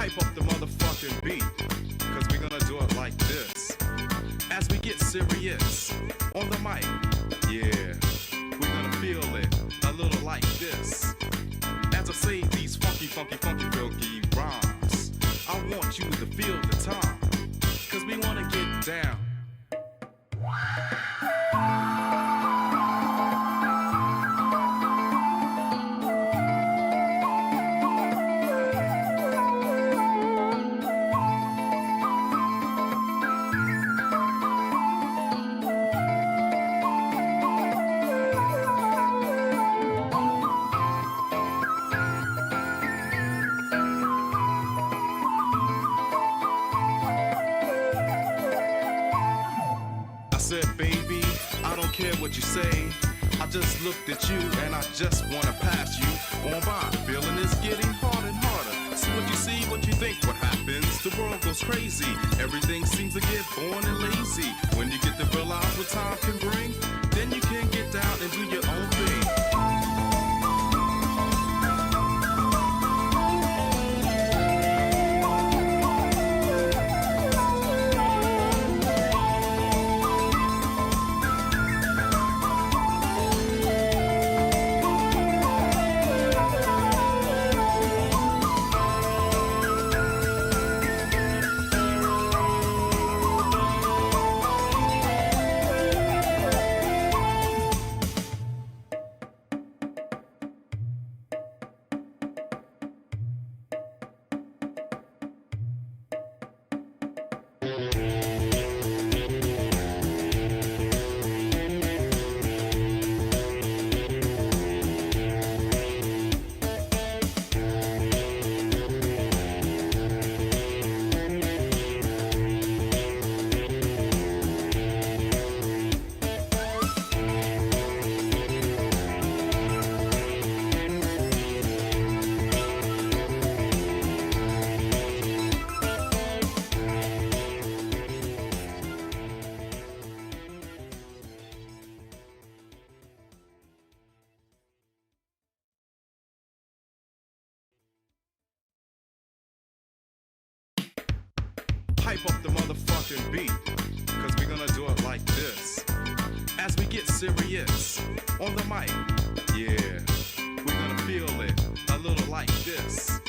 Hype up the motherfucking beat, cause we gonna do it like this. As we get serious on the mic, yeah, we're gonna feel it a little like this. As I say these funky, funky, funky, funky rhymes, I want you to feel the time, cause we wanna get down. Said, baby, I don't care what you say. I just looked at you and I just wanna pass you on by. Feeling is getting harder and harder. See what you see, what you think, what happens. The world goes crazy. Everything seems to get boring and lazy. When you get to realize what time can bring, then you can get down and do your own thing. Hype up the motherfucking beat, cause we gonna do it like this. As we get serious on the mic, yeah, we're gonna feel it a little like this.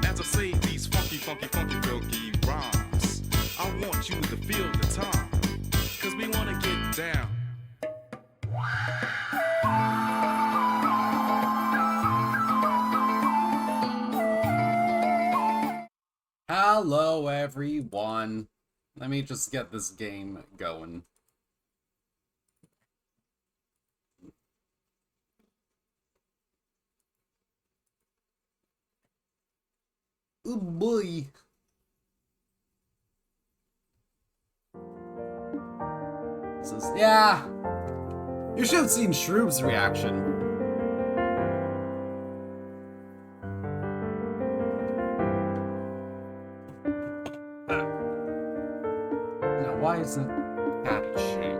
As I say these funky, funky, funky, funky rhymes, I want you to feel the time, cause we wanna get down. Hello everyone. Let me just get this game going. Oh boy. This is, yeah. You should have seen Shroob's reaction. Why isn't catching?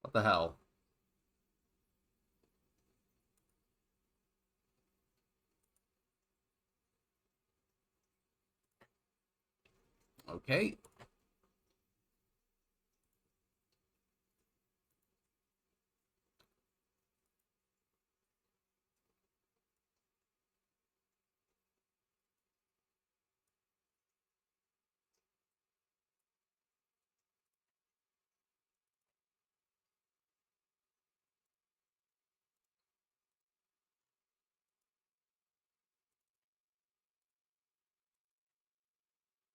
What the hell? Okay.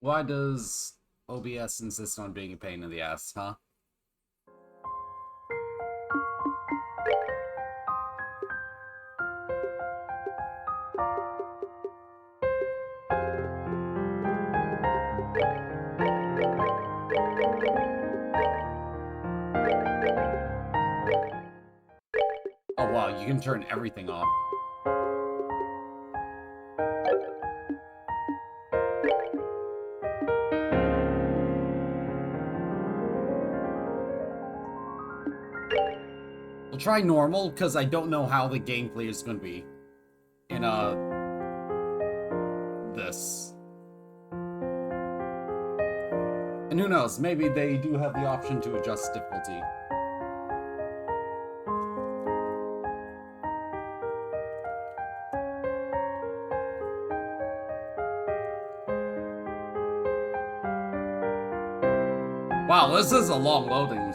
Why does OBS insist on being a pain in the ass, huh? Oh wow, you can turn everything off. try normal, because I don't know how the gameplay is going to be in, this. And who knows, maybe they do have the option to adjust difficulty. Wow, this is a long loading.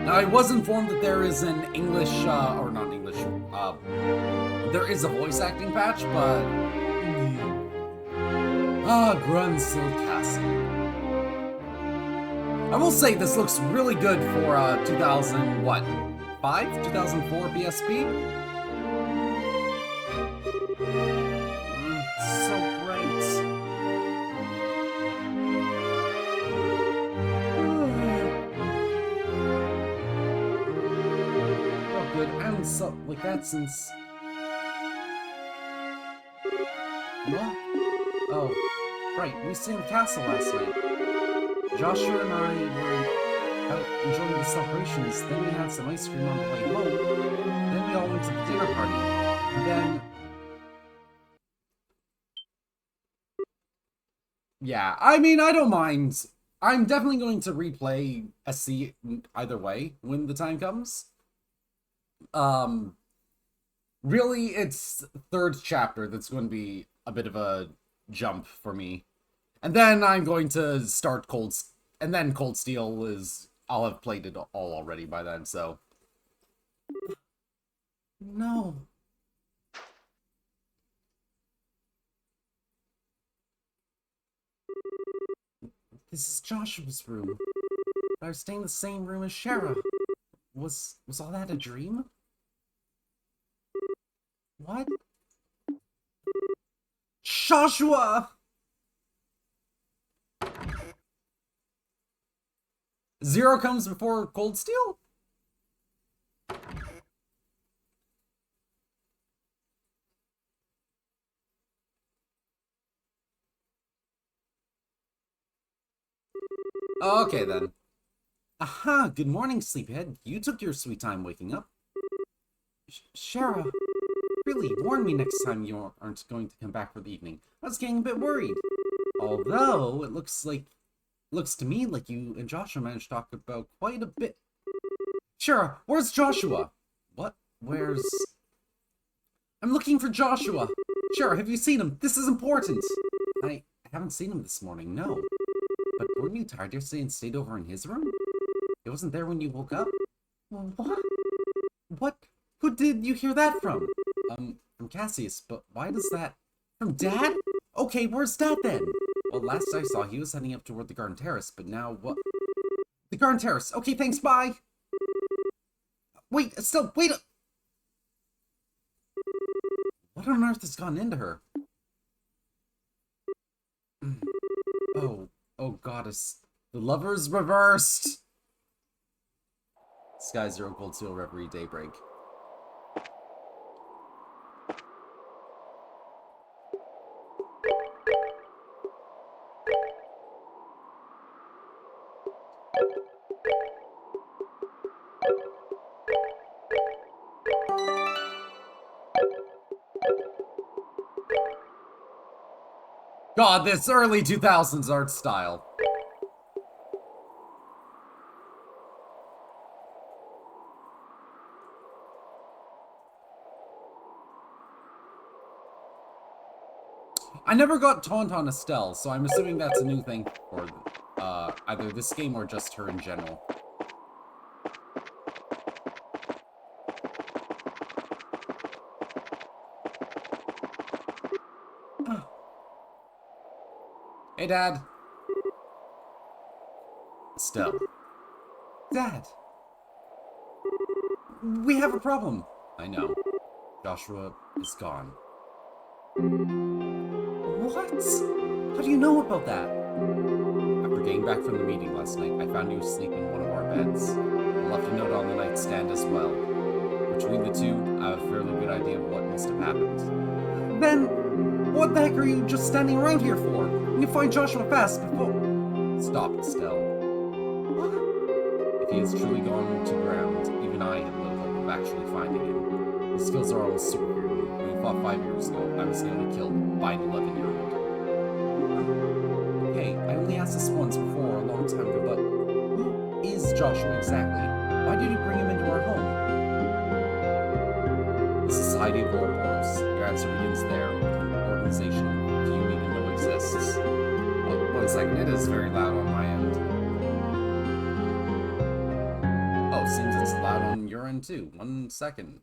Now, I was informed that there is an English, or not English, there is a voice acting patch, but... Grunsill Castle. I will say this looks really good for, 2000, what? 2004 PSP? So bright. Oh, good. And so, like that since... What? Oh, right. We stayed in the castle last night. Joshua and I were out enjoying the celebrations. Then we had some ice cream on the way home. Then we all went to the dinner party. And then... Yeah, I mean, I don't mind. I'm definitely going to replay SC either way when the time comes. Really, it's third chapter that's going to be a bit of a jump for me. And then I'm going to start and then Cold Steel is... I'll have played it all already by then, so... No. This is Joshua's room. I was staying in the same room as Shara. Was all that a dream? What? Joshua! Zero comes before Cold Steel? Okay, then. Aha, good morning, sleepyhead. You took your sweet time waking up. Shara, really, warn me next time you aren't going to come back for the evening. I was getting a bit worried. Although, it looks to me like you and Joshua managed to talk about quite a bit. Shara, where's Joshua? What? Where's... I'm looking for Joshua. Shara, have you seen him? This is important. I haven't seen him this morning, no. But weren't you tired yesterday and stayed over in his room? It wasn't there when you woke up? What? What? Who did you hear that from? From Cassius, but why does that... From Dad? Okay, where's Dad then? Well, last I saw, he was heading up toward the Garden Terrace, but now what? The Garden Terrace. Okay, thanks, bye! Wait, still, wait! What on earth has gone into her? Oh, goddess. The lovers reversed! Sky Zero Cold Steel Reverie Daybreak. God, this early 2000s art style. I never got Tauntaun Estelle, so I'm assuming that's a new thing for either this game or just her in general. Hey, Dad. Estelle. Dad. We have a problem. I know. Joshua is gone. What? How do you know about that? After getting back from the meeting last night, I found you asleep in one of our beds. I left a note on the nightstand as well. Between the two, I have a fairly good idea of what must have happened. Then, What the heck are you just standing around here for? You need to find Joshua fast before... Stop, Estelle. If he has truly gone to ground, even I have little hope of actually finding him. His skills are almost superhuman. When he fought 5 years ago, I was nearly killed by an 11-year-old. Okay, I only asked this once before a long time ago, but who is Joshua exactly? Why did you bring him into our home? The Society of Ouroboros. Your answer begins there. An organization you even know exists. Oh, 1 second, it is very loud on my end. Oh, seems it's loud on your end too. 1 second.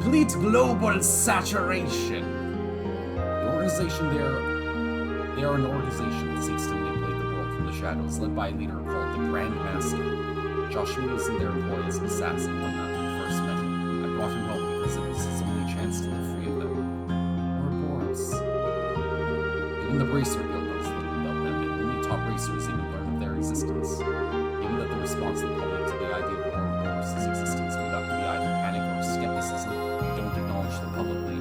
Complete global saturation. The organization they are an organization that seeks to manipulate the world from the shadows, led by a leader called the Grand Master. Joshua was in their employ as an assassin when I first met him. I brought him home because it was his only chance to live free of them. Ouroboros. Even the Bracer Guild knows little about them, and only top racers even learn of their existence. Given that the response of the public to the idea of Ouroboros' existence would have to be either panic or skepticism, don't acknowledge them publicly.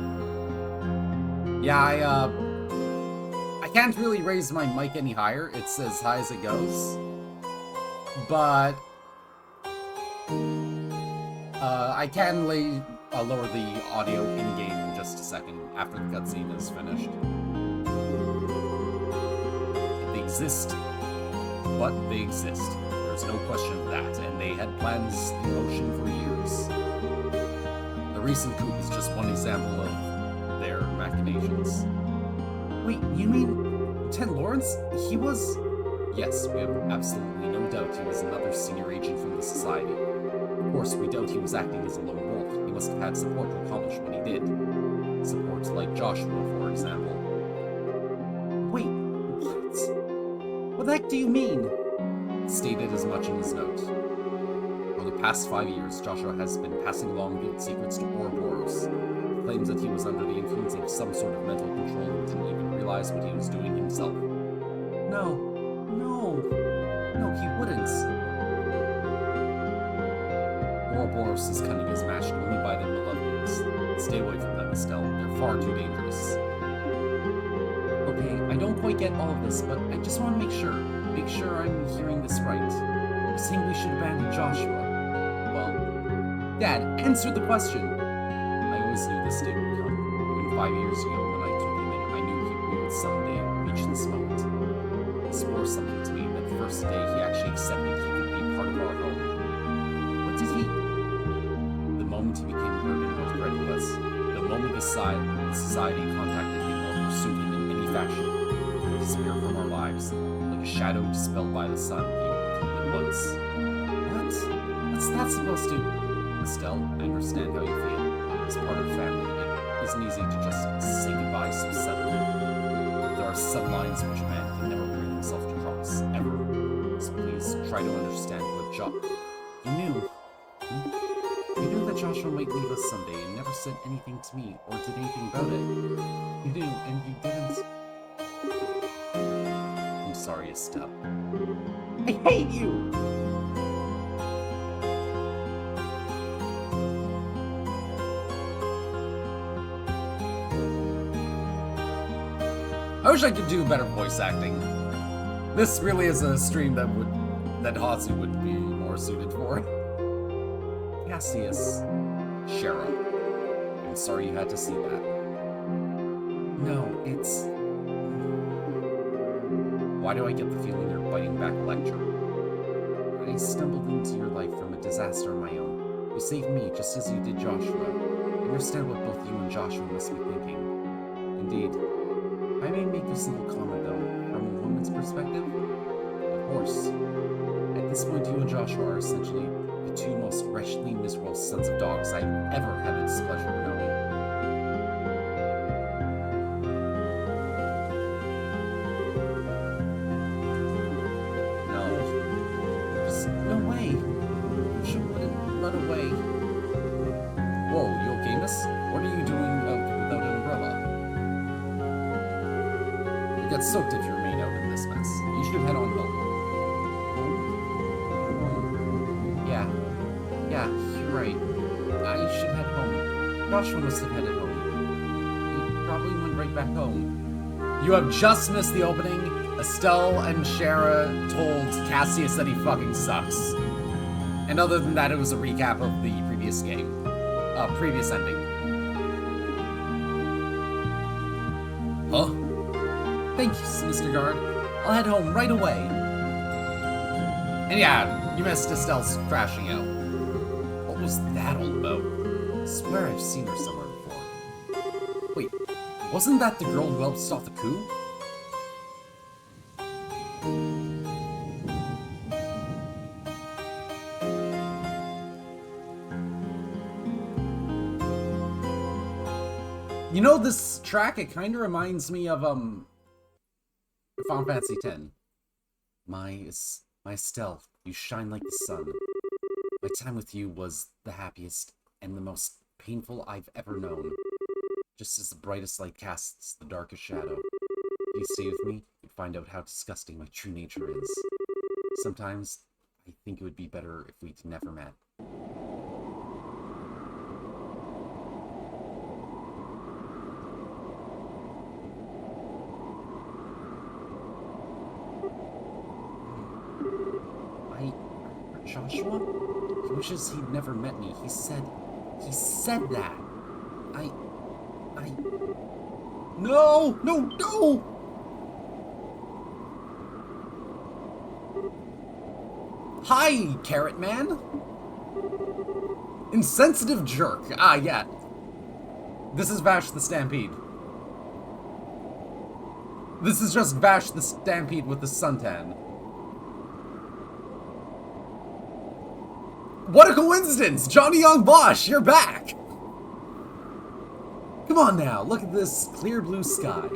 Yeah, I can't really raise my mic any higher. It's as high as it goes. But I can lower the audio in-game in just a second after the cutscene is finished. They exist, but they exist. There's no question of that, and they had plans in motion for years. The recent coup is just one example of their machinations. Wait, you mean Lieutenant Lawrence? He was... Yes, we have absolutely no doubt he was another senior agent from the Society. Of course, we doubt he was acting as a lone wolf. He must have had support to accomplish what he did. Support like Joshua, for example. Wait, what? What the heck do you mean? Stated as much in his note. For the past 5 years, Joshua has been passing along guild secrets to Ouroboros. He claims that he was under the influence of some sort of mental control and didn't even realize what he was doing himself. No, he wouldn't. Ouroboros' cunning is matched only by their malevolence. Stay away from them, Estelle. They're far too dangerous. Okay, I don't quite get all of this, but I just want to make sure I'm hearing this right. You're saying we should abandon Joshua? Well, Dad, answer the question! I always knew this day would come. Even 5 years ago, when I took him in, I knew we would someday reach this moment. He swore something to me that the first day he actually accepted he could be part of our home. What did he... The moment he became a burden North Red was, the moment the society contacted him or pursued him in any fashion, he would disappear from our lives. Like a shadow dispelled by the sun, he would at once. What? What's that supposed to... Estelle, I understand how you feel. As part of family, it isn't easy to just say goodbye so suddenly. There are some lines which a man can never bring himself to cross, ever. So please, try to understand what You knew. You knew that Joshua might leave us someday and never said anything to me or did anything about it. You knew, and you didn't. I'm sorry, Estelle. I hate you! I wish I could do better voice acting. This really is a stream that Hazu would be more suited for. Cassius. Shara. I'm sorry you had to see that. No, it's... Why do I get the feeling you're biting back a lecture? I stumbled into your life from a disaster of my own. You saved me just as you did Joshua. I understand what both you and Joshua must be thinking. Indeed. I may make this little comment though, from a woman's perspective. Of course. At this point, you and Joshua are essentially the two most wretchedly miserable sons of dogs I've ever had the displeasure of knowing. No. There's no way. She wouldn't run away. Whoa, you okay, miss? What are you doing without an umbrella? You get soaked if you remain out in this mess. You should head on home. Yeah, Joshua must have headed home. He probably went right back home. You have just missed the opening. Estelle and Shara told Cassius that he fucking sucks. And other than that, it was a recap of the previous game. Previous ending. Huh? Thank you, Mr. Guard. I'll head home right away. And yeah, you missed Estelle's crashing out. What was that all about? I swear I've seen her somewhere before. Wait, wasn't that the girl who helped stop the coup? You know, this track, it kind of reminds me of, Final Fantasy X. My Estelle, you shine like the sun. My time with you was the happiest and the most painful I've ever known. Just as the brightest light casts the darkest shadow. If you stay with me, you'd find out how disgusting my true nature is. Sometimes, I think it would be better if we'd never met. Joshua? He wishes he'd never met me. He said that. No! No! No! Hi, Carrot Man! Insensitive jerk. Ah, yeah. This is Vash the Stampede. This is just Vash the Stampede with the suntan. What a coincidence! Johnny Young Bosch, you're back! Come on now, look at this clear blue sky.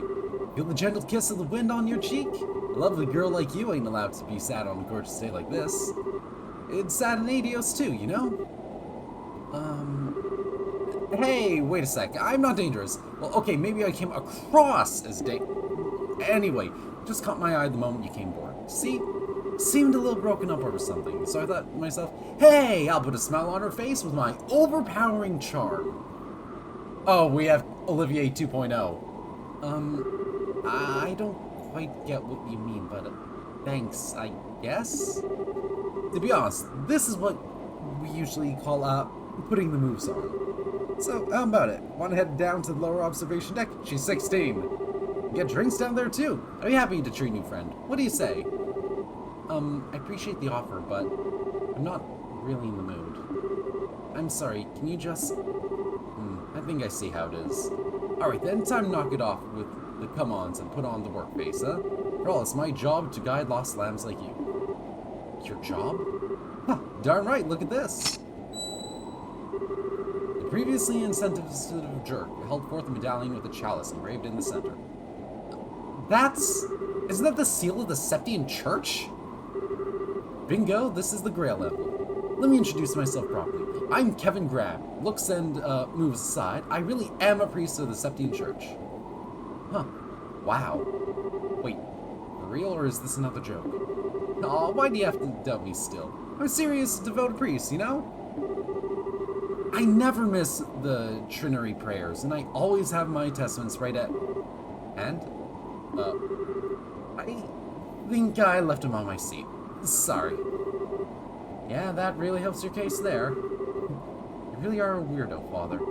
Feel the gentle kiss of the wind on your cheek? A lovely girl like you ain't allowed to be sad on a gorgeous day like this. It's sad in Adios too, you know? Hey, wait a sec, I'm not dangerous. Well, okay, maybe I came across as Anyway, just caught my eye the moment you came aboard. See? Seemed a little broken up over something, so I thought to myself, hey, I'll put a smile on her face with my overpowering charm. Oh, we have Olivier 2.0. I don't quite get what you mean, but thanks, I guess? To be honest, this is what we usually call, putting the moves on. So, how about it? Want to head down to the lower observation deck? She's 16. Get drinks down there, too. I'd be happy to treat you, friend. What do you say? I appreciate the offer, but I'm not really in the mood. I'm sorry, can you just... I think I see how it is. Alright then, time to knock it off with the come-ons and put on the work face, huh? For all, it's my job to guide lost lambs like you. Your job? Huh, darn right, look at this! The previously insensitive jerk held forth a medallion with a chalice engraved in the center. Isn't that the seal of the Septian Church? Bingo, this is the Grail level. Let me introduce myself properly. I'm Kevin Graham. Looks and moves aside, I really am a priest of the Septian Church. Huh. Wow. Wait, for real or is this another joke? Aw, why do you have to doubt me still? I'm a serious, devoted priest, you know? I never miss the Trinary prayers, and I always have my testaments right at... And? I think I left them on my seat. Sorry. Yeah, that really helps your case there. You really are a weirdo, Father.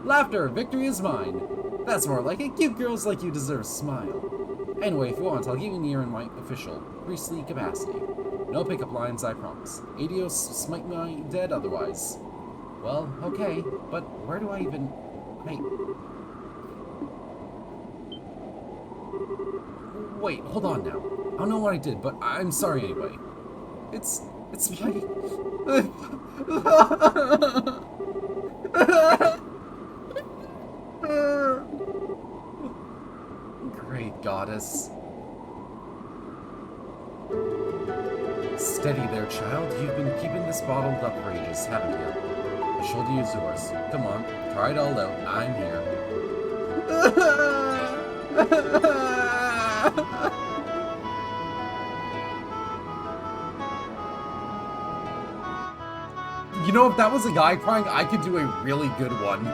Laughter! Victory is mine! That's more like it. Cute girls like you deserve a smile. Anyway, if you want, I'll give you an ear in my official, priestly capacity. No pickup lines, I promise. Adios, smite me dead otherwise. Well, okay, but where do I even... Wait, hold on now. I don't know what I did, but I'm sorry anyway. It's my... Great goddess. Steady there, child. You've been keeping this bottled up for ages, haven't you? The shoulder is yours. Come on, try it all out. I'm here. You know, if that was a guy crying, I could do a really good one.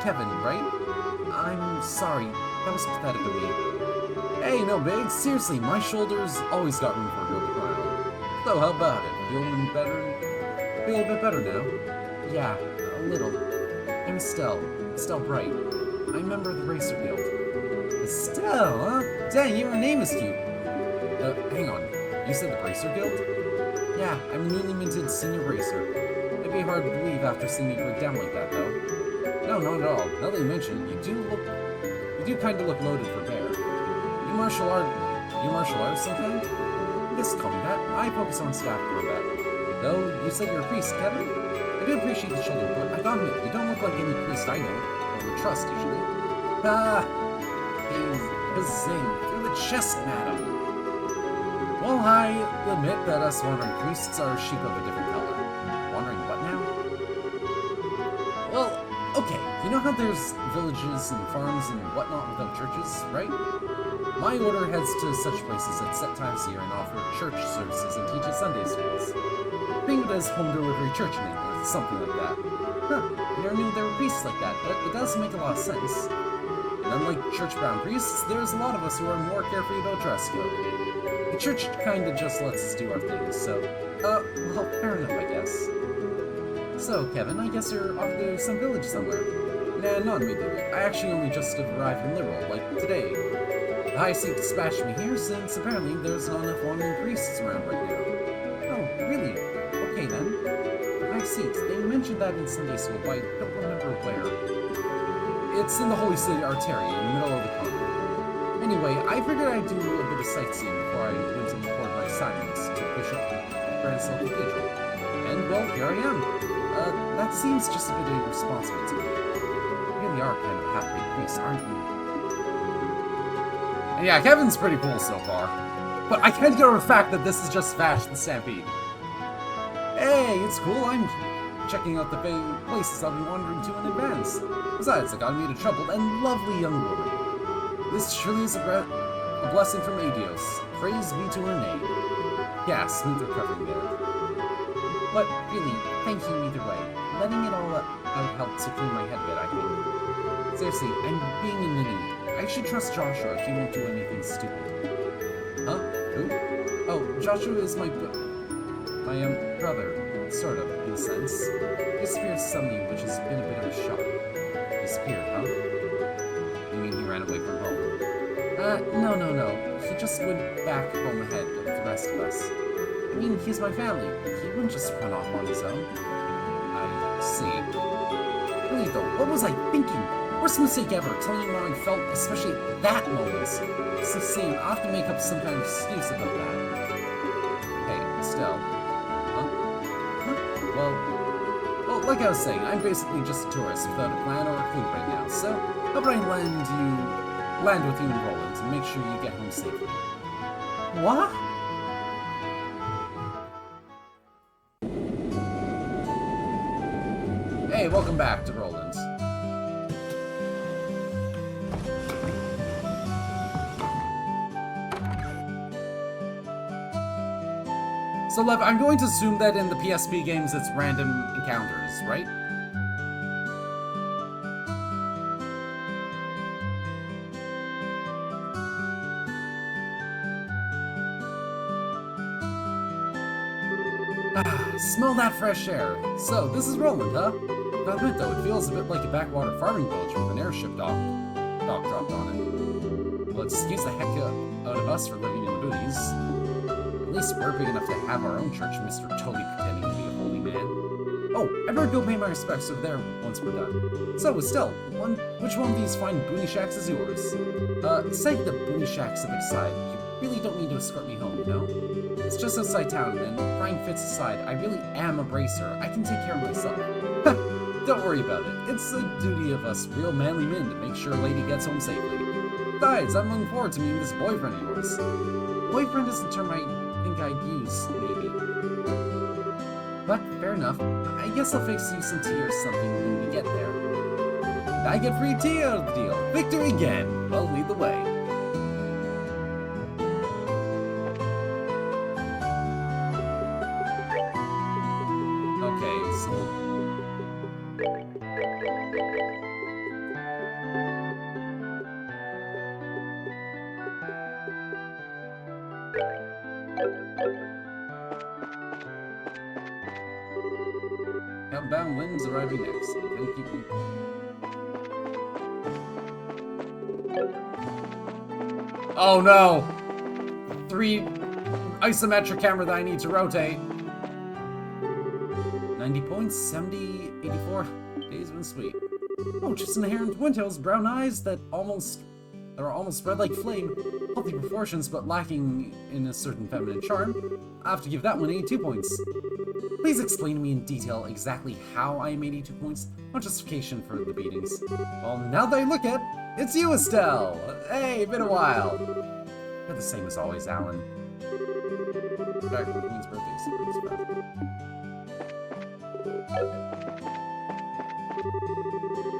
Kevin, right? I'm sorry. That was pathetic of me. Hey, no, babe. Seriously, my shoulders always got room for a girl to cry on. So, how about it? Feeling better? Feel a bit better now? Yeah, a little. I'm Estelle. Estelle Bright. I'm member of the Racer Guild. Estelle, huh? Dang, your name is cute. Hang on. You said the Racer Guild? Yeah, I'm a newly minted senior racer. It'd be hard to believe after seeing me break down like that, though. No, not at all. Now that you mention it, you do kind of look loaded for bear. You martial arts something? Just call me that. I focus on staff combat. Though, you said you're a priest, Kevin? I do appreciate the shoulder, but I gotta admit, you don't look like any priest I know, or would trust, usually. Zing, through the chest, madam. Well, I admit that us wandering priests are sheep of a different color. Wandering what now? Well, okay, you know how there's villages and farms and whatnot without churches, right? My order heads to such places at set times a year and offer church services and teaches Sunday schools. Think of it as home delivery church in England, something like that. Huh, I never knew there were priests like that, but it does make a lot of sense. And unlike church-bound priests, there's a lot of us who are more carefree about dress code. The church kinda just lets us do our things, so, well, fair enough, I guess. So, Kevin, I guess you're off to some village somewhere. Nah, not immediately. I actually only just arrived in Liberal, like today. The High Seat dispatched me here since apparently there's not enough wandering priests around right now. Oh, really? Okay then. The High Seat, they mentioned that in Sunday school, but I don't remember where. It's in the Holy City Arteria, in the middle of the convent. Anyway, I figured I'd do a bit of sightseeing before I went to record my assignments to Bishop Bransell Cathedral. And, well, here I am. That seems just a bit irresponsible to me. You really are kind of a half-baked priest, aren't you? And yeah, Kevin's pretty cool so far. But I can't get over the fact that this is just Vash the Stampede. Hey, it's cool. I'm checking out the places I'll be wandering to in advance. Besides, I got to meet a troubled and lovely young woman. This surely is a blessing from Adios. Praise be to her name. Yeah, smooth recovery there. But really, thank you either way. Letting it all out helped to clean my head a bit, I think. Seriously, I'm being in the need. I should trust Joshua if he won't do anything stupid. Huh? Who? Oh, Joshua is my brother, sort of, in a sense. He disappeared suddenly, which has been a bit of a shock. Disappeared, huh? You mean he ran away from home? No. He just went back home ahead of the rest of us. I mean, he's my family. He wouldn't just run off on his own. I see. Really though, what was I thinking? Worst mistake ever, telling you how I felt, especially at that moment. It's the same, I'll have to make up some kind of excuse about that. Hey, Estelle. Huh? Well, like I was saying, I'm basically just a tourist without a plan or a clue right now, so how about I land with you in Roland and make sure you get home safely. What? Hey, welcome back to Roland. So, Lev, I'm going to assume that in the PSP games it's random encounters, right? Smell that fresh air. So, this is Roland, huh? Gotta admit though, it feels a bit like a backwater farming village with an airship dock dropped on it. Well, excuse the heck out of us for living in the booties. At least we're big enough to have our own church, Mr. Toby pretending to be a holy man. Oh, I better go pay my respects over there once we're done. So, Estelle, which one of these fine booty shacks is yours? Say the booty shack's a bit aside. You really don't need to escort me home, you know? It's just outside town, and crying fits aside, I really am a bracer. I can take care of myself. Don't worry about it. It's the duty of us real manly men to make sure a lady gets home safely. Besides, I'm looking forward to meeting this boyfriend of yours. Boyfriend is the term I think I'd use, maybe. But, fair enough. I guess I'll fix you some tea or something when we get there. I get free tea out of the deal. Victory again! Well, lead the way. Outbound winds arriving next. Thank you. Oh no! 3 isometric camera that I need to rotate. 90 points, 70, 84. Days been sweet. Oh, just inherent Twintails, brown eyes that are almost red like flame. Healthy proportions, but lacking in a certain feminine charm. I have to give that one 82 points. Please explain to me in detail exactly how I am 82 points. No justification for the beatings. Well, now that I look at it, it's you, Estelle! Hey, been a while. You're the same as always, Alan. Back from Queen's birthday,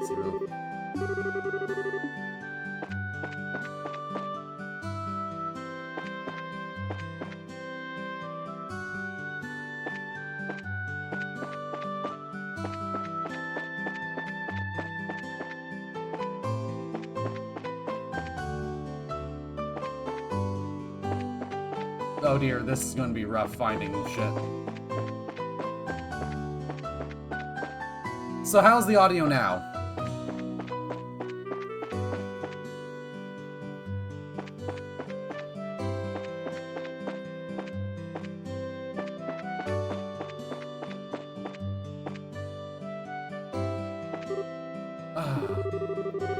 Zero. Oh dear, this is gonna be rough finding shit. So how's the audio now?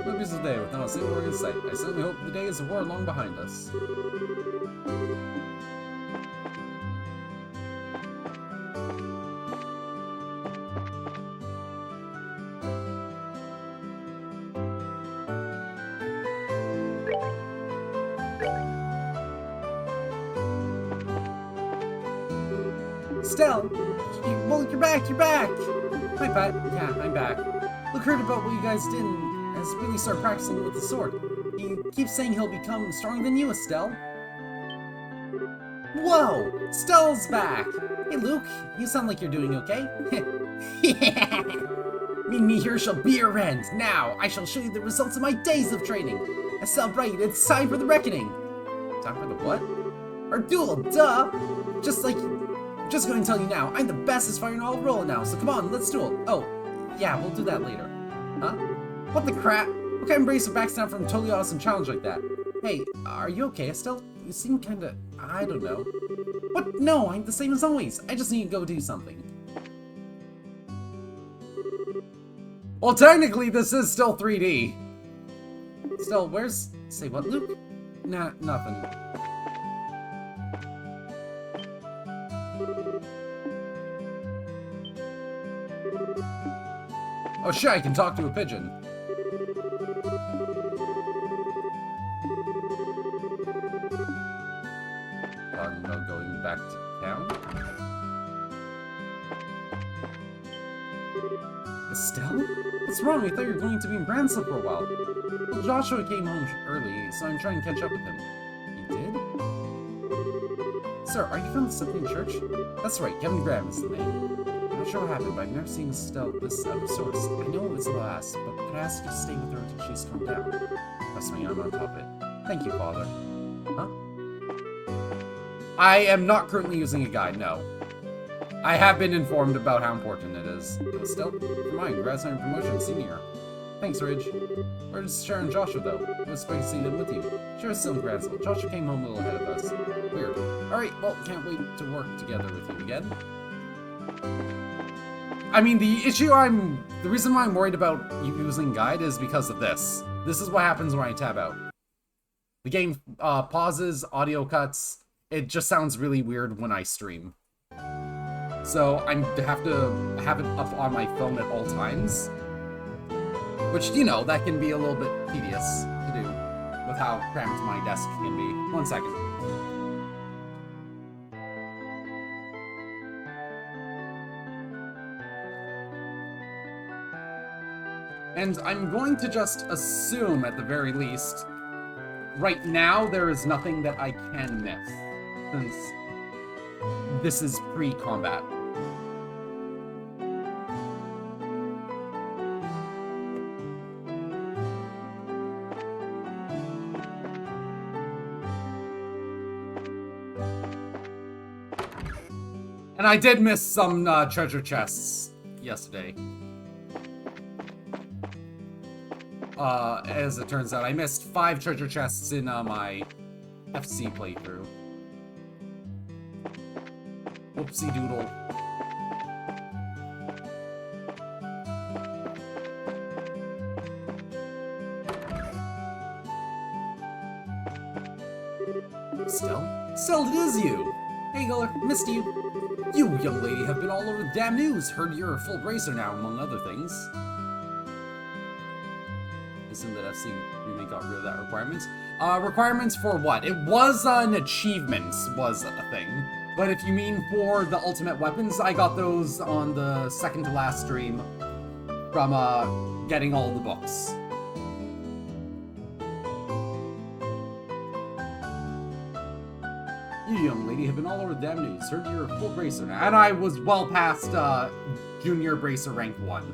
No busy day without a single word in sight. I certainly hope the day is a war long behind us. Stell! Well, you're back! Hi, Pat. Yeah, I'm back. Look, heard about what you guys did and has really started practicing with the sword. He keeps saying he'll become stronger than you, Estelle. Whoa! Stell's back! Hey, Luke, you sound like you're doing okay. Yeah! Meet me here shall be your end. Now, I shall show you the results of my days of training. Estelle Bright, it's time for the reckoning. Time for the what? Our duel, duh! Just going to tell you now, I'm the bestest fighter in all of Rolla now, so come on, let's duel. Oh, yeah, we'll do that later. Huh? What the crap? What kind of brace of backstab from a totally awesome challenge like that? Hey, are you okay, Estelle? You seem kinda... I don't know. What? No, I'm the same as always. I just need to go do something. Well, technically, this is still 3D. Still, where's... Say what, Luke? Nah, nothing. Oh shit, I can talk to a pigeon. Talking about going back to town? Estelle? What's wrong? I thought you were going to be in Bransfield for a while. Well, Joshua came home early, so I'm trying to catch up with him. You did? Sir, are you from the Symphony Church? That's right, Kevin Graham is the name. I'm not sure what happened, but I've never seen Estelle this out of sorts. I know it was the last, but could I ask you to stay with her until she's calmed down? Trust me, I'm on top of it. Thank you, Father. Huh? I am not currently using a guide, no. I have been informed about how important it is. Estelle, for mine, congrats on your promotion to senior. Thanks, Ridge. Where's Sharon and Joshua, though? I was expecting to see them with you. Sharon's still in Bransfield. Joshua came home a little ahead of us. Weird. Alright, well, can't wait to work together with you again. I mean, the reason why I'm worried about you using guide is because of this. This is what happens when I tab out. The game pauses, audio cuts. It just sounds really weird when I stream. So I have to have it up on my phone at all times. Which, you know, that can be a little bit tedious to do with how cramped my desk can be. 1 second. And I'm going to just assume, at the very least, right now there is nothing that I can miss, since this is pre-combat. And I did miss some treasure chests. yesterday. As it turns out, I missed 5 treasure chests in my FC playthrough. Whoopsie doodle. Stell, it is you! Hey, Guller, missed you. You, young lady, have been all over the damn news. Heard you're a full bracer now, among other things. Assume that FC remake got rid of that requirement. Requirements for what? It was an achievement, was a thing. But if you mean for the ultimate weapons, I got those on the second to last stream from, getting all the books. You, young lady, have been all over the damn news. Heard you're a full bracer now. And I was well past, junior bracer rank 1.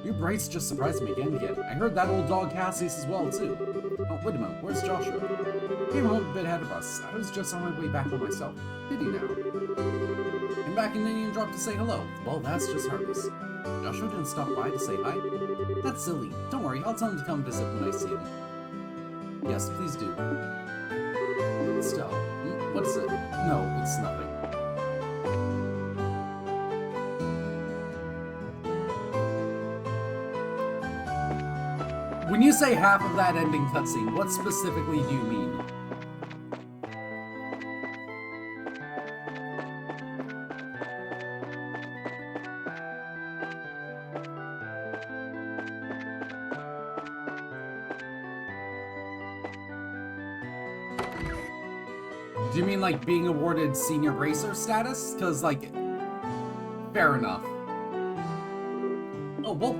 You Bryce just surprised me again. I heard that old dog Cassius as well, too. Oh, wait a minute, where's Joshua? Came home a bit ahead of us. I was just on my way back on myself. Did he now? Came back in Indian Drop to say hello. Well, that's just heartless. Joshua didn't stop by to say hi? That's silly. Don't worry, I'll tell him to come visit when I see him. Yes, please do. Stell, what is it? No, it's nothing. When you say half of that ending cutscene, what specifically do you mean? Do you mean, like, being awarded senior bracer status? Because, like, fair enough. Oh, well,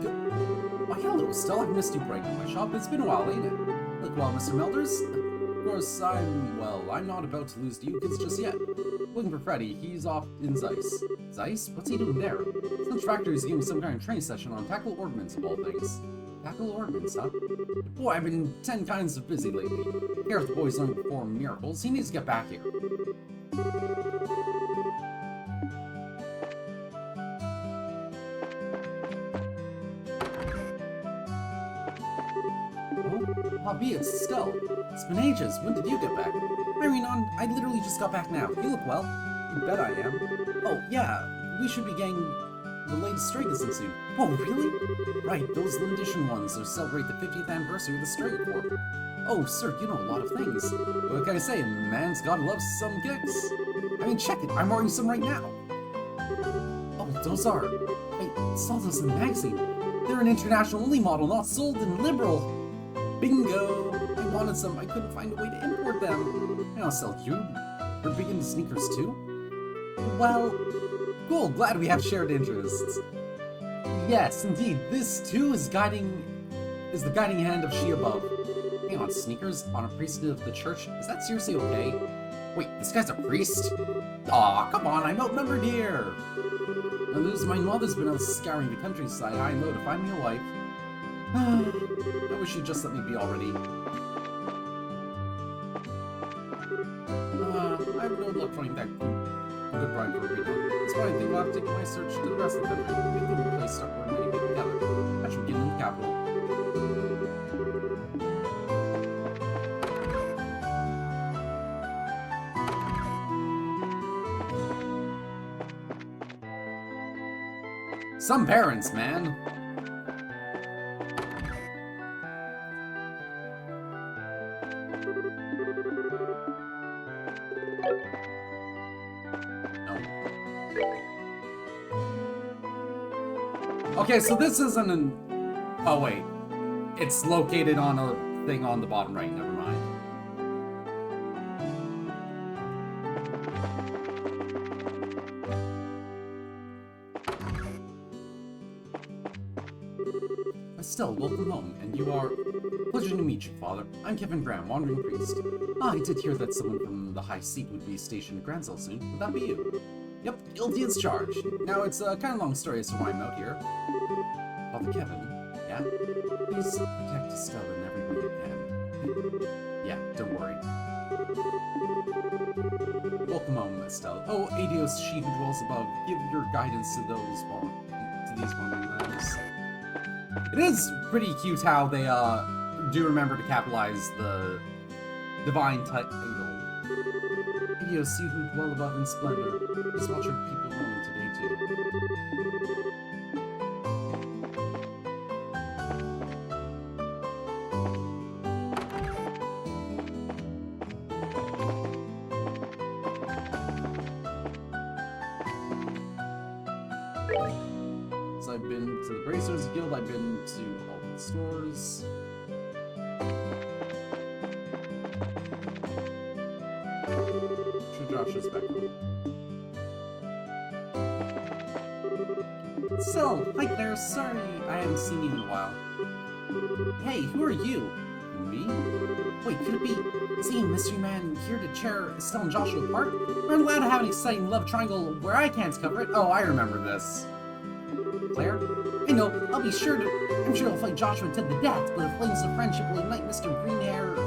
why, hello, Stell. I've missed you breaking my shop. It's been a while, ain't it? Look, well, Mr. Melders. Of course, I'm not about to lose to you kids just yet. Looking for Freddy. He's off in Zeiss. Zeiss? What's he doing there? Some factory's giving me some kind of training session on tackle ordnance, of all things. Tackle ordnance, huh? Boy, I've been 10 kinds of busy lately. Here, if the boy's learning to perform miracles, he needs to get back here. Oh, Bobby, it's Stell. It's been ages. When did you get back? Irenon, I literally just got back now. You look well. You bet I am. Oh, yeah, we should be getting the latest Stray Gazette soon. Oh, really? Right, those limited edition ones that celebrate the 50th anniversary of the Stray Corps. Oh, sir, you know a lot of things. What can I say? Man's gotta love some kicks. I mean, check it. I'm wearing some right now. Oh, those are... I saw those in the magazine. They're an international-only model, not sold in liberal. Bingo! I wanted some. I couldn't find a way to import them. And I'll sell you. You're big into sneakers, too? Well... Cool, glad we have shared interests. Yes, indeed, this too is the guiding hand of She Above. Hang on, sneakers on a priest of the church? Is that seriously okay? Wait, this guy's a priest? Aw, come on, I'm outnumbered here! My mother's been out scouring the countryside high and low to find me a wife. I wish you'd just let me be already. I have no luck finding that good bride for a reader. That's why I think I'll have to take my search to the rest of the country. It'd be a good place to start where many people gather. I should begin in the capital. Some parents, man. Okay, so this isn't an... Oh, wait. It's located on a thing on the bottom right. Never mind. Still, welcome home, and you are... Pleasure to meet you, Father. I'm Kevin Graham, Wandering Priest. I did hear that someone from the High Seat would be stationed at Gransell soon. Would that be you? Yep, guilty as charged. Now, it's a kind of long story as to why I'm out here. Father Kevin, yeah? Please protect Stella in every way you can. Yeah, don't worry. Welcome home, Estelle. Oh, Adios, she who dwells above, give your guidance to these wandering lands. It is pretty cute how they do remember to capitalize the divine title. Adios, you who dwell above in splendor. Please watch your people roaming today too. So I've been to the Bracers Guild, I've been to all the stores. Sure Josh is back home. So, hi there, sorry I haven't seen you in a while. Hey, who are you? Me? Wait, could it be seeing Mystery Man here to cheer Estelle and Joshua apart? We're allowed to have an exciting love triangle where I can't cover it. Oh, I remember this. Claire? I know, I'm sure he'll fight Joshua to the death, but the flames of friendship will ignite Mr. Greenhair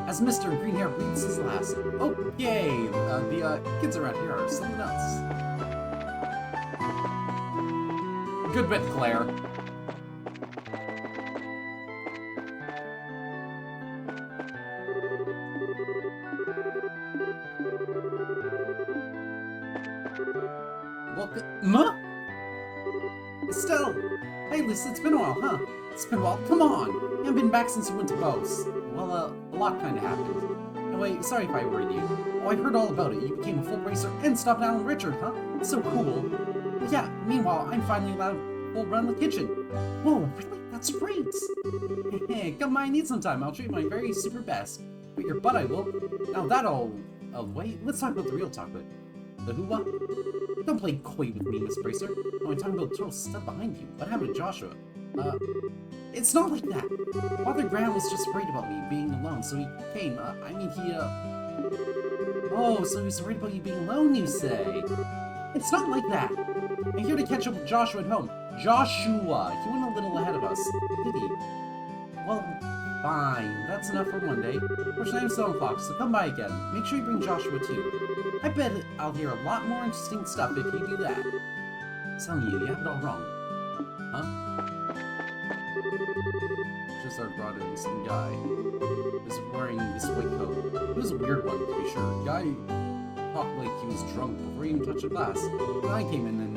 as Mr. Greenhair breathes his last. Okay, the kids around here are something else. Good bit, Claire. Welcome. Estelle! Hey, Lisa, it's been a while, huh? It's been a while. Come on! You haven't been back since you went to Bose. Well, a lot kinda happened. Anyway, sorry if I worried you. Oh, I heard all about it. You became a full bracer and stopped Alan Richard, huh? So cool. But yeah, meanwhile, I'm finally allowed full run the kitchen. Whoa, really? That's great! Hey, come by and eat sometime. I'll treat my very super best. But your butt I will. Now that'll... wait, let's talk about the real chocolate. The who what? Don't play coy with me, Miss Bracer. Oh, I'm talking about the total stud behind you. What happened to Joshua? It's not like that. Father Graham was just worried about me being alone, so he came. Oh, so he was worried about you being alone, you say? It's not like that. I'm here to catch up with Joshua at home. Joshua! He went a little ahead of us, did he? Well, fine. That's enough for one day. Fortunately, I'm 7 o'clock, so come by again. Make sure you bring Joshua too. I bet I'll hear a lot more interesting stuff if you do that. I'm telling you, you have it all wrong. Huh? Just brought in some guy. Was wearing this white coat. It was a weird one, to be sure. Guy talked like he was drunk before he even touched a glass. Then I came in and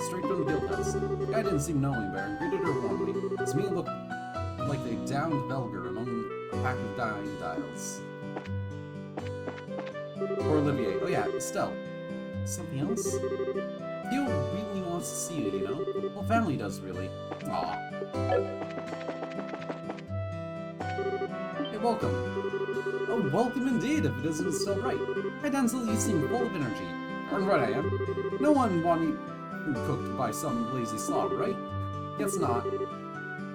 straight from the guild house. The guy didn't seem knowing better and greeted her warmly. To me, it looked like a downed Velger among a pack of dying dials. Or Olivier. Oh yeah, Estelle. Something else? Theo really wants to see you, you know? Well, family does, really. Aw. Hey, welcome. Oh, welcome indeed, if it isn't still right. Hi, Denzel, you seem full of energy. Darn right I am. No one want me cooked by some lazy slob, right? Guess not.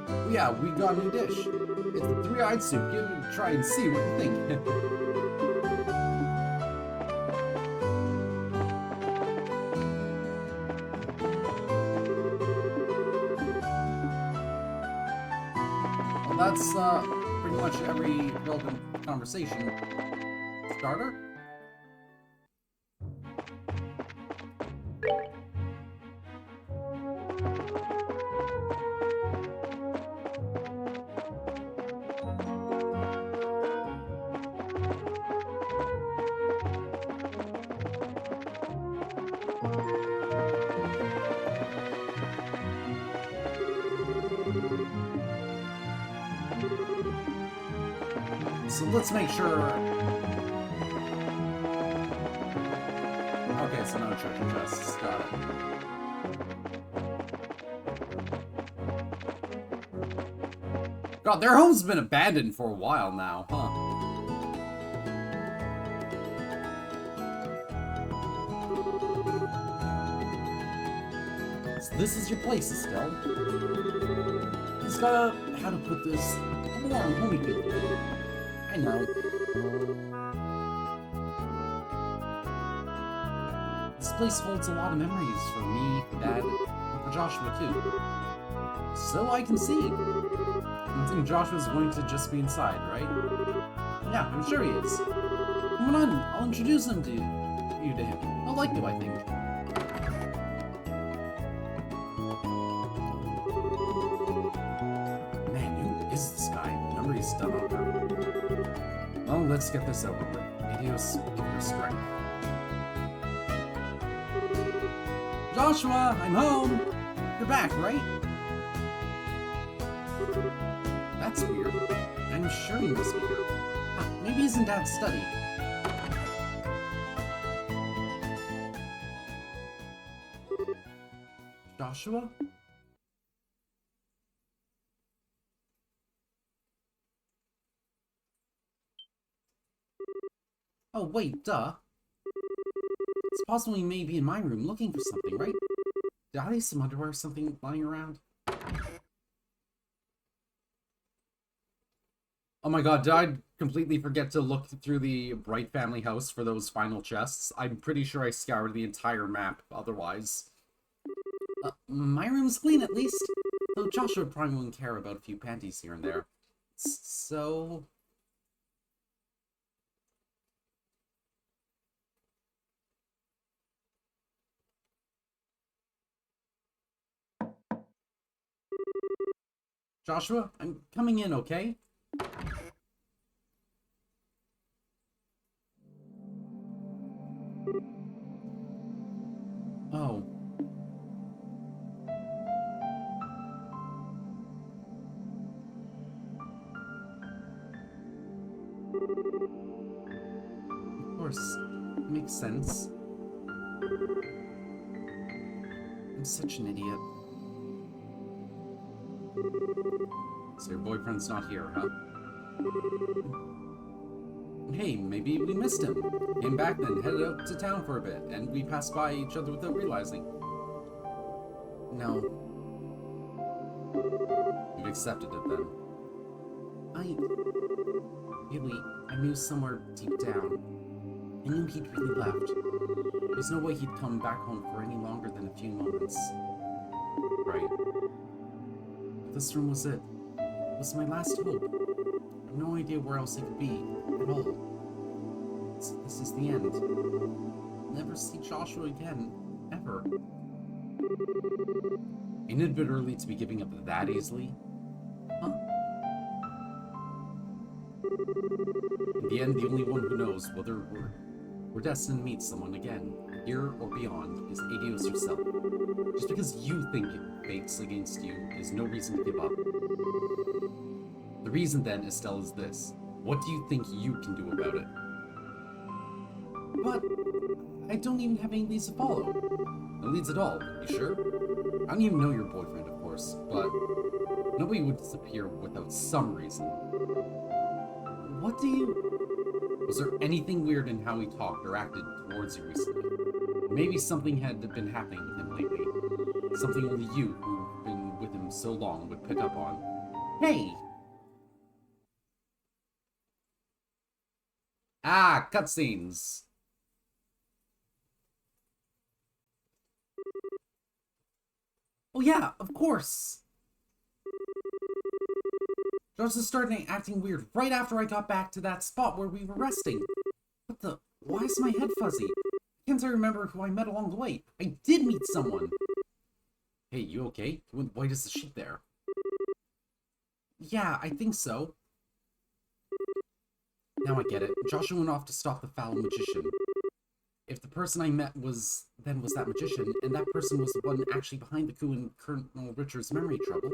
Well, yeah, we got a new dish. It's the 3-eyed soup. Give it a try and see what you think. That's pretty much every relevant conversation starter. So let's make sure... Okay, so no treasure chests. Got it. God, their home's been abandoned for a while now, huh? So this is your place, Estelle. It's got how to put this... a warm, homey feeling. I know. This place holds a lot of memories for me, for Dad, and for Joshua too. So I can see. I think Joshua's going to just be inside, right? Yeah, I'm sure he is. Come on, I'll introduce you to him. He'll like you, I think. Man, who is this guy? Remember, he's done over. Well, let's get this over with. Idios, give her strength. Joshua, I'm home! You're back, right? That's weird. I'm sure he must be here. Maybe he's in Dad's study. Joshua? Oh, wait, duh. It's possible he may be in my room looking for something, right? Did I leave some underwear or something lying around? Oh my god, did I completely forget to look through the Bright family house for those final chests? I'm pretty sure I scoured the entire map otherwise. My room's clean at least. Though Joshua probably wouldn't care about a few panties here and there. So... Joshua, I'm coming in, okay? Oh. Of course. Makes sense. I'm such an idiot. So your boyfriend's not here, huh? Hey, maybe we missed him. Came back then, headed out to town for a bit, and we passed by each other without realizing. No. You've accepted it then. I knew somewhere deep down. I knew he'd really left. There's no way he'd come back home for any longer than a few moments. Right. But this room was it. It was my last hope. I have no idea where else it could be, at all. This is the end. I'll never see Joshua again, ever. Ain't it a bit early to be giving up that easily? Huh? In the end, the only one who knows whether we're destined to meet someone again, here or beyond, is Adios yourself. Just because you think fate's against you is no reason to give up. The reason then, Estelle, is this. What do you think you can do about it? But I don't even have any leads to follow. No leads at all, you sure? I don't even know your boyfriend, of course, but nobody would disappear without some reason. What do you... Was there anything weird in how he talked or acted towards you recently? Maybe something had been happening with him lately. Something only you, who've been with him so long, would pick up on. Hey! Ah, cutscenes! Oh yeah, of course! Joseph started acting weird right after I got back to that spot where we were resting. What the... Why is my head fuzzy? Can't I remember who I met along the way? I did meet someone! Hey, you okay? You went white as a sheet there. Yeah, I think so. Now I get it. Joshua went off to stop the foul magician. If the person I met was that magician, and that person was the one actually behind the coup in Colonel Richard's memory trouble,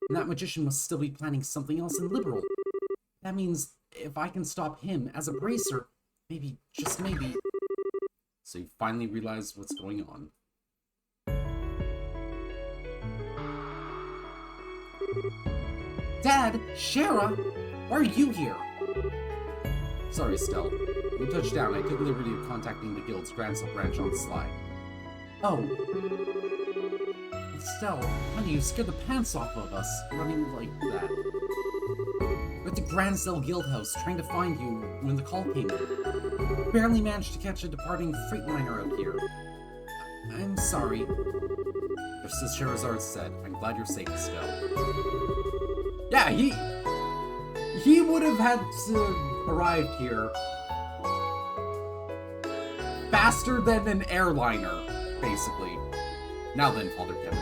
and that magician must still be planning something else in Liberal. That means if I can stop him as a bracer, maybe, just maybe... So you finally realize what's going on. Dad! Shara! Why are you here? Sorry, Estelle. When we touched down, I took the liberty of contacting the Guild's Gransell branch on the sly. Oh. Estelle, honey, you scared the pants off of us, running like that. We're at the Gransell Guild House, trying to find you when the call came in. Barely managed to catch a departing Freightliner out here. I'm sorry. Just as Scheherazade said, I'm glad you're safe, Estelle. Yeah, he would have had to arrive here faster than an airliner, basically. Now then, Father Kevin,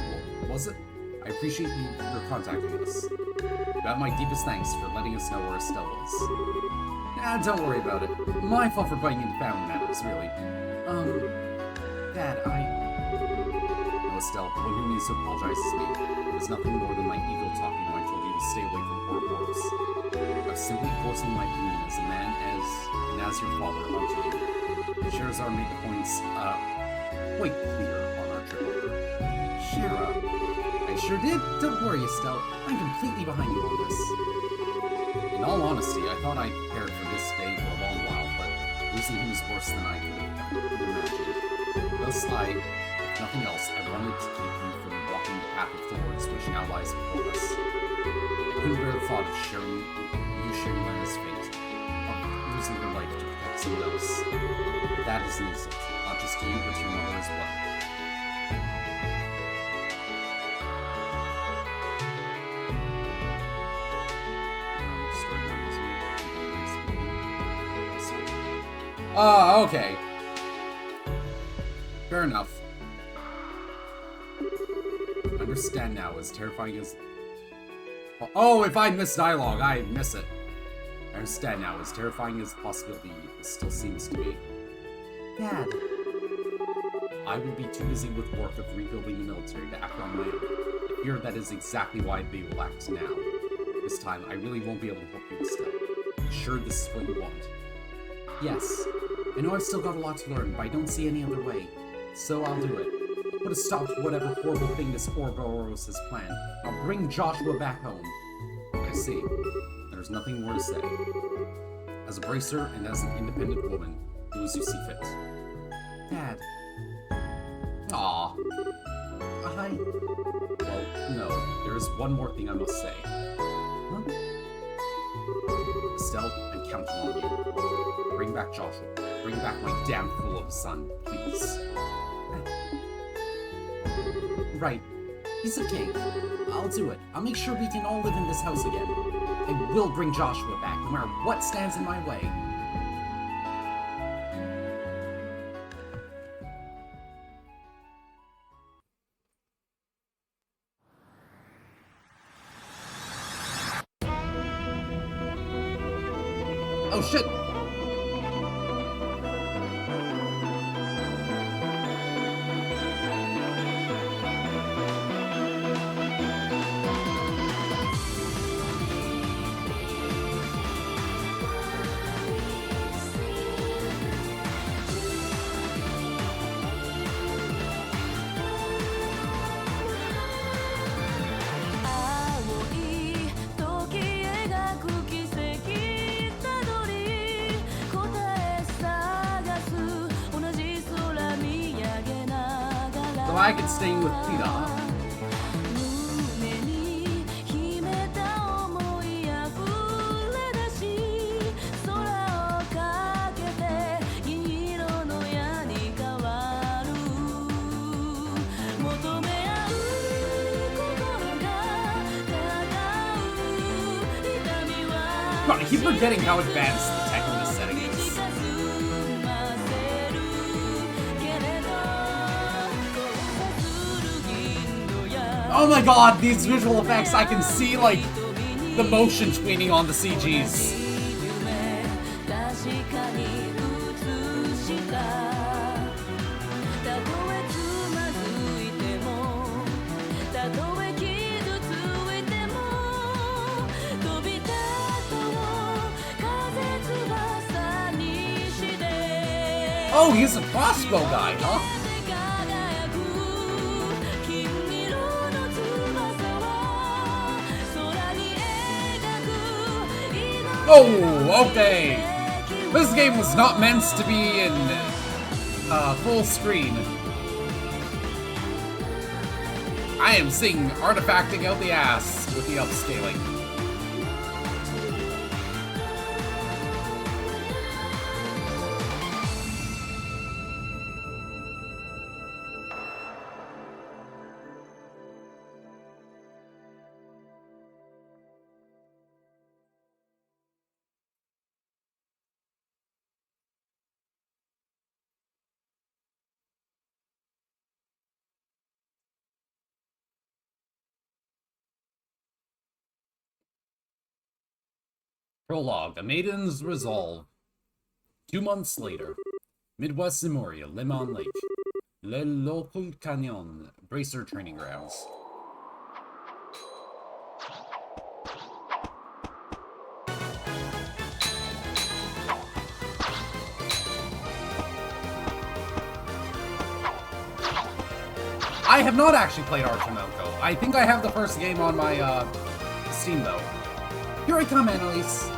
was it? I appreciate you for contacting us. You have my deepest thanks for letting us know where Estelle is. Don't worry about it. My fault for butting into family matters, really. Dad, No, Estelle, the one who needs to apologize is me. It was nothing more than my ego talking when I told you to stay away from horrors. I was simply forcing my opinion as a man and as your father onto you. Sherazar made the points, quite clear on our trip over. Shara, I sure did. Don't worry, Estelle. I'm completely behind you on this. In all honesty, I thought I'd prepared for this day for a long while, but losing him is worse than I could have ever imagined. Thus, if nothing else, I wanted to keep you from walking the path of thorns which now lies before us. I couldn't bear the thought of sharing Lena's fate, of losing her life to protect someone else. That is an insult, not just to you, but to your mother as well. Okay. Fair enough. Understand now, as terrifying as... Oh, if I miss dialogue, I miss it. I understand now, as terrifying as the possibility still seems to be. Dad. I would be too busy with work of rebuilding the military to act on my own. I fear that is exactly why they will act now. This time, I really won't be able to help you instead. I'm sure this is what you want. Yes. I know I've still got a lot to learn, but I don't see any other way. So I'll do it. I'll put a stop to whatever horrible thing this Ouroboros has planned. I'll bring Joshua back home. I see. There's nothing more to say. As a bracer and as an independent woman, do as you see fit. Dad. Aww. Hi. Well, no. There is one more thing I must say. Huh? Estelle, I'm counting on you. Bring back Joshua. Bring back my damn fool of a son, please. Right. He's okay. I'll do it. I'll make sure we can all live in this house again. I will bring Joshua back, no matter what stands in my way. Oh shit! So I could stay with Peter, huh? God, I keep forgetting how advanced the tech in this setting is. Oh my god, these visual effects, I can see, like, the motion tweening on the CGs. Oh, he's a crossbow guy, huh? Oh, okay. This game was not meant to be in full screen. I am seeing artifacting out the ass with the upscaling. Prologue, A Maiden's Resolve. 2 months later. Midwest Zamoria, Lemon Lake. Le Local Canyon, Bracer Training Grounds. I have not actually played Archimilko. I think I have the first game on my, Steam, though. Here I come, Annalise.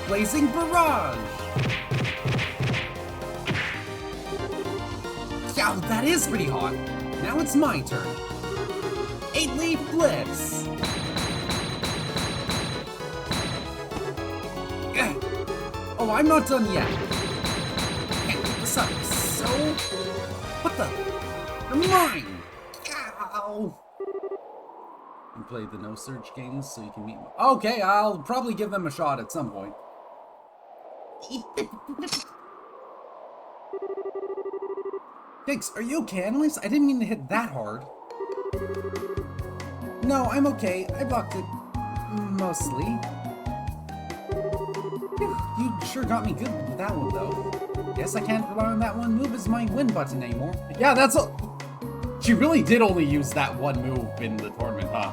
Blazing Barrage! Yeah, that is pretty hot. Now it's my turn. 8-leaf Blitz! Oh, I'm not done yet. Can't keep this up. So... What the... You're mine! Ow! You play the No Surge games so you can meet me. Okay, I'll probably give them a shot at some point. Yikes, are you okay, Annalise? I didn't mean to hit that hard. No, I'm okay. I blocked it. Mostly. Phew, you sure got me good with that one, though. Guess I can't rely on that one move as my win button anymore. Yeah, that's all. She really did only use that one move in the tournament, huh?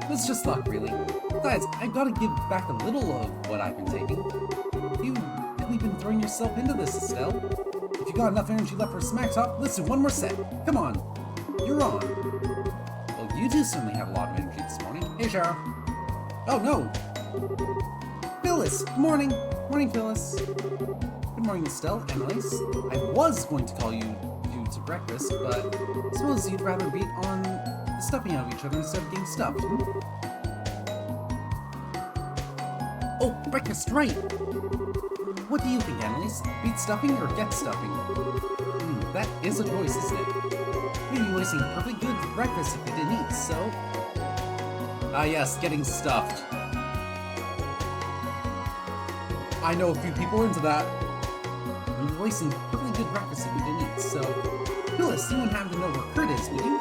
It's just luck, really. Besides, I've got to give back a little of what I've been taking. You've really been throwing yourself into this, Estelle. If you got enough energy left for Smack Talk, let's do one more set. Come on. You're on. Well, you two certainly have a lot of energy this morning. Hey, Shara. Oh, no. Phyllis, good morning. Morning, Phyllis. Good morning, Estelle, Annalise. I was going to call you to breakfast, but I suppose you'd rather be on the stuffing out of each other instead of getting stuffed, hmm? Oh, breakfast, right! What do you think, Annalise? Beat stuffing or get stuffing? That is a choice, isn't it? Maybe you wasting a perfectly good breakfast if you didn't eat, so... Ah yes, getting stuffed. I know a few people into that. You're wasting a perfectly good breakfast if you didn't eat, so... Phyllis, you wouldn't happen to know where Kurt is, would you?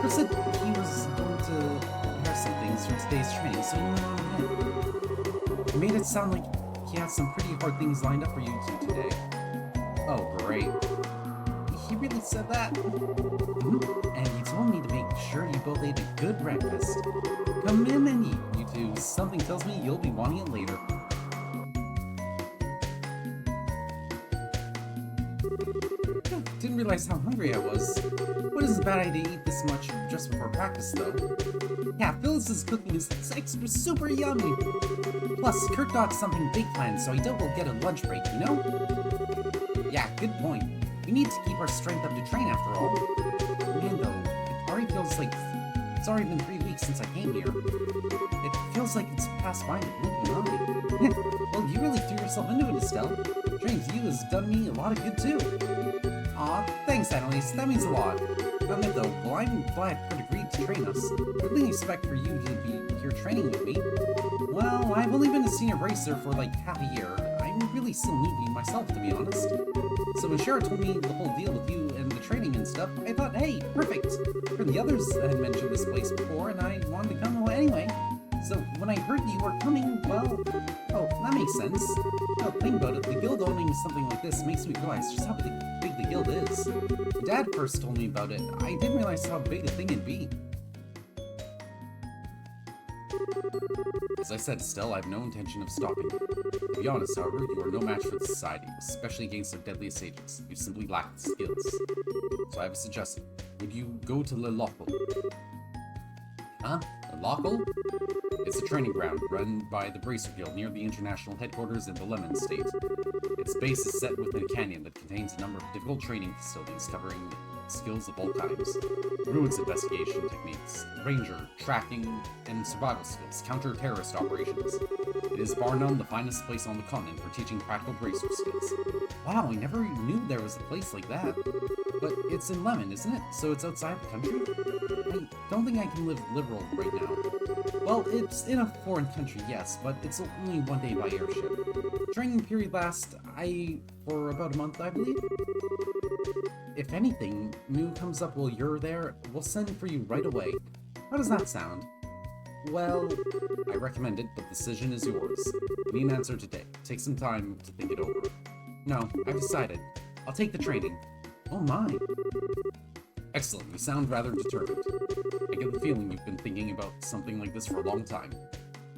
Kurt said he was going to prepare some things for today's training, so you went on ahead. He made it sound like he had some pretty hard things lined up for you two today. Oh, great. He really said that? And he told me to make sure you both ate a good breakfast. Come in and eat, you two. Something tells me you'll be wanting it later. Didn't realize how hungry I was. What is a bad idea to eat this much just before practice, though? Yeah, Phyllis's cooking is extra super yummy. Plus, Kurt got something big planned, so I doubt we'll get a lunch break, you know? Yeah, good point. We need to keep our strength up to train after all. Man, though, it already feels like it's already been 3 weeks since I came here. It feels like it's passed by in a blinking eye. Well, you really threw yourself into it, Estelle. Training with you has done me a lot of good, too. Aw, thanks, Annalise. That means a lot. Admit though, well, I'm glad Kurt agreed to train us. I didn't expect for you to be here training with me. Well, I've only been a senior racer for like half a year. I'm really still newbie myself, to be honest. So when Shara told me the whole deal with you and the training and stuff, I thought, hey, perfect. For the others had mentioned this place before, and I wanted to come anyway. So when I heard you were coming, well, oh, that makes sense. Now, think about it, the guild owning something like this makes me realize just how big the guild is. Dad first told me about it. I didn't realize how big a thing it'd be. As I said, Estelle, I have no intention of stopping you. To be honest, however, you are no match for the society, especially against their deadliest agents. You simply lack the skills. So I have a suggestion. Would you go to Le Local? Huh? Le Local? It's a training ground run by the Bracer Guild near the international headquarters in the Lemon State. Its base is set within a canyon that contains a number of difficult training facilities covering skills of all kinds. Ruins investigation techniques, ranger, tracking, and survival skills, counter-terrorist operations. It is bar none the finest place on the continent for teaching practical bracer skills. Wow, I never knew there was a place like that. But it's in Lemon, isn't it? So it's outside the country? I don't think I can live liberal right now. Well, it's in a foreign country, yes, but it's only 1 day by airship. Training period lasts, for about a month, I believe. If anything new comes up while you're there, we'll send for you right away. How does that sound? Well, I recommend it, but the decision is yours. I need an answer today. Take some time to think it over. No, I've decided. I'll take the training. Oh my. Excellent, you sound rather determined. I get the feeling you've been thinking about something like this for a long time.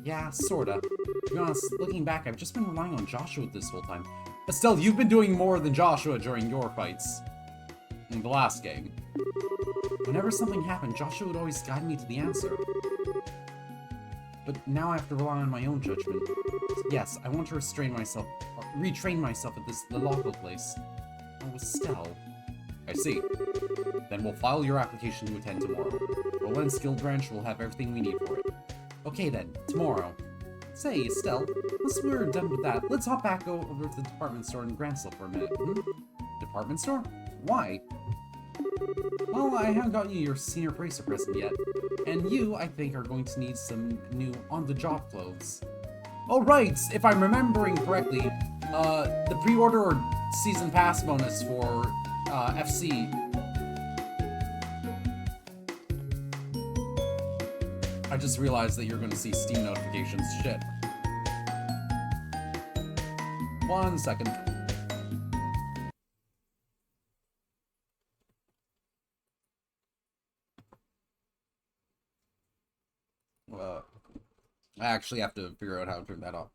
Yeah, sorta. To be honest, looking back, I've just been relying on Joshua this whole time. Estelle, you've been doing more than Joshua during your fights. In the last game. Whenever something happened, Joshua would always guide me to the answer. But now I have to rely on my own judgment. Yes, I want to retrain myself at the local place. Oh, Estelle. I see. Then we'll file your application to attend tomorrow. Roland Skill Branch will have everything we need for it. Okay then, tomorrow. Say, Estelle, once we're done with that, let's hop back over to the department store in Gransel for a minute, Department store? Why? Well, I haven't gotten you your senior bracer present yet. And you, I think, are going to need some new on-the-job clothes. Oh right, if I'm remembering correctly, the pre-order or season pass bonus for FC. I just realized that you're going to see Steam notifications. Shit. 1 second. I actually have to figure out how to turn that off.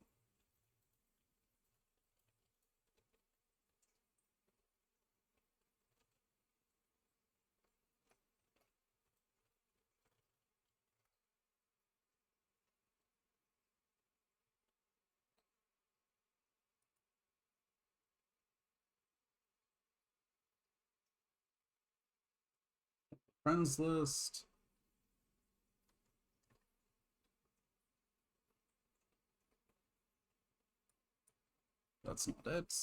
Friends list. That's not it.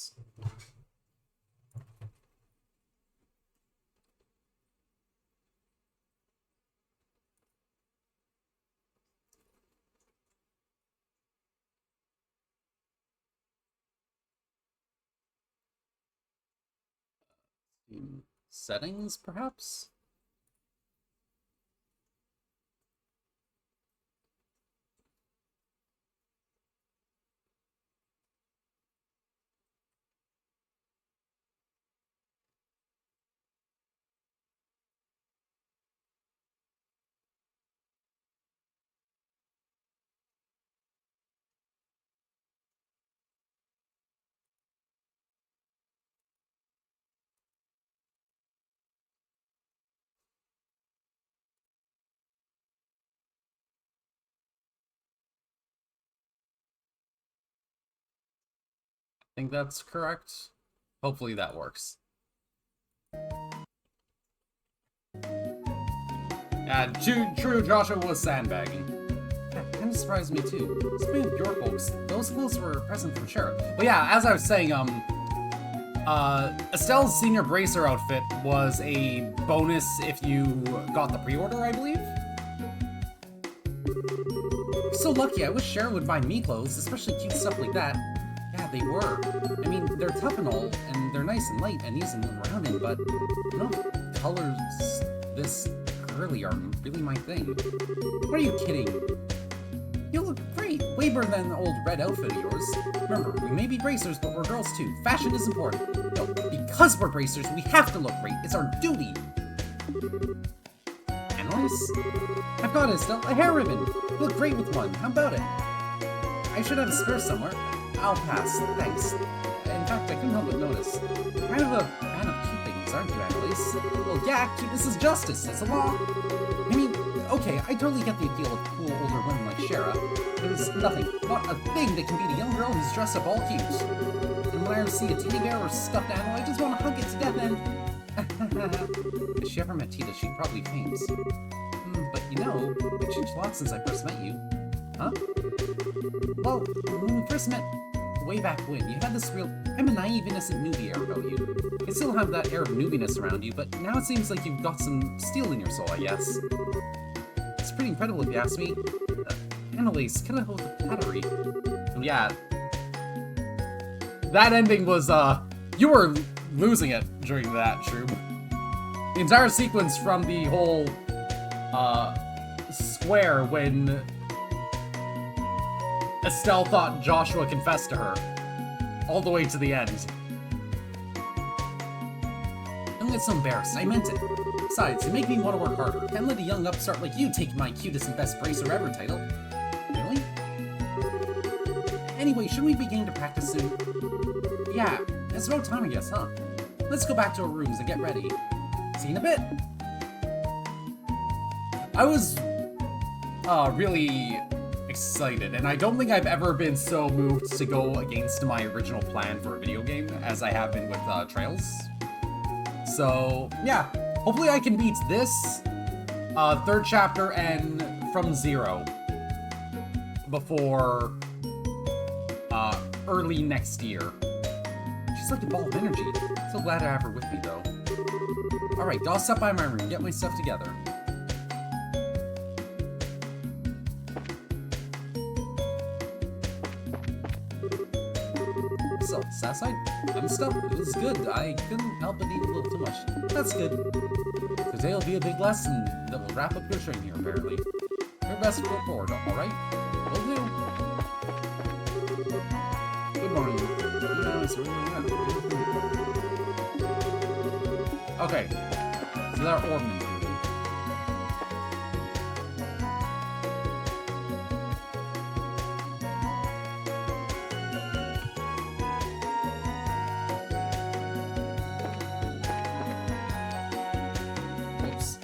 Settings, perhaps? I think that's correct. Hopefully that works. Yeah, true, Joshua was sandbagging. That kind of surprised me too. Speaking of your folks, those clothes were a present from Sheriff. But yeah, as I was saying, Estelle's senior bracer outfit was a bonus if you got the pre-order, I believe. So lucky, I wish Sheriff would buy me clothes, especially cute stuff like that. Yeah, they were. I mean, they're tough and all, and they're nice and light and easy to move around in, but no colors this girly are really my thing. What are you kidding? You look great, way better than the old red outfit of yours. Remember, we may be bracers, but we're girls too. Fashion is important. No, because we're bracers, we have to look great. It's our duty. Analyze? I've got it, Estelle. A hair ribbon. You look great with one. How about it? I should have a spare somewhere. I'll pass, thanks. In fact, I couldn't help but notice. You're kind of a fan of cute things, aren't you, Annalise? Well, yeah, cuteness is justice, it's a law. I mean, okay, I totally get the appeal of cool older women like Shara. There's nothing, not a thing that can beat a young girl who's dressed up all cute. And when I see a teddy bear or stuffed animal, I just want to hug it to death and... If she ever met Tita, she'd probably faint. But you know, I changed a lot since I first met you. Huh? Well, when we first met way back when, you had this real, I'm a naive, innocent newbie air about you. You still have that air of newbiness around you, but now it seems like you've got some steel in your soul, I guess. It's pretty incredible if you ask me. Annalise, can I hold the battery? Yeah. That ending was, you were losing it during that, True. The entire sequence from the whole, square when Estelle thought Joshua confessed to her. All the way to the end. Don't get so embarrassed, I meant it. Besides, you make me want to work harder. Can't let a young upstart like you take my cutest and best bracer ever title. Really? Anyway, shouldn't we be getting to practice soon? Yeah, it's about time I guess, huh? Let's go back to our rooms and get ready. See you in a bit. I was really excited, and I don't think I've ever been so moved to go against my original plan for a video game as I have been with Trails. So, yeah. Hopefully I can beat this, third chapter and From Zero before, early next year. She's like a ball of energy. So glad to have her with me, though. Alright, I'll stop by my room and get my stuff together. So, satisfied? I'm stuffed. It was good. I couldn't help but eat a little too much. That's good. Today will be a big lesson that will wrap up your training here, apparently. Your best foot forward, alright? Will do. Good morning. Yeah, it's really good. Okay. So that Ormond duty. Oops.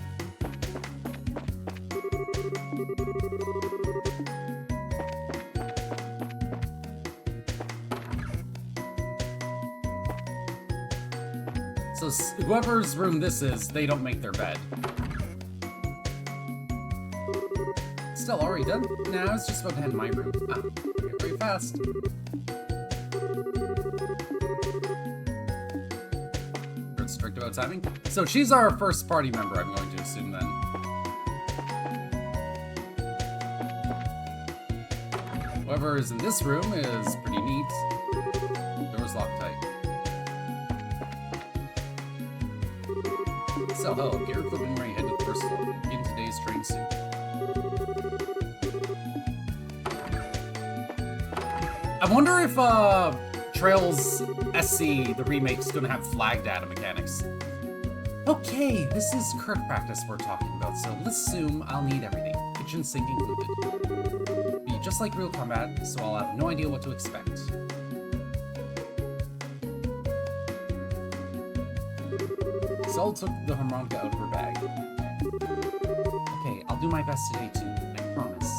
So whoever's room this is, they don't make their bed. Still already done? Nah, I was just about to head in my room. Ah, very fast. You're strict about timing? So she's our first party member, I'm going to assume then. Whoever is in this room is pretty neat. Door's locked tight. So, hello, get your equipment ready, head to the first floor. Begin today's training soon. I wonder if, Trails SC, the remake's gonna have flag data mechanics. Okay, this is Kurt practice we're talking about, so let's assume I'll need everything, kitchen sink included. Be just like real combat, so I'll have no idea what to expect. Sol took the harmonica out of her bag. Okay, I'll do my best today too, I promise.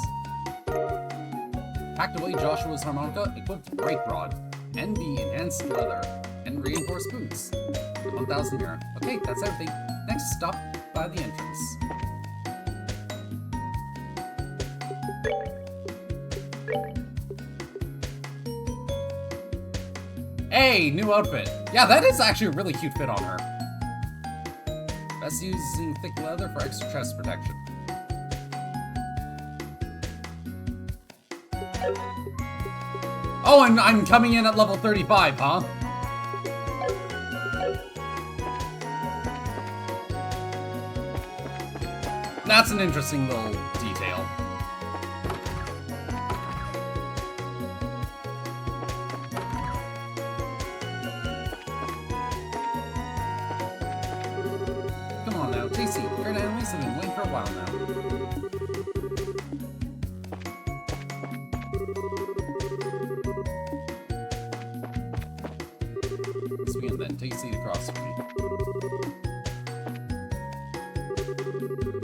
Packed away Joshua's harmonica, equipped brake rod, and the enhanced leather, and reinforced boots. 1,000 mirror. Okay, that's everything. Next stop by the entrance. Hey, new outfit. Yeah, that is actually a really cute fit on her. Best using thick leather for extra chest protection. Oh, and I'm coming in at level 35, huh? That's an interesting little detail. Come on now, JC, your enemies have been waiting for a while now. Let's begin then. Take a seat across from me.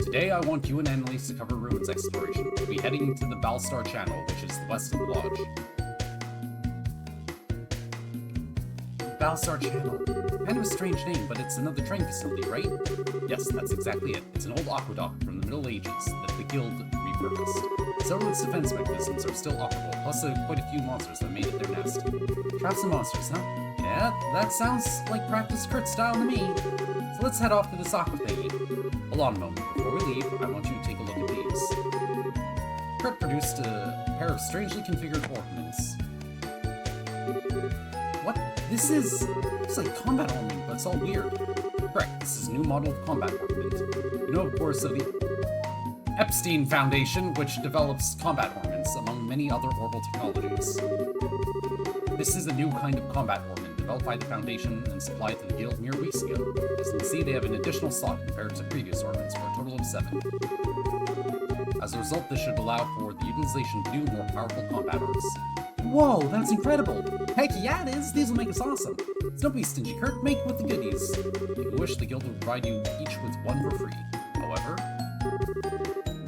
Today I want you and Annalise to cover ruins exploration. We'll be heading to the Balstar Channel, which is west of the lodge. Balstar Channel. Kind of a strange name, but it's another train facility, right? Yes, that's exactly it. It's an old aqueduct from the Middle Ages that the Guild repurposed. Several of its defense mechanisms are still operable, plus quite a few monsters that made it their nest. Traps and monsters, huh? Yeah, that sounds like practice crit style to me. So let's head off to this aqua thingy. Hold on a moment. Before we leave, I want you to take a look at these. Kurt produced a pair of strangely configured ornaments. What? This is... It's like combat ornament, but it's all weird. Correct, this is a new model of combat ornament. You know, of course, of the Epstein Foundation, which develops combat ornaments, among many other orbital technologies. This is a new kind of combat ornament developed by the Foundation and supplied to the Guild mere weeks ago. As you can see, they have an additional slot compared to previous ornaments for a total of 7. As a result, this should allow for the utilization of new, more powerful combat arts. Whoa, that's incredible! Heck yeah, it is! These will make us awesome! So don't be stingy, Kurt. Make with the goodies. If you wish, the Guild will provide you each with one for free. However,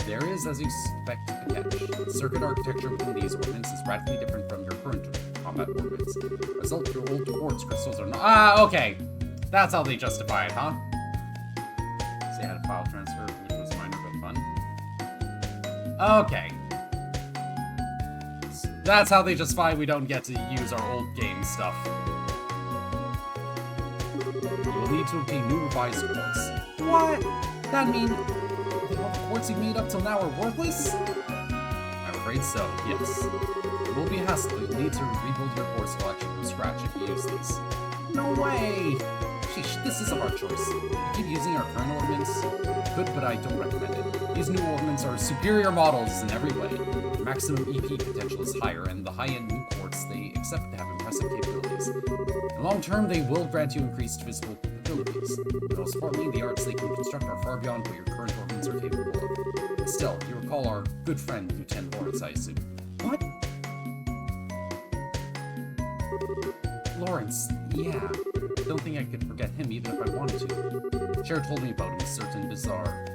there is, as you expect, a catch. The circuit architecture within these ornaments is radically different from your current combat ornaments. As a result, your old quartz crystals are not— okay! That's how they justify it, huh? So you had a file transfer, which was minor but fun. Okay. That's how they justify we don't get to use our old game stuff. You will need to obtain new revised quartz. What? That mean the quartz you've made up till now are worthless? I'm afraid so, yes. It will be a hassle, but you'll need to rebuild your quartz collection from scratch if you use these. No way! Sheesh, this is a hard choice. If you keep using our current ornaments, good, but I don't recommend it. These new ornaments are superior models in every way. The maximum EP potential is higher, and the high-end new quartz they accept to have impressive capabilities. In long term, they will grant you increased physical abilities. But most importantly, the arts they can construct are far beyond what your current ornaments are capable of. Still, you recall our good friend, Lieutenant Lawrence, I assume. What? Lawrence, yeah. Don't think I could forget him even if I wanted to. Cher told me about a certain bizarre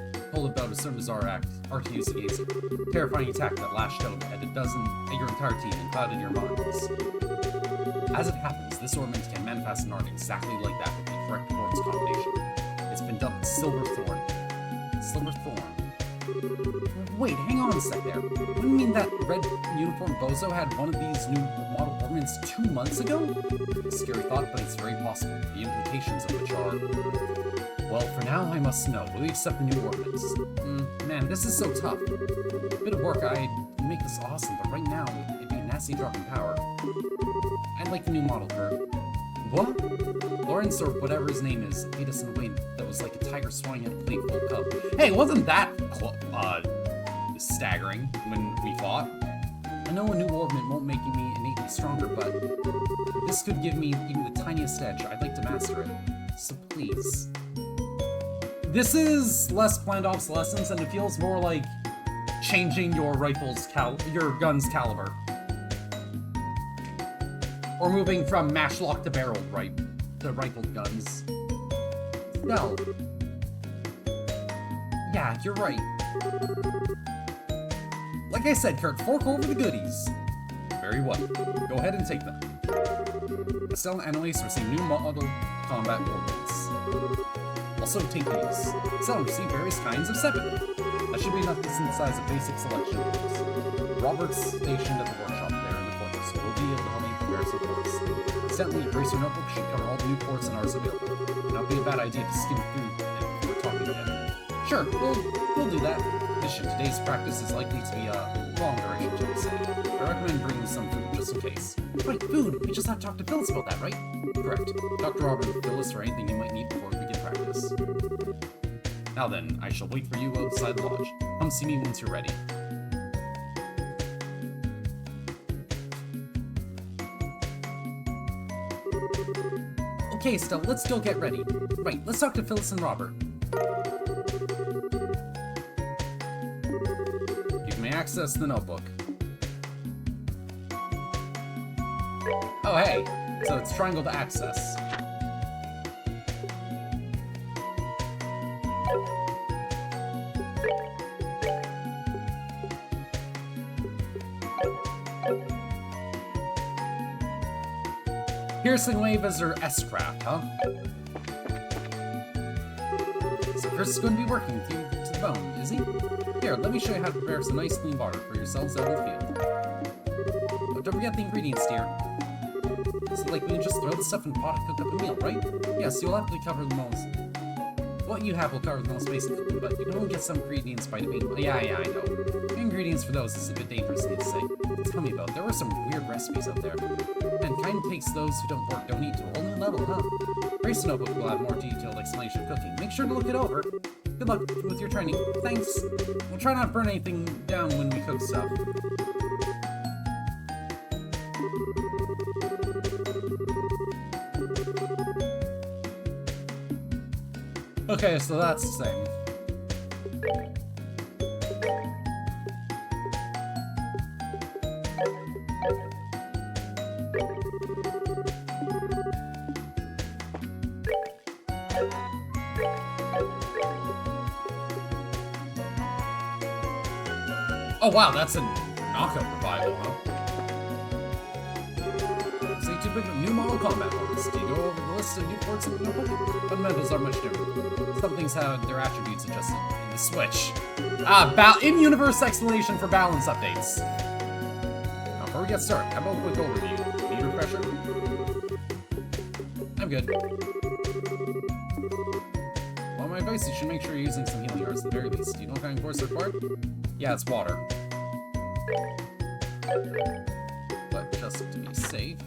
art he used against a terrifying attack that lashed out at your entire team and clouded your minds. As it happens, this ornament can manifest an art exactly like that with the correct quartz combination. It's been dubbed Silver Thorn. Silver Thorn. Wait, hang on a sec there. Wouldn't mean that red uniform bozo had one of these new model ornaments 2 months ago? A scary thought, but it's very possible. The implications of which are— well, for now, I must know. Will you accept the new ornaments? Man, this is so tough. A bit of work, I'd make this awesome, but right now, it'd be a nasty drop in power. I'd like the new model, Kurt. What? Lawrence, or whatever his name is, ate us in a way that was like a tiger swatting at a playful cub. Hey, wasn't that staggering when we fought? I know a new ornament won't make me innately stronger, but this could give me even the tiniest edge. I'd like to master it. So please. This is less planned obsolescence, and it feels more like changing your your gun's caliber. Or moving from matchlock to rifled guns. No. Yeah, you're right. Like I said, Kurt, fork over the goodies. Very well. Go ahead and take them. Estelle and Annalise receive new model combat ornaments. Also take these. Estelle receive various kinds of 7. That should be enough to synthesize a basic selection of these. Robert's stationed at the workshop there in the quarters, so we'll be able to help you prepare some quartz. Incidentally, your bracer notebook should cover all the new quartz and ours available. It not be a bad idea to skim through if we're talking to him. Sure, we'll do that. Today's practice is likely to be a long duration, shall we say. I recommend bringing some food just in case. Wait, food? We just have to talk to Phyllis about that, right? Correct. Dr. Robert and Phyllis for anything you might need before we begin practice. Now then, I shall wait for you outside the lodge. Come see me once you're ready. Okay, Stella, let's still get ready. Right, let's talk to Phyllis and Robert. Access the notebook. Oh, hey. So it's triangle to access. Piercing wave as her S-craft, huh? So Chris is going to be working with you to the bone, is he? Here, let me show you how to prepare some nice clean water for yourselves out in the field. But don't forget the ingredients, dear. So, like, we can just throw the stuff in the pot and cook up a meal, right? Yes, you'll have to cover the most. What you have will cover the most basic cooking, but you can only get some ingredients by debating. Yeah, I know. The ingredients for those is a bit dangerous, need to say. Tell me about it. There were some weird recipes out there. And kind of takes those who don't eat to a whole new level, huh? Bracer notebook will have more detailed explanation of cooking. Make sure to look it over. Good luck with your training. Thanks. We'll try not to burn anything down when we cook stuff. Okay, so that's the same. Oh wow, that's a knockout revival, huh? Say too big of new model combat modes. Do you go over the list of new ports in the notebook? Fundamentals are much different. Some things have their attributes adjusted in the Switch. In-universe explanation for balance updates. Now, before we get started, how about a quick overview? Need a refresher? I'm good. Well, my advice, you should make sure you're using some healing hearts at the very least. Do you know what kind of course they're required? Yeah, it's water. But just to be safe.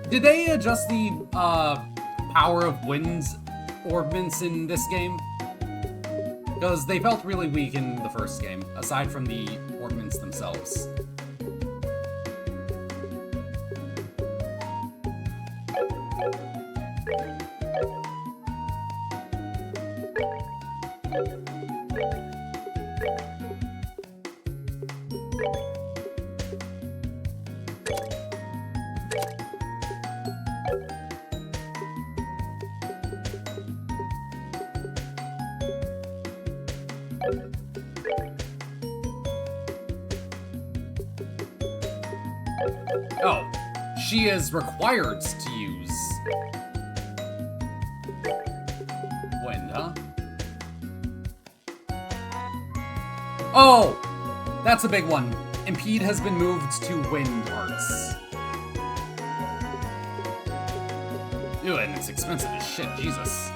Did they adjust the power of winds orbments in this game? Because they felt really weak in the first game, aside from the orbments themselves. Oh, she is required to use wind, huh? Oh, that's a big one. Impede has been moved to wind arts. Ew, and it's expensive as shit, Jesus.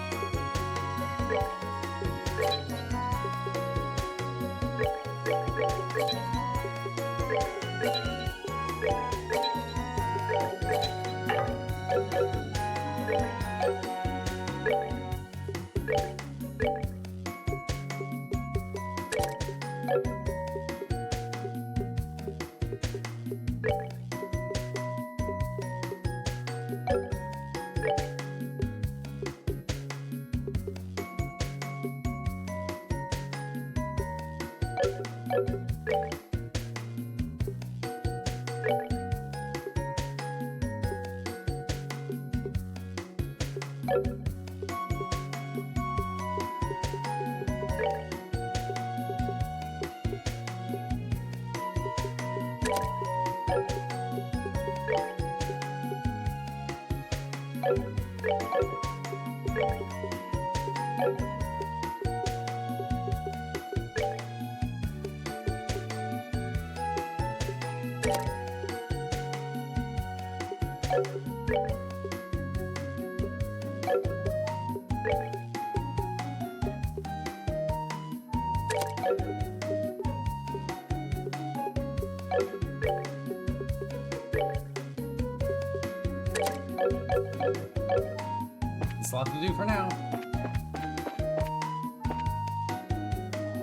That's a lot to do for now.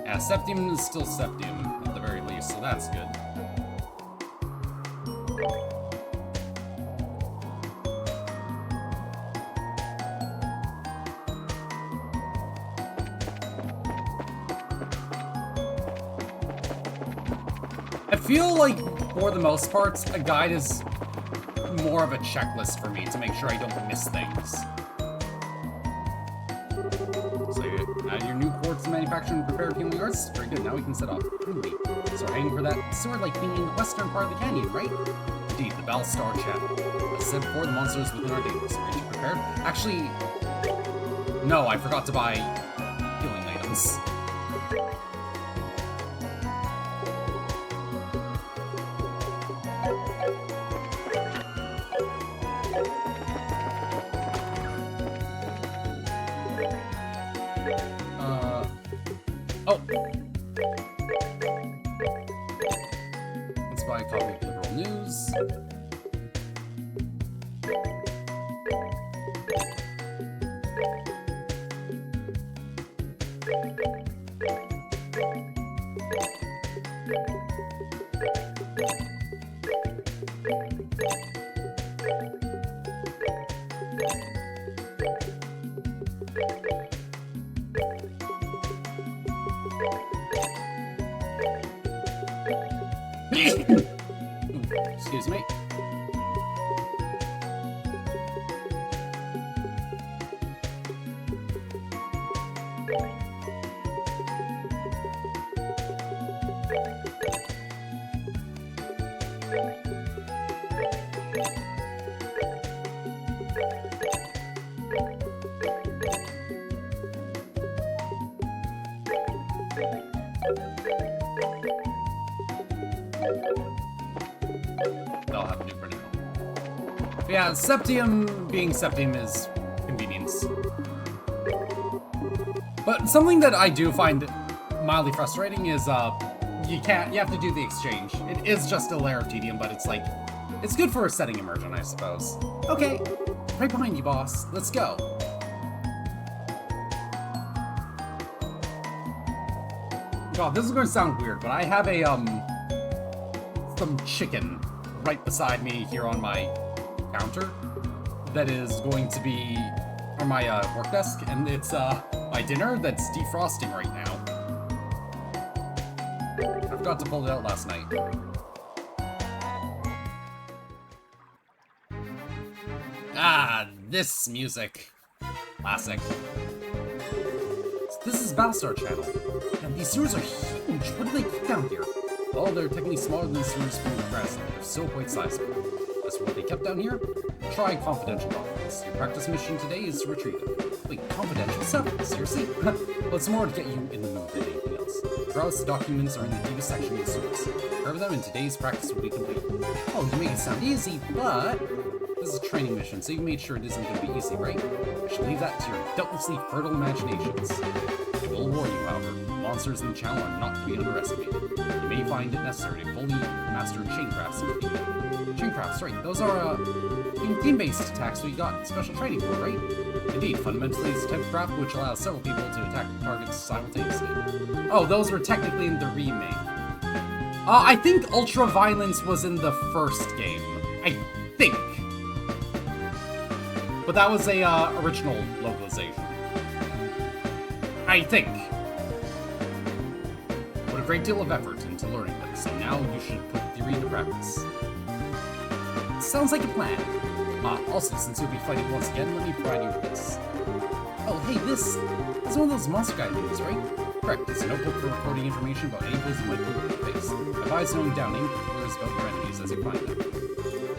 Yeah, Septium is still Septium, at the very least, so that's good. I feel like, for the most part, a guide is more of a checklist for me to make sure I don't miss things. So you add your new quartz manufacturing manufacturing prepared healing arts? Very good, now we can set off. Start aiming for that sword-like thing in the western part of the canyon, right? Indeed, the Battlestar Channel. As said before, the monsters within our dangers. Are you prepared? Actually, no, I forgot to buy healing items. Oh! Let's buy a copy of Liberal News. Excuse me. I'll have a new printer. Yeah, Septium being Septium is convenience. But something that I do find mildly frustrating is you have to do the exchange. It is just a layer of tedium, but it's like, it's good for setting immersion, I suppose. Okay, right behind you, boss. Let's go. God, this is going to sound weird, but I have a, some chicken right beside me here on my counter that is going to be on my work desk, and it's my dinner that's defrosting right now. I forgot to pull it out last night. Ah, this music. Classic. This is Battlestar Channel, and these sewers are huge. What do they keep down here? Well, they're technically smaller than the sewers from the press, and they're still quite sizable. As for what they kept down here, try confidential documents. Your practice mission today is to retrieve them. Wait, confidential stuff? Seriously? What's more to get you in the mood than anything else? Regardless, the documents are in the deepest section of the sewers. Recover them, and today's practice will be complete. Oh, you make it sound easy, but this is a training mission, so you made sure it isn't going to be easy, right? I should leave that to your doubtlessly fertile imaginations. I will warn you, however, monsters in the channel are not to be underestimated. You may find it necessary to fully master chaincrafts to defeat them. Chaincrafts, right, those are team-based attacks we got special training for, right? Indeed, fundamentally it's a type of craft which allows several people to attack targets simultaneously. Oh, those were technically in the remake. I think Ultra Violence was in the first game. I think. But that was a original localization. I think. Put a great deal of effort into learning them, so now you should put theory into practice. Sounds like a plan. Also, since you'll be fighting once again, let me provide you with this. Oh, hey, this is one of those monster guide movies, right? Correct, it's a notebook for recording information about any place you might put your face. Advise knowing down any particulars about your enemies as you find them.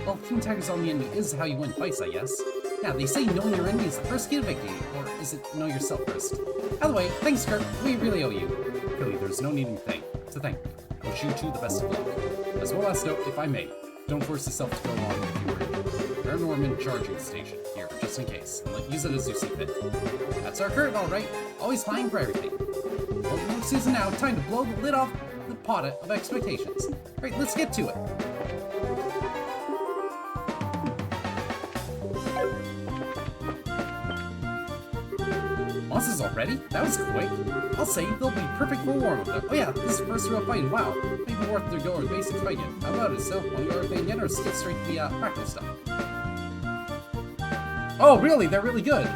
Well, keeping tabs on the enemy is how you win fights, I guess. Yeah, they say knowing your enemy is the first key to victory, or is it know yourself first? Either way, thanks, Kurt. We really owe you. Really, there's no need to thank me. I wish you two the best of luck. As one last note, if I may, don't force yourself to go along with your Paranorman charging station here, just in case, and use it as you see fit. That's our Kurt, all right. Always flying for everything. Well, the next season now, time to blow the lid off the pot of expectations. Right, let's get to it. Monsters already? That was quick. I'll say they'll be perfect for war with them. Oh yeah, this is the first real fight. Wow, maybe worth their go or basic fight yet. How about it? So, want to go everything again or skip straight to the practical stuff? Oh, really? They're really good.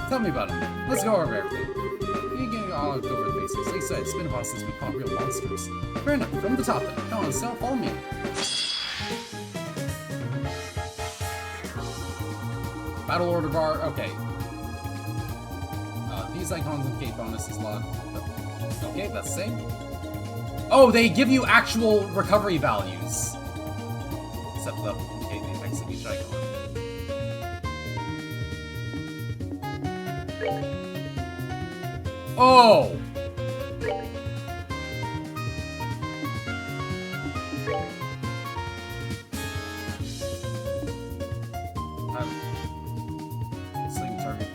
Tell me about them. Let's go over everything. I'll go over the basics. Like I said, it's been a while since we caught real monsters. Fair enough. From the top then. Come on, so follow me. Battle order bar. Okay. These icons indicate bonuses log. Okay, that's the same. Oh, they give you actual recovery values. Except the okay, the effects of each icon. Oh! Sling target.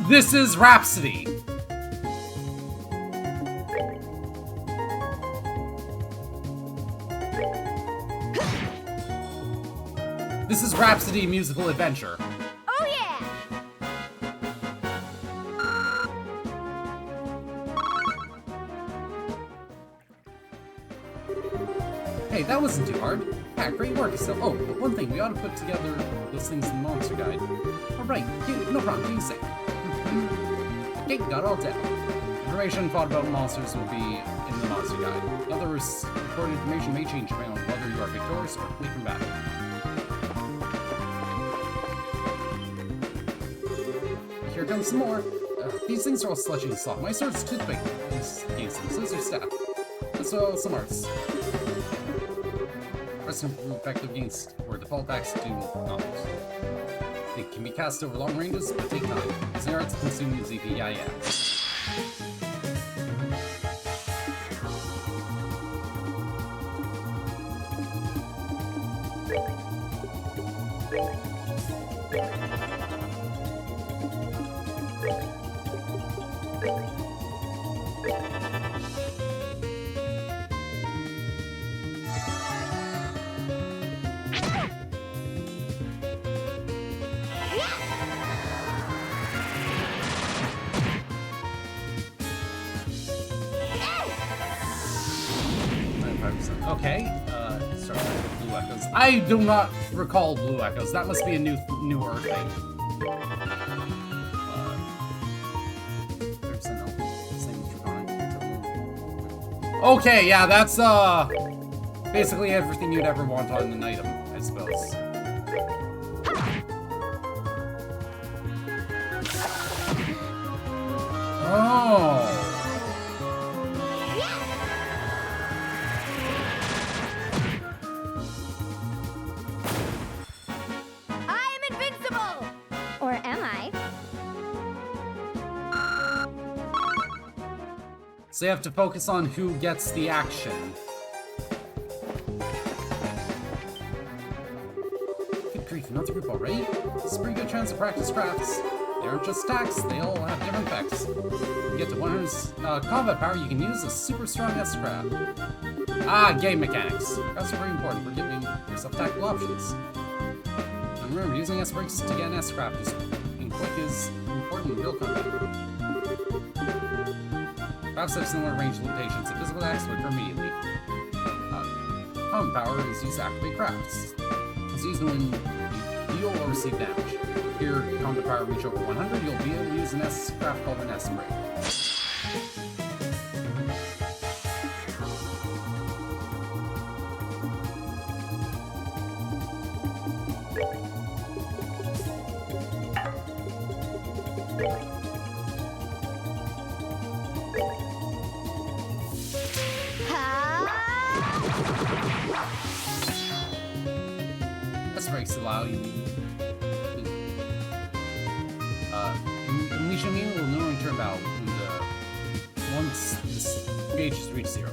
This is Rhapsody. This is Rhapsody Musical Adventure. Oh yeah! Hey, that wasn't too hard. Yeah, great work, Estelle. Oh, but one thing, we ought to put together those things in the monster guide. Alright, no problem, do you say. Okay, got it all down. Information thought about monsters will be in the monster guide. Other recorded information may change depending on whether you are victorious or flee from battle. Here comes some more. These things are all sludgy and soft. My sword's too big against them, so is your staff. Let's some arts. Arts can prove effective against where default attacks do not. They can be cast over long ranges, but take time. Using arts to consume your ZP, yeah. Okay, start with Blue Echoes. I do not recall Blue Echoes. That must be a newer thing. 30% same as Draconic. Okay, yeah, that's basically everything you'd ever want on an item, I suppose. Oh. So you have to focus on who gets the action. Good grief, another group already? This is a pretty good chance to practice crafts. They aren't just attacks, they all have different effects. You get to 100 combat power, you can use a super strong S-craft. Ah, game mechanics. Crafts are very important for giving yourself tactical options. And remember, using S-breaks to get an S-craft being quick is important in real combat. Crafts have similar range limitations to physical attacks, which are immediately. Common power is used to activate crafts. It's used when you deal or receive damage. If your combat power reach over 100, you'll be able to use an S-craft called an S-break. S-breaks allow you unleash immune will no longer turn about once this gauge has reached 0.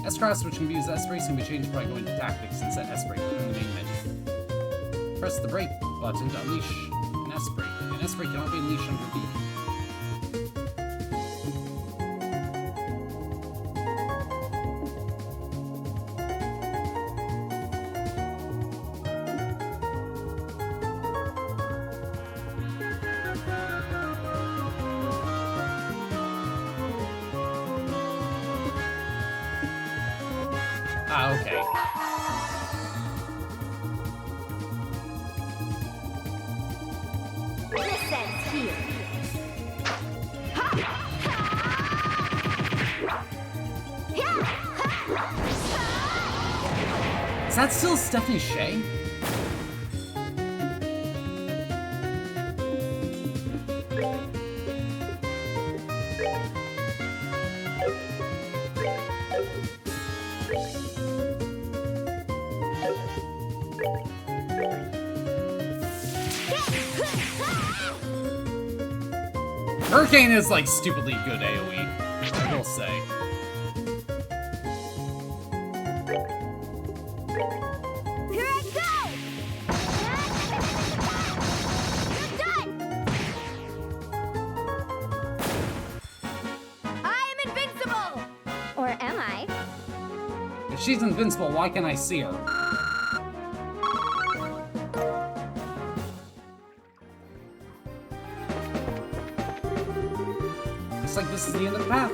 S-crafts, which can be used as S-breaks, can be changed by going to tactics and set S-break within the main menu. Press the brake button to unleash an S-break. An S-break cannot be unleashed under B. Ah, okay. Listen here. Is that still Stephanie Shea? Hurricane is like stupidly good AoE, I will say. Here I go! You're done! I'm invincible! Or am I? If she's invincible, why can't I see her? Looks like this is the end of the path.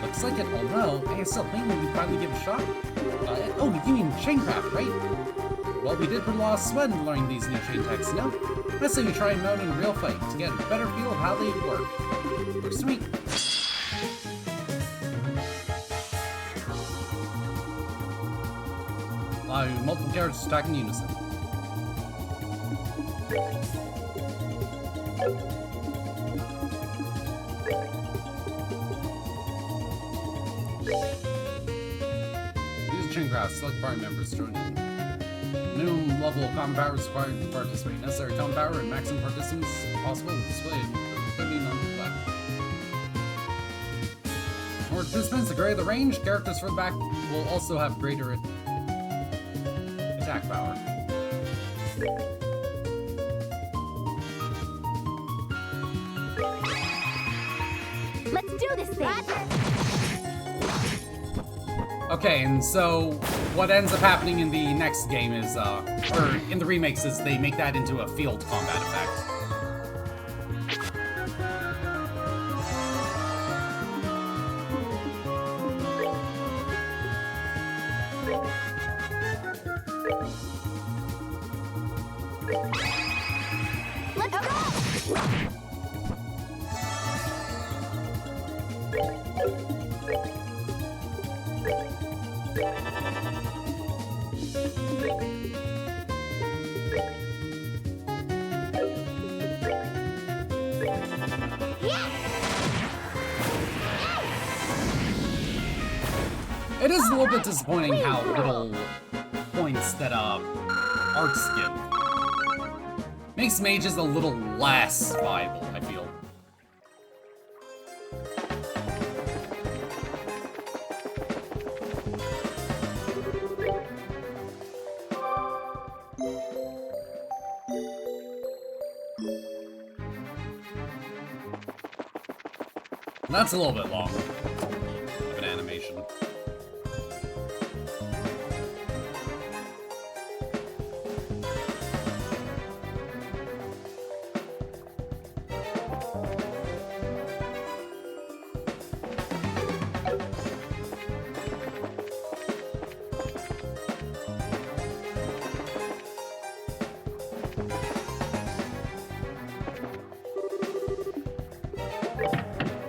Looks like it, although I still think we can finally give it a shot. Oh, you mean Chaincraft, right? Well, we did put a lot of sweat into learning these new chain techs, you know? I say we try them out in a real fight to get a better feel of how they work. Looks sweet. Allow multiple characters to attack in unison. Use Chaincraft, select party members join in. Minimum level of common power is required to participate. Necessary common power and maximum participants possible displayed clearly on the left. More participants, the greater the range, characters from the back will also have greater attack power. Let's do this thing! Okay, and so what ends up happening in the next game is, or in the remakes, is they make that into a field combat effect. Let's go! It is a little bit disappointing how little points that arts give. Makes mages a little less viable, I feel. That's a little bit long of an animation.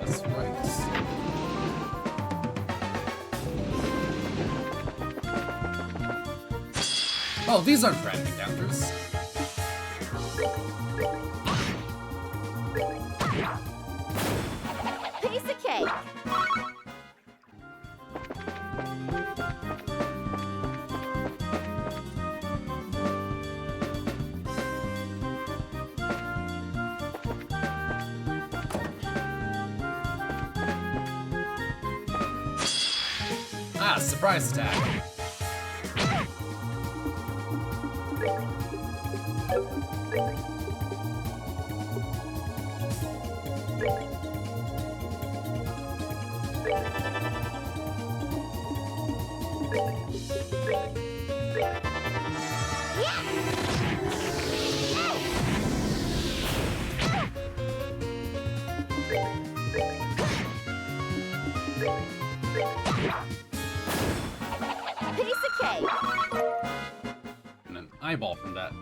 That's right. Oh, these aren't random encounters. Piece of cake! Ah, surprise attack. Piece of cake! And an eyeball from that.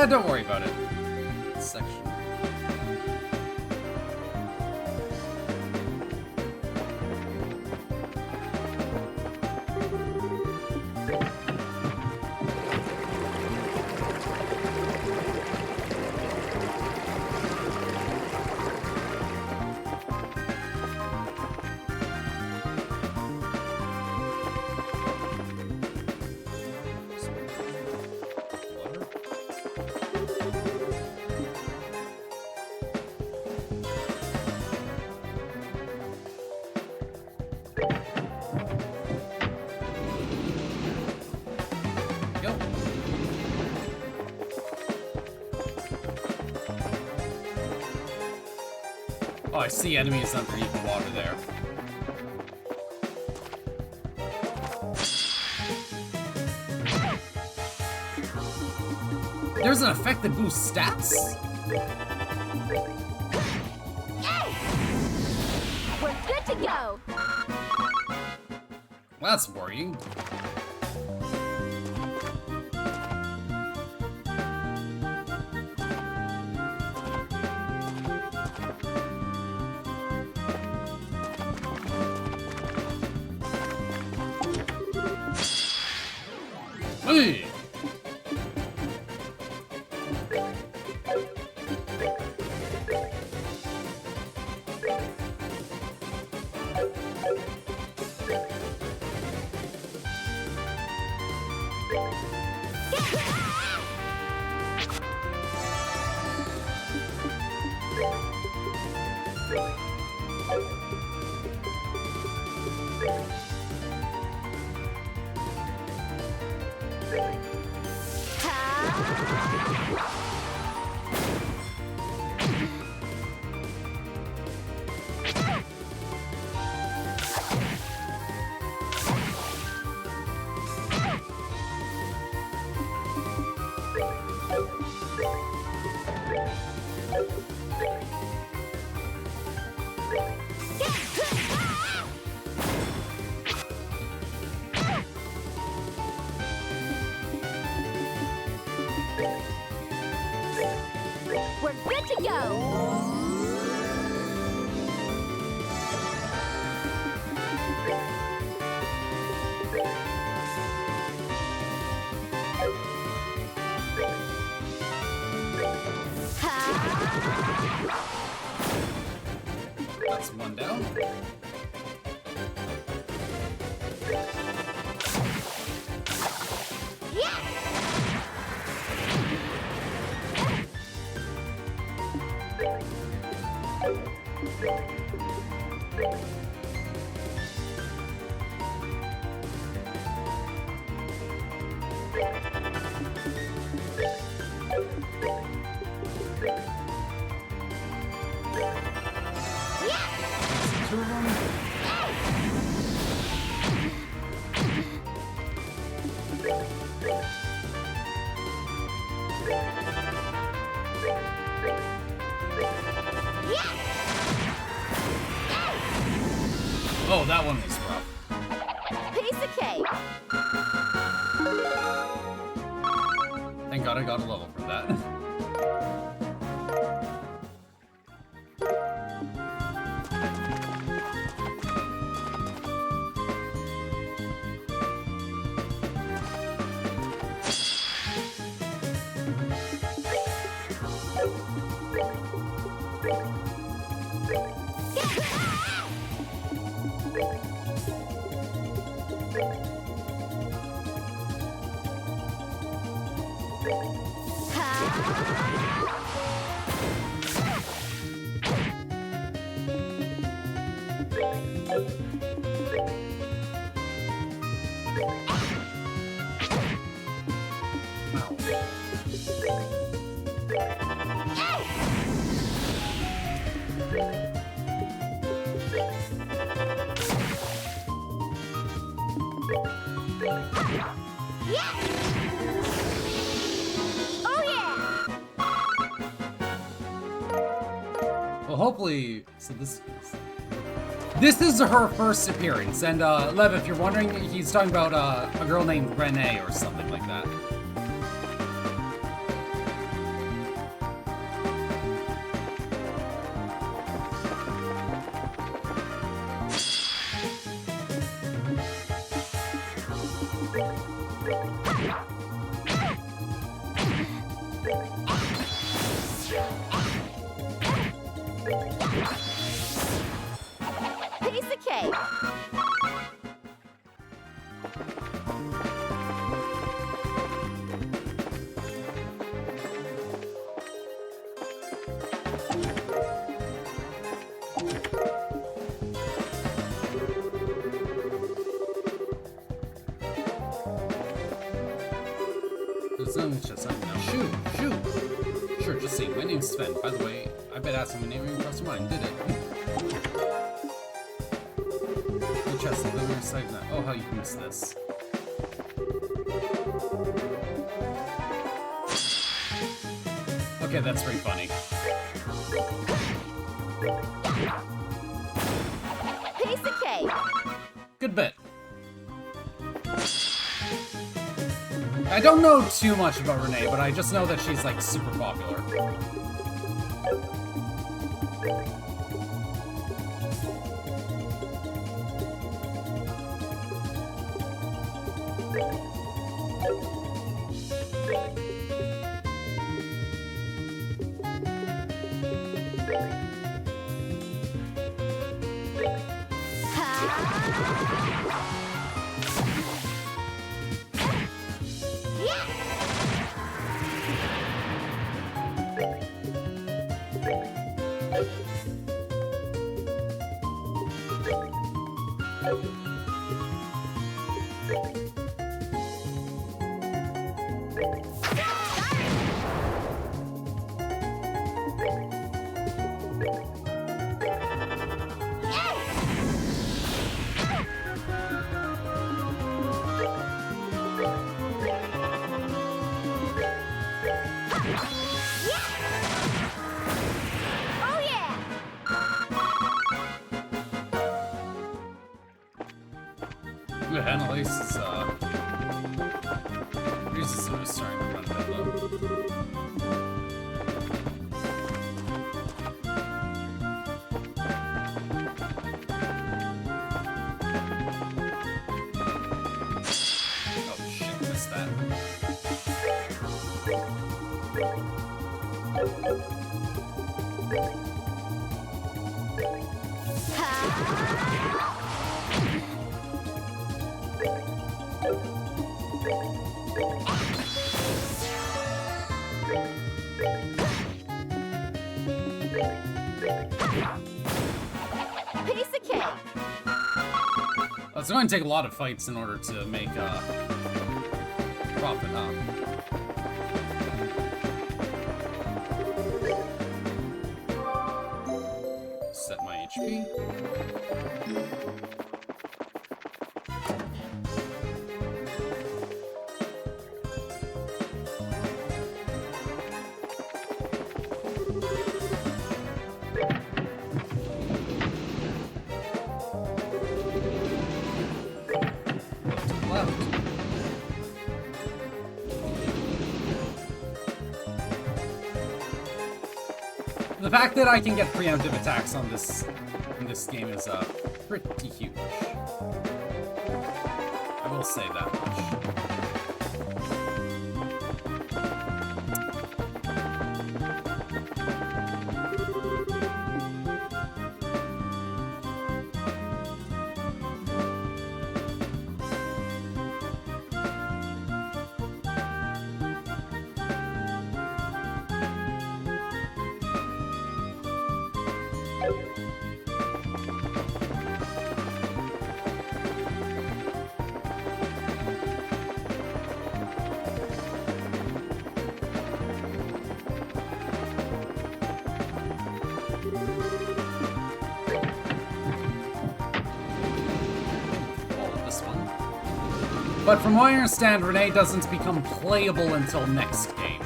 Don't worry about it. Section. Oh, I see enemies underneath the water there. There's an effect that boosts stats? We're good to go. Well, that's worrying. Hey! We're good to go. That's one down. Two of them. Oh, that one was rough. Piece of cake. Thank God I got a level for that. Well, hopefully, so this is her first appearance, and Lev, if you're wondering, he's talking about a girl named Renee or something like that. Piece of cake. There's no just like, no, shoot, shoot, Sure, just say, my name's Sven. By the way, I bet asking my name even crossed your mind, did it? The chest, the living side now. Oh, how you can miss this. Okay, that's very funny. Piece of cake. Good bit. I don't know too much about Renee, but I just know that she's like super popular. Oh yeah. The Annalise is, here's the sort of starting to run a bit low. Oh shit, missed that. Piece of cake. It's going to take a lot of fights in order to make profit, huh? Set my HP. Left. The fact that I can get preemptive attacks on this in this game is pretty huge. I will say that much. All of this one. But from what I understand, Renee doesn't become playable until next game.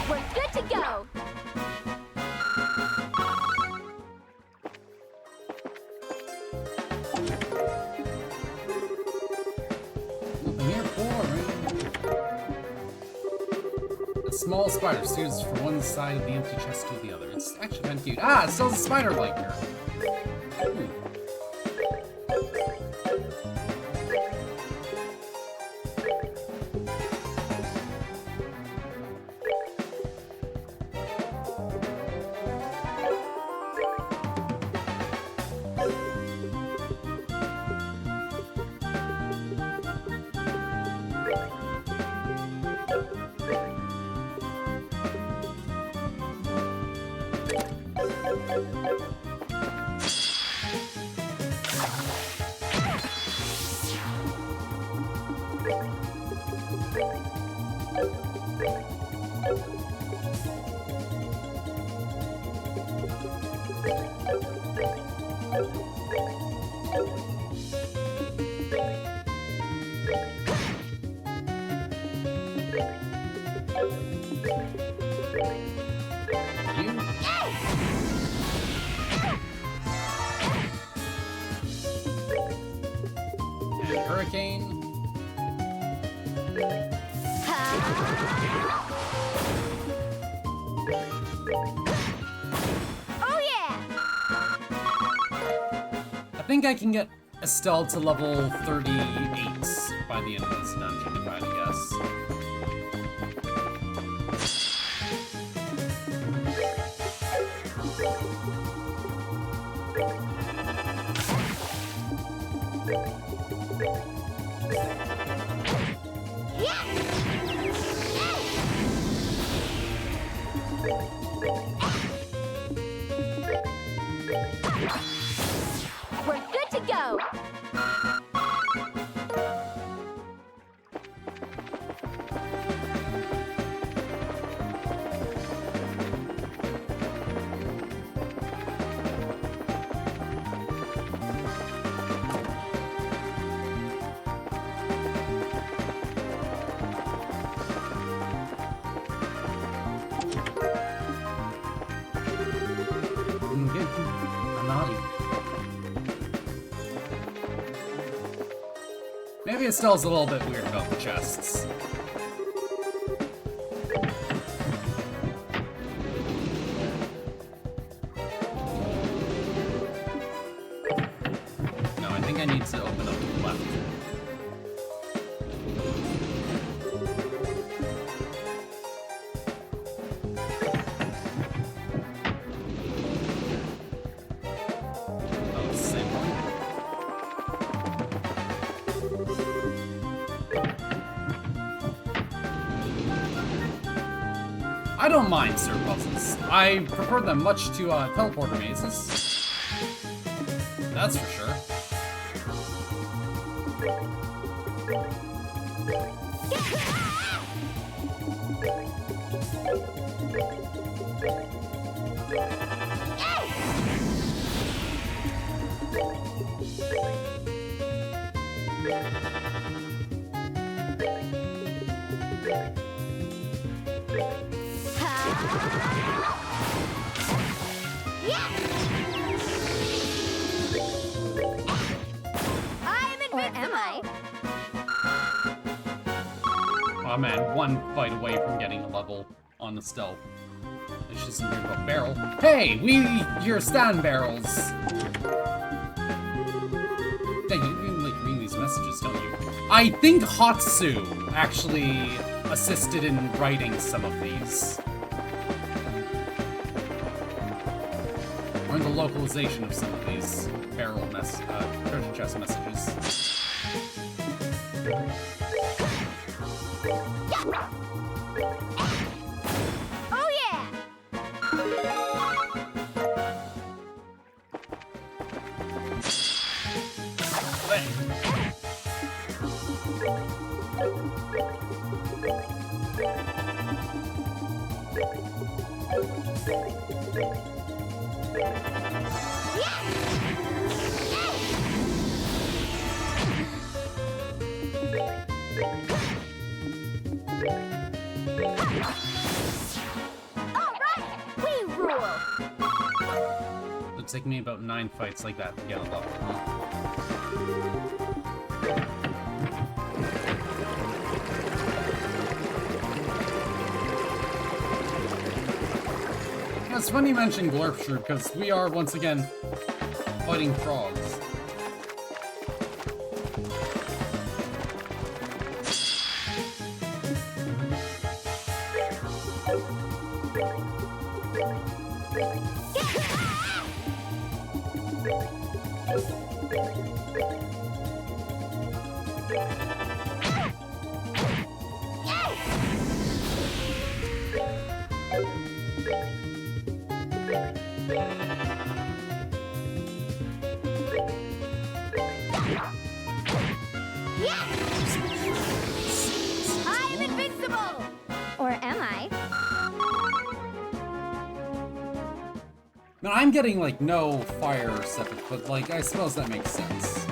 We're good to go. Nothing here for, right? small spider steers from one side of the empty chest to the other. It's actually kind of cute. Ah, it still has a spider leg here. Ooh. Hurricane. Oh yeah! I think I can get Estelle to level 38 by the end of this dungeon, if I had to guess. We're good to go. Good. I'm naughty. Maybe Estelle's a little bit weird about the chests. No, I think I need to open up to the left. Oh, it's the same one. I don't mind sewer puzzles. I prefer them much to teleporter mazes. That's for sure. Or am I? Oh man, one fight away from getting a level on the stealth. It's just something about barrel. Hey, you're stand barrels. Yeah, you like read these messages, don't you? I think Hatsu actually assisted in writing some of these. Or in the localization of some of these barrel treasure chest messages. Oh yeah! All right, we rule. It'll take me about 9 fights like that to get a level. Huh? It's funny you mention Glurpshire, because we are, once again, fighting frogs. I'm invincible! Or am I? Now, I'm getting, like, no fire septic, but, like, I suppose that makes sense.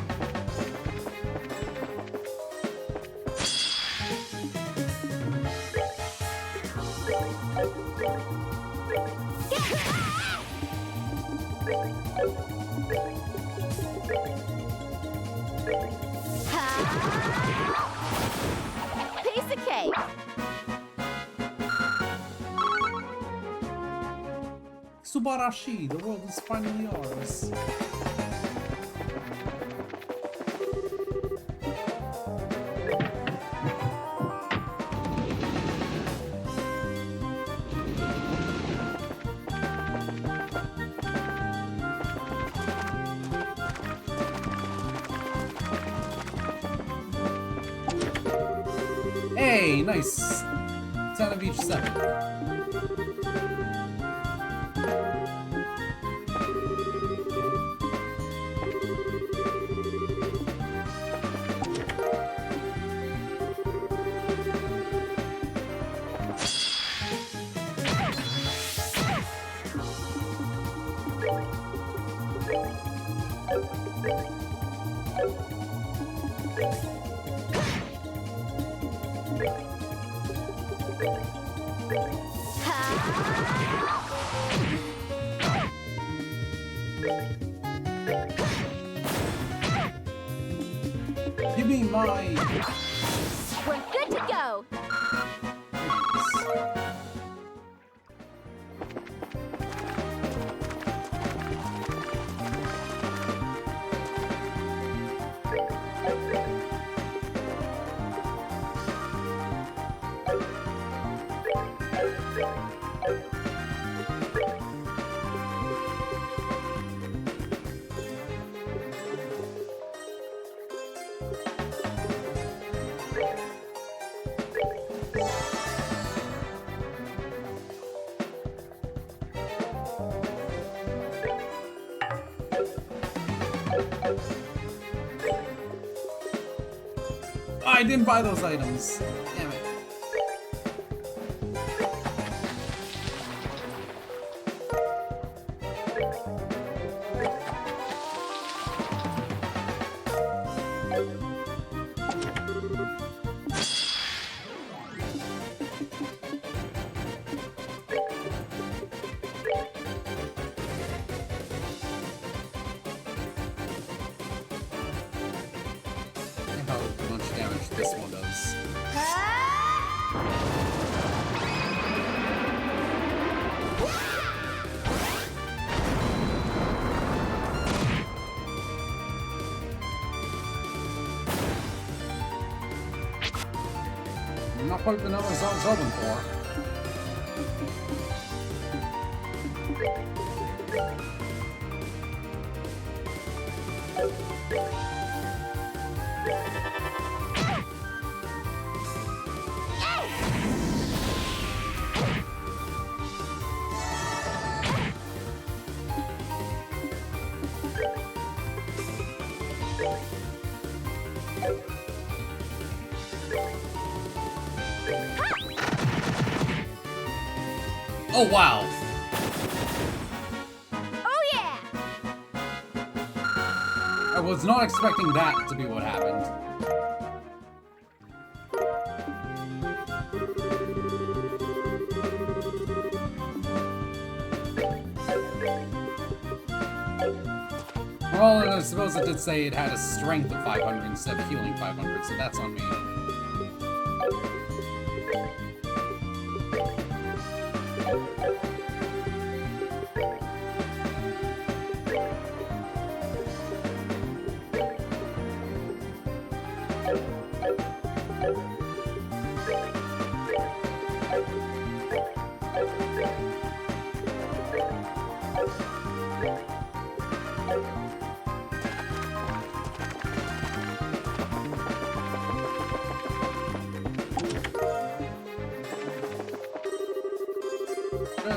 Piece of cake! Subarashi, the world is finally ours. Hey, nice. 10 of each 7. Give me my... We're good to go! I didn't buy those items. Damn it. How much damage this one does. I'm not quite the numbers I was hoping for. Oh wow! Oh yeah! I was not expecting that to be what happened. Well, I suppose it did say it had a strength of 500 instead of healing 500, so that's on me.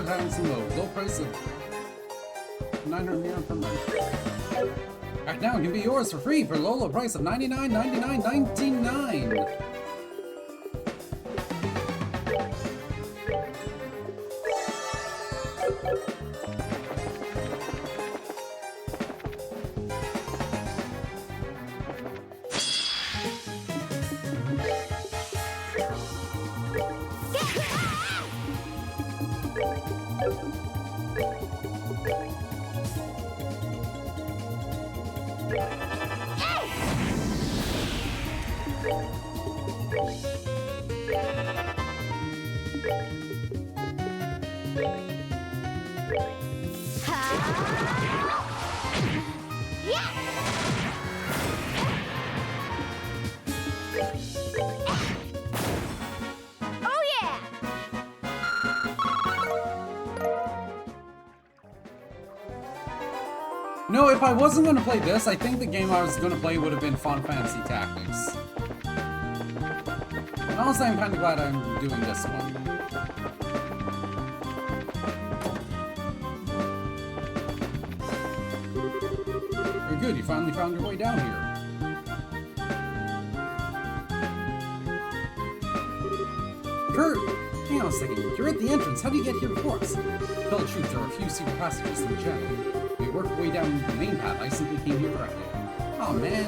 Having low price of 900 yen per month. Act now can be yours for free for low price of $99.99.99. No, if I wasn't going to play this, I think the game I was going to play would have been Final Fantasy Tactics. And honestly, I'm kind of glad I'm doing this one. Very good, you finally found your way down here. Kurt! Hang on a second, you're at the entrance. How do you get here before us? To tell the truth, there are a few secret passages in the channel. We worked our way down the main path. I simply came here directly. Oh man,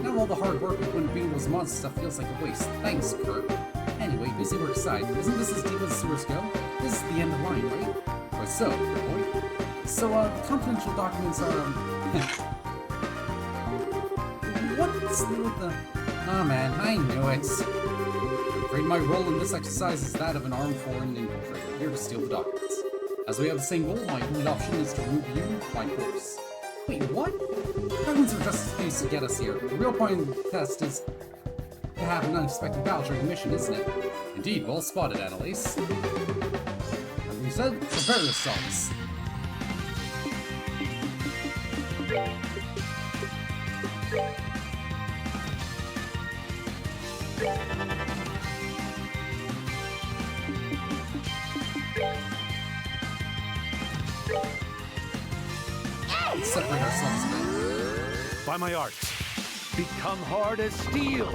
now all the hard work we put into beating those monster stuff feels like a waste. Thanks, Kurt. Anyway, busy work aside, isn't this as deep as the sewers go? This is the end of the line, right? Or so, boy. So, the confidential documents are, What's new with the... Oh man, I knew it. I'm afraid my role in this exercise is that of an armed foreign infiltrator, here to steal the documents. As we have the same goal, my only option is to remove you by force. Wait, what? Dragons are just an excuse to get us here. The real point of the test is to have an unexpected battle during the mission, isn't it? Indeed, well spotted, Annalise. As we said, prepare yourselves. Separate ourselves a bit. By my art, become hard as steel.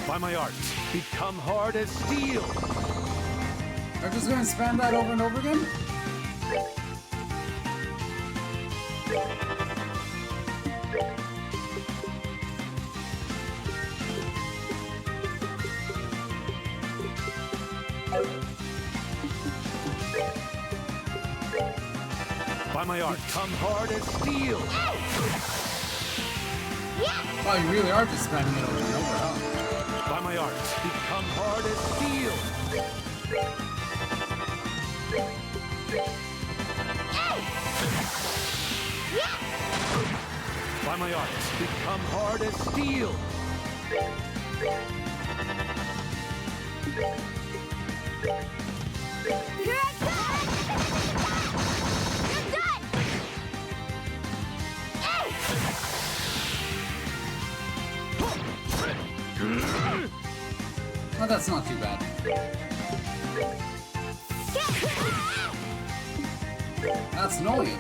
By my art, become hard as steel. Are just gonna spam that over and over again? By my art, become hard as steel. Oh, you really are just spamming it over and over, huh? By my art, become hard as steel. By my art, become hard as steel. Here I come! You're done! Oh, that's not too bad. That's annoying.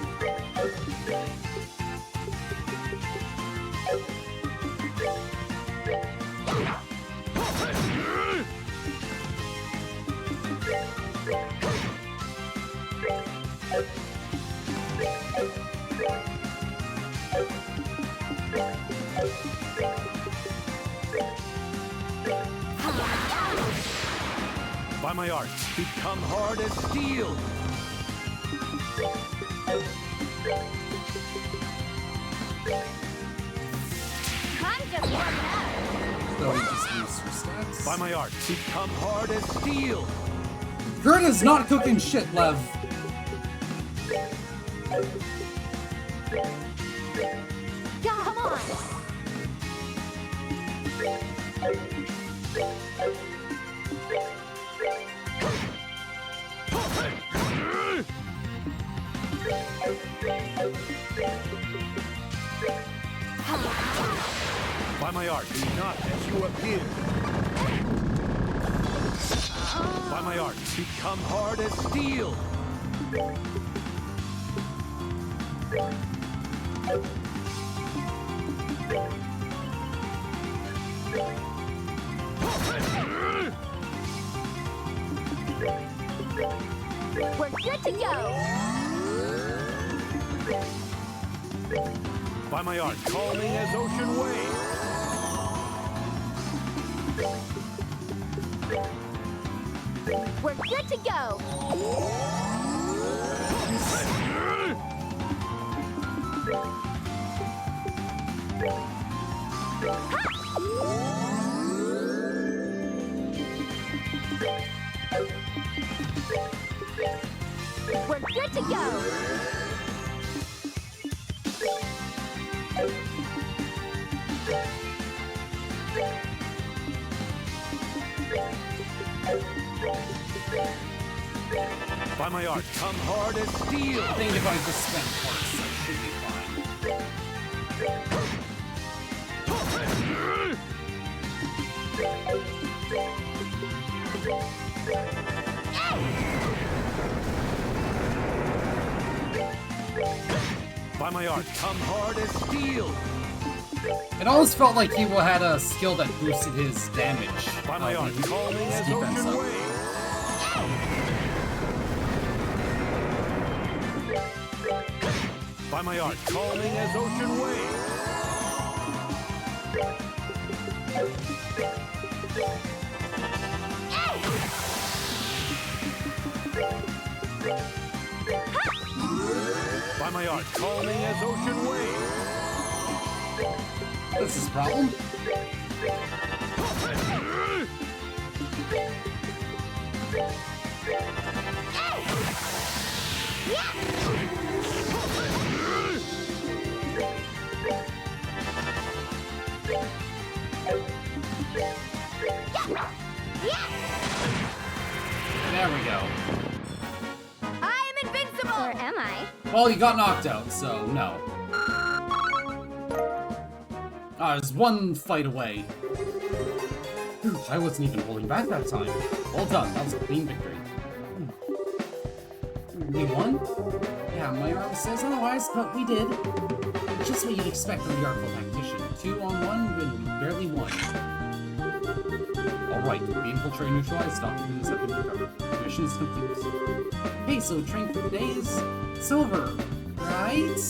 By my art, become hard as steel. I'm just warming up. So he just moves for stats. By my art, become hard as steel. Gert is not cooking shit, Lev. Yeah, come on. By my art, be not as you appear. By my art, become hard as steel. We're good to go. By my art, calming as ocean waves. We're good to go. We're good to go. By my art, come hard as steel. I think if I just spend parts, I should be fine. By my art, come hard as steel. It always felt like he had a skill that boosted his damage. By my art, when he calming his as defense ocean up. waves. By my art, calming as ocean waves. By my art, calming as ocean waves. What's his problem? There we go. I am invincible. Or am I? Well, he got knocked out, so no. Ah, it's one fight away. Phew, I wasn't even holding back that time. Well done, that was a clean victory. We won? Yeah, my arm says otherwise, but we did. Just what you'd expect from the Artful Tactician. 2-on-1 when we barely won. Alright, the infiltrator neutralized, documents have been recovered. Mission is complete. Hey, so train for today is silver, right?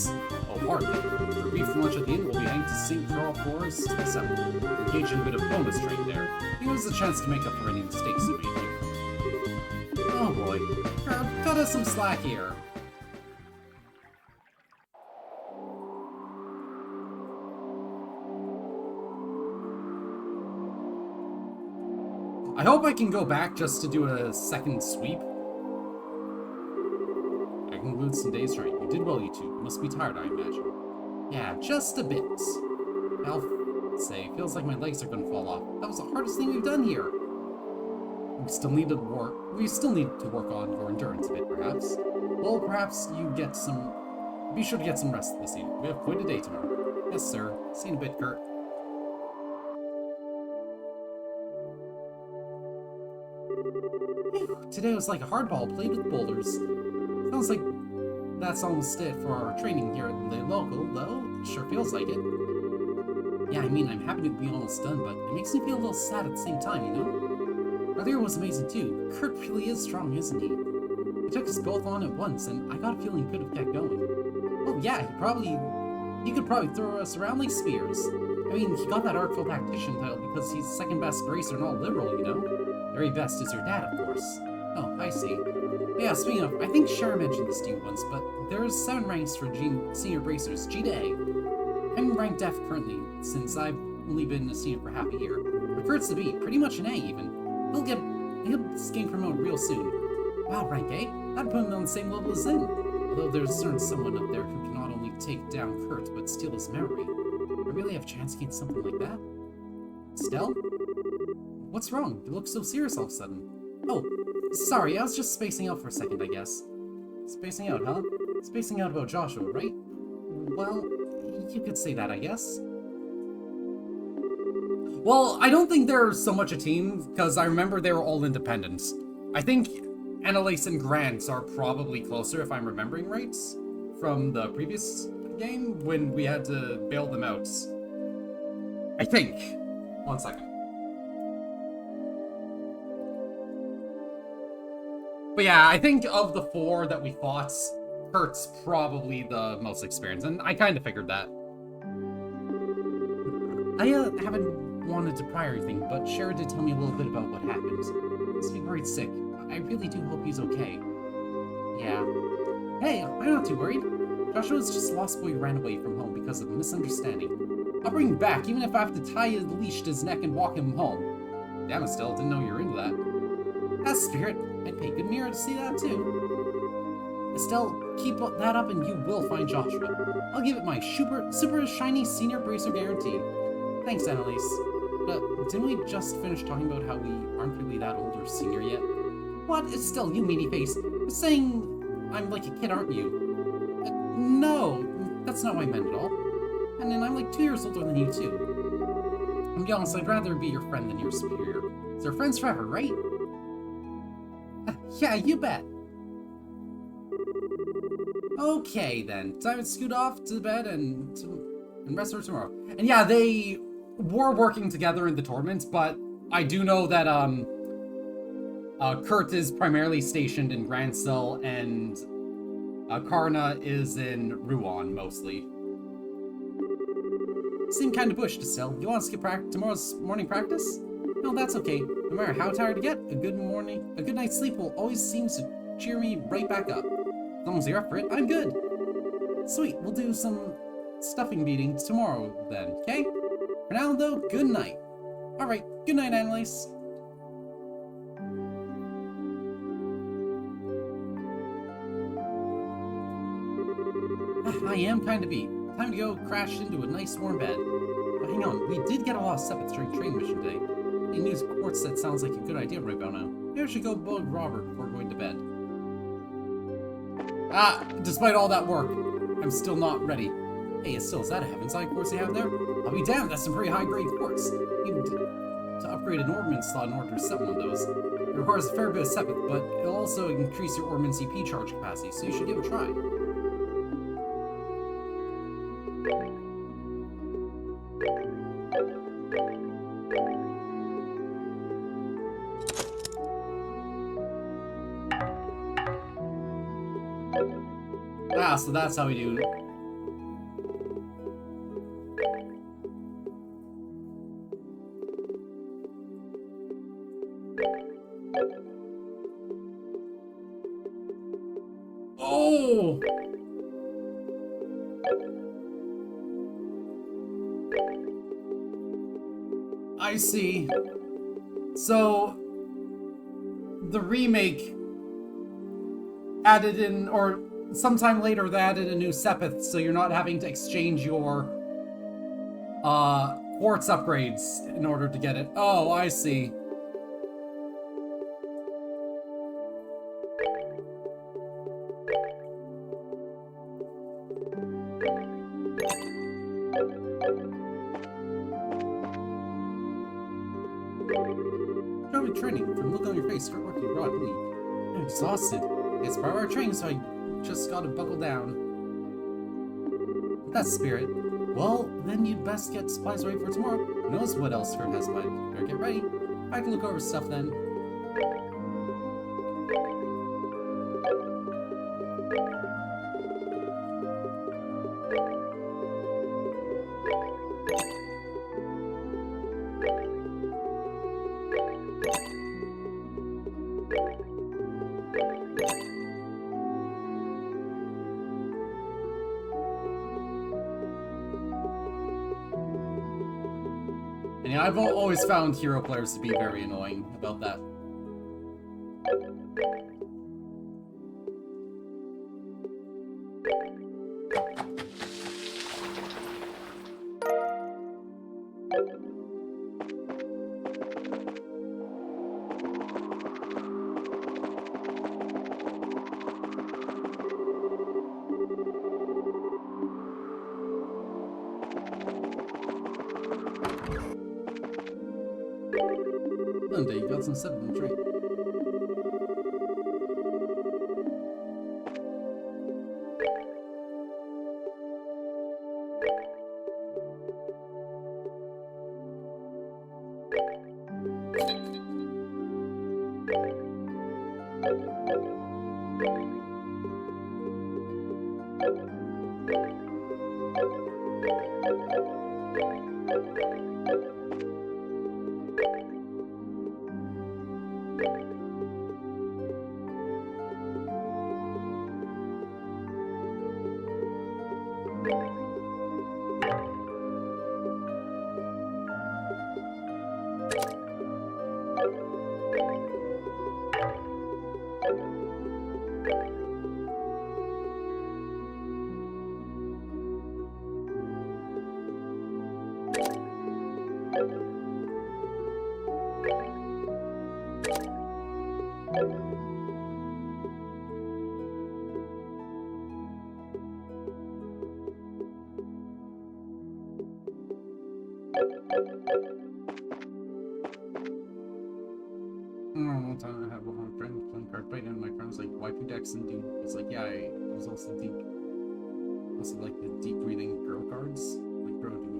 Oh, hardly. For a brief lunch at the inn, we'll be heading to St. Carl Forest the 7th. Engage in a bit of bonus train there. It was a chance to make up for any mistakes you made here. Oh boy. Cut us some slack here. I hope I can go back just to do a second sweep. I conclude some days right. You did well, you two. You must be tired, I imagine. Yeah, just a bit. I'll say, feels like my legs are gonna fall off. That was the hardest thing we've done here. We still need to work on your endurance a bit, perhaps. Well, perhaps you get some... Be sure to get some rest this evening. We have quite a day tomorrow. Yes, sir. See you in a bit, Kurt. Today was like a hardball played with boulders. Sounds like that's almost it for our training here at the local, though. It sure feels like it. Yeah, I mean, I'm happy to be almost done, but it makes me feel a little sad at the same time, you know? Earlier was amazing too. Kurt really is strong, isn't he? He took us both on at once, and I got a feeling he could have kept going. Oh yeah, he could probably throw us around like spears. I mean, he got that Artful Tactician title because he's the second best bracer and all liberal, you know? Very best is your dad, of course. Oh, I see. Yeah, speaking of, I think Shara mentioned this to you once, but there's 7 ranks for senior bracers, G to A. I'm ranked F currently, since I've only been a senior for half a year. But Kurt's to B, pretty much an A even. He'll getting promoted real soon. Wow, rank A? That'd put him on the same level as Zen. Although there's certain someone up there who can not only take down Kurt, but steal his memory. I really have a chance against something like that? Estelle? What's wrong? You look so serious all of a sudden. Oh, sorry, I was just spacing out for a second, I guess. Spacing out, huh? Spacing out about Joshua, right? Well, you could say that, I guess. Well, I don't think they're so much a team, because I remember they were all independent. I think Annalise and Grant are probably closer, if I'm remembering right, from the previous game, when we had to bail them out. I think. 1 second. But yeah, I think of the 4 that we fought, Kurt's probably the most experienced, and I kind of figured that. I haven't wanted to pry or anything, but Shara did tell me a little bit about what happened. He's been worried sick. I really do hope he's okay. Yeah. Hey, I'm not too worried. Joshua's just lost boy who ran away from home because of a misunderstanding. I'll bring him back, even if I have to tie a leash to his neck and walk him home. Damn, Estelle, didn't know you were into that. That's spirit. I'd pay good mirror to see that too. Estelle, keep that up and you will find Joshua. I'll give it my super shiny senior bracer guarantee. Thanks, Annalise. But didn't we just finish talking about how we aren't really that old or senior yet? What? Estelle, you meanie face. You're saying I'm like a kid, aren't you? No, that's not what I meant at all. And then I'm like 2 years older than you too. To be honest, I'd rather be your friend than your superior. So we're friends forever, right? Yeah, you bet. Okay then, time to scoot off to bed and rest for tomorrow. And yeah, they were working together in the tournament, but I do know that Kurt is primarily stationed in Grancel and Karna is in Ruan mostly. Seem kind of bushed, Estelle. You want to skip tomorrow's morning practice? No, that's okay. No matter how tired I get, a good night's sleep will always seem to cheer me right back up. As long as you're up for it, I'm good. Sweet, we'll do some stuffing meeting tomorrow then, okay? For now, though, good night. Alright, good night, Annalise. I am kind of beat. Time to go crash into a nice warm bed. But hang on, we did get a lot of Sepith during training mission today. The news reports that sounds like a good idea right about now. Maybe I should go bug Robert before going to bed. Despite all that work, I'm still not ready. Hey, is that a Heavenside course they have there? I'll be damned, that's some pretty high-grade course. Even to upgrade an Ordnance slot in order to set one of those. It requires a fair bit of Sepith, but it'll also increase your Ordnance CP charge capacity, so you should give it a try. So that's how we do. Oh! I see. So the remake added in, or sometime later they added a new Sepith, so you're not having to exchange your quartz upgrades in order to get it. Oh, I see. Probably training. From the look on your face, start working abroad, please. I'm exhausted. It's part of our training, so I just gotta buckle down. That's spirit. Well, then you'd best get supplies ready for tomorrow. Who knows what else Kurt has planned? Better get ready. I can look over stuff then. Yeah, I've always found hero players to be very annoying about that. Monday, you got some 7 trait. One time I had one friend playing card fight and my friend was like, waifu decks and dude was like, yeah, I was also deep. Also like the deep breathing girl cards. Like, bro, do you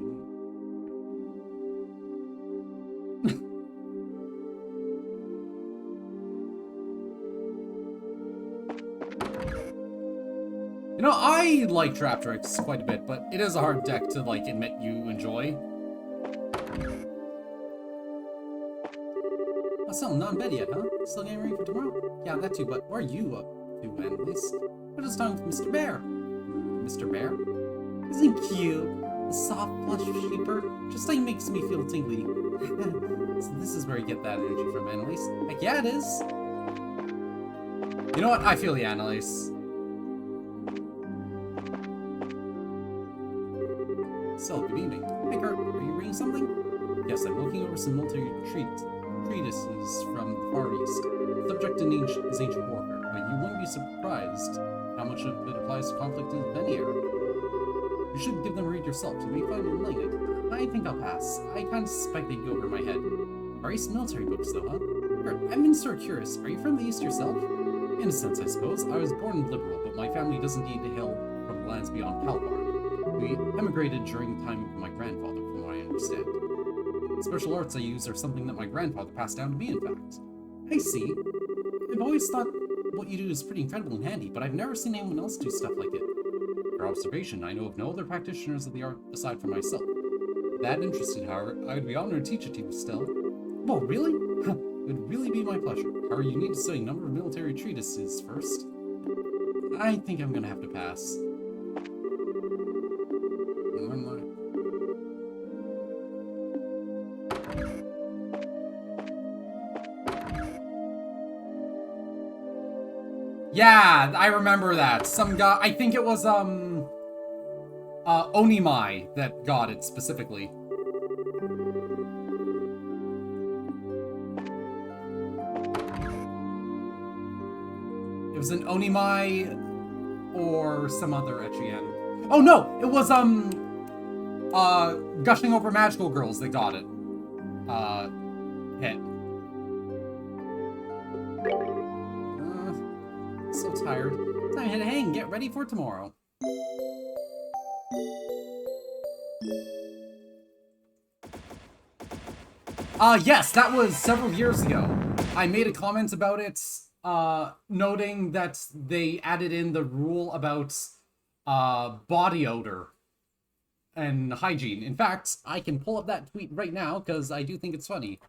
You know, I like Traptrix quite a bit, but it is a hard deck to, like, admit you enjoy. Oh, still not in bed yet, huh? Still getting ready for tomorrow? Yeah, that too, but what are you up to, Annalise? We're just talking with Mr. Bear. Mr. Bear? Isn't he cute? A soft, plush sheeper? Just like makes me feel tingly. So this is where you get that energy from, Annalise. Heck yeah, it is! You know what? I feel the Annalise. So, good evening. Hey, Kurt, are you reading something? Yes, I'm looking over some military treatises from the Far East. The subject is ancient warfare, but you wouldn't be surprised how much of it applies to conflict in any era. You should give them a read yourself. You may find it enlightening. I think I'll pass. I kind of suspect they'd go over my head. Far East military books, though, huh? Kurt, I've been sort of curious. Are you from the East yourself? In a sense, I suppose. I was born liberal, but my family doesn't need to hail from lands beyond Palpar. We emigrated during the time of my grandfather, from what I understand. The special arts I use are something that my grandfather passed down to me, in fact. I see. I've always thought what you do is pretty incredible and handy, but I've never seen anyone else do stuff like it. For observation, I know of no other practitioners of the art aside from myself. If that interested, however, I would be honored to teach it to you still. Oh, really? It would really be my pleasure. However, you need to study a number of military treatises first. I think I'm gonna have to pass. Yeah, I remember that. Some guy, I think it was, Onimai that got it specifically. It was an Onimai or some other Echian. Oh no, it was, Gushing Over Magical Girls that got it. Hit. So tired. Time to hang. Get ready for tomorrow. Yes, that was several years ago. I made a comment about it, noting that they added in the rule about, body odor and hygiene. In fact, I can pull up that tweet right now, because I do think it's funny.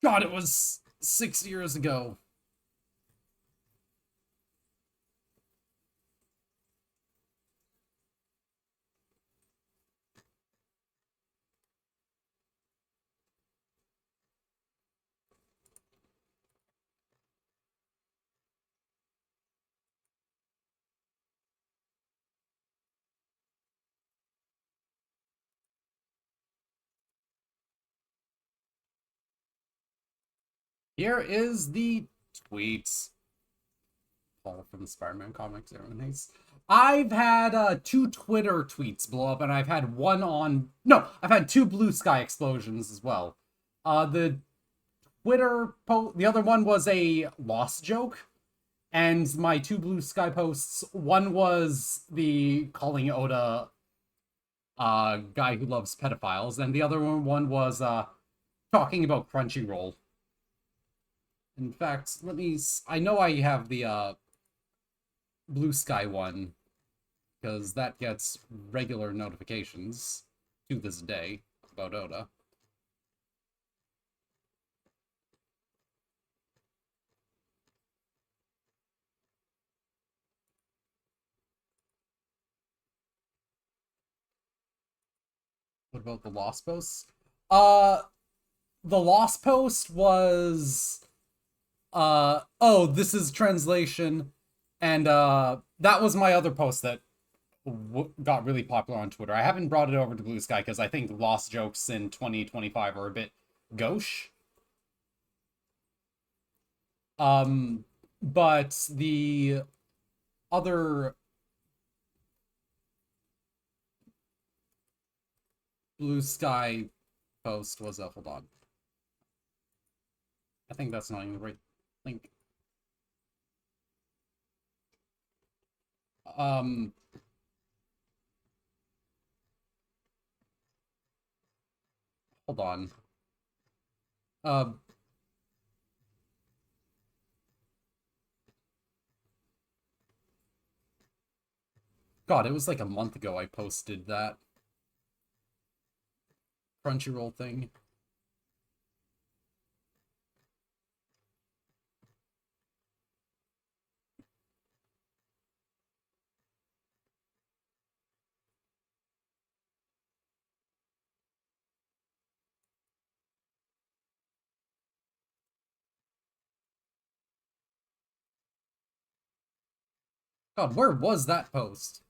God, it was 6 years ago. Here is the tweets. Paul from the Spider-Man comics, everyone hates. I've had 2 Twitter tweets blow up, and I've had one on... No, I've had 2 Blue Sky explosions as well. The Twitter post... The other one was a Lost joke, and my 2 Blue Sky posts, one was the calling Oda guy who loves pedophiles, and the other one was talking about Crunchyroll. In fact, let me... I know I have the Blue Sky one, because that gets regular notifications to this day about Oda. What about the Lost posts? The Lost post was... oh, this is translation, and that was my other post that got really popular on Twitter. I haven't brought it over to Blue Sky because I think Lost jokes in 2025 are a bit gauche. But the other Blue Sky post was a... Hold on. I think that's not even the right link. Hold on. God, it was like a month ago I posted that Crunchyroll thing. God, where was that post?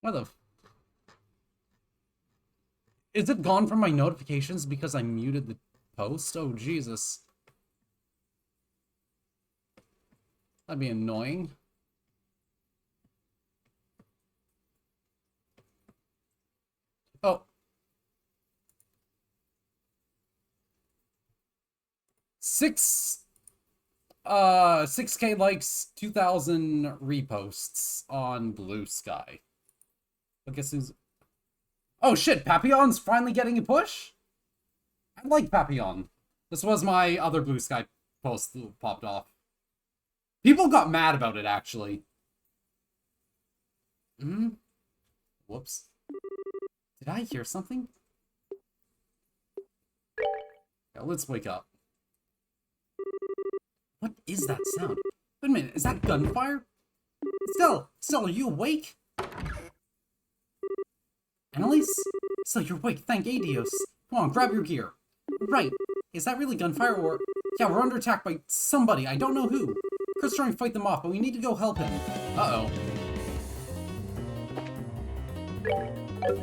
What the... Is it gone from my notifications because I muted the post? Oh, Jesus. That'd be annoying. Oh. 6K likes, 2,000 reposts on Blue Sky. I guess who's... Oh shit, Papillon's finally getting a push? I like Papillon. This was my other Blue Sky post that popped off. People got mad about it, actually. Whoops. Did I hear something? Yeah, let's wake up. What is that sound? Wait a minute, is that gunfire? Stella, are you awake? Annalise? So you're awake, thank Adios. Come on, grab your gear. Right, is that really gunfire or... Yeah, we're under attack by somebody, I don't know who. Kurt's trying to fight them off, but we need to go help him. Uh-oh. That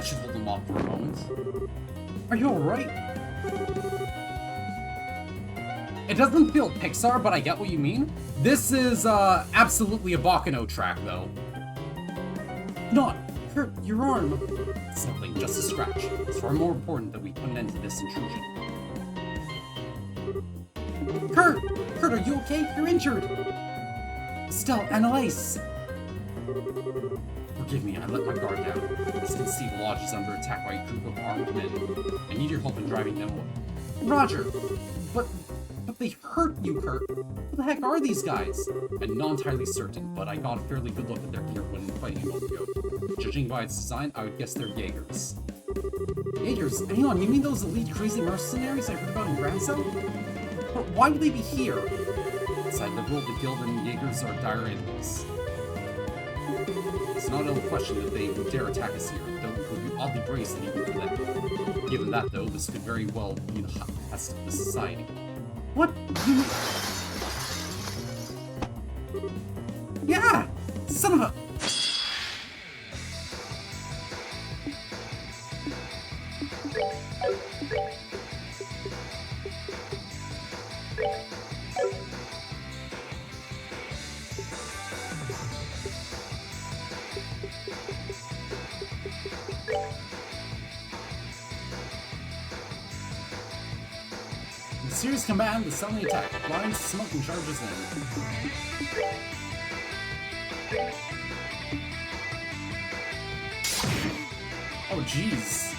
should hold him off for a moment. Are you alright? It doesn't feel Pixar, but I get what you mean. This is, absolutely a Bakano track, though. Not hurt your arm. It's nothing, just a scratch. It's far more important that we put an end to this intrusion. Kurt! Kurt, are you okay? You're injured! Still, Annalise! Forgive me, I let my guard down. As you can see, the lodge is under attack by a group of armed men. I need your help in driving them away. Roger! But they hurt you, Kurt. Who the heck are these guys? I'm not entirely certain, but I got a fairly good look at their gear when fighting a moment ago. Judging by its design, I would guess they're Jaegers. Jaegers? Hang on, you mean those elite crazy mercenaries I heard about in Grand Cell? But why would they be here? Inside the world, the Guild and Jaegers are dire enemies. It's not out of question that they would dare attack us here, though it would be oddly brazen even for them. Given that, though, this could very well be the test of the society. What? You... Yeah! Son of a... Mysterious combatant is suddenly attacked. Blind smoke and charges in. Oh, jeez.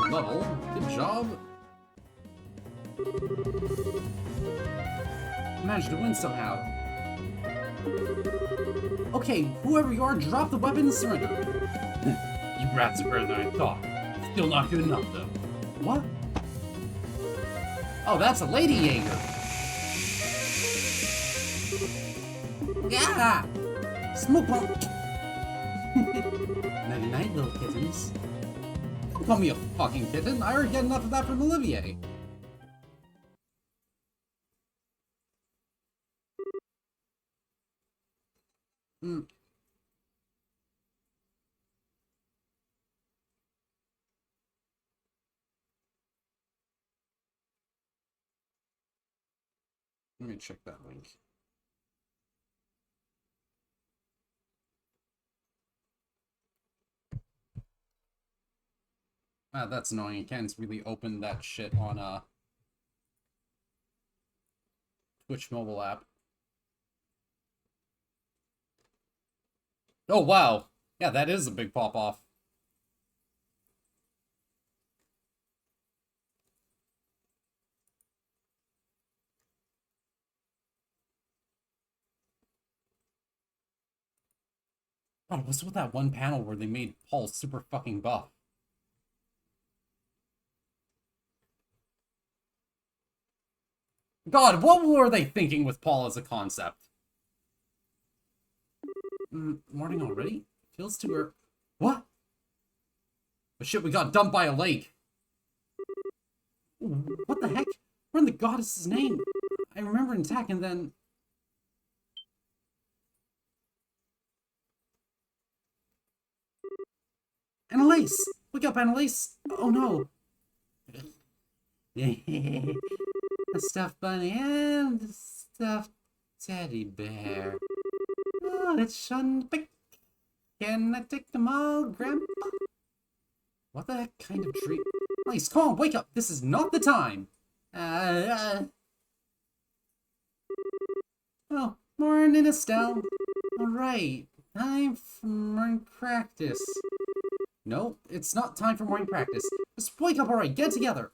Level. Good job. Managed to win somehow. Okay, whoever you are, drop the weapon and surrender. You rats are better than I thought. Still not good enough, though. What? Oh, that's a lady Jaeger. Yeah! Smoke bomb. Nighty night, little kittens. Don't call me a fucking kitten. I already get enough of that from Olivier. Let me check that link. Ah, that's annoying. I can't really open that shit on Twitch mobile app. Oh, wow. Yeah, that is a big pop-off. Oh, what's with that one panel where they made Paul super fucking buff? God, what were they thinking with Paul as a concept? Morning already? Feels too early. What? Oh shit, we got dumped by a lake. What the heck? We're in the goddess's name. I remember an attack and then... Annalise! Wake up, Annalise! Oh no! A stuffed bunny and a stuffed teddy bear. Oh, let's shun the pick. Can I take them all, Grandpa? What the heck kind of treat? Annalise, come on, wake up! This is not the time! Oh, morning, Estelle. Alright, time for morning practice. No, it's not time for morning practice. Just wake up, alright, get together.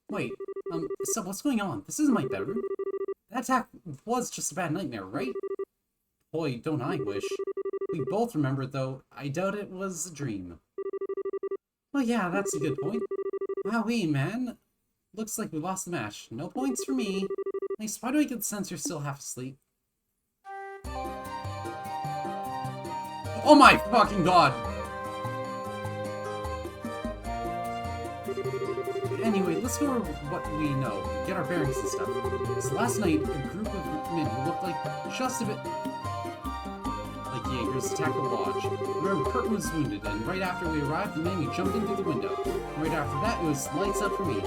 Wait, so what's going on? This isn't my bedroom. That attack was just a bad nightmare, right? Boy, don't I wish. We both remember, though. I doubt it was a dream. Well, yeah, that's a good point. Wowee, man. Looks like we lost the match. No points for me. At least, why do I get the sense you're still half asleep? Oh my fucking god! Anyway, let's go over what we know, get our bearings and stuff. So last night, a group of men who looked like just a bit like Jaegers attacked the lodge. Remember, Kurt was wounded, and right after we arrived, the man jumped in through the window. And right after that, it was lights out for me.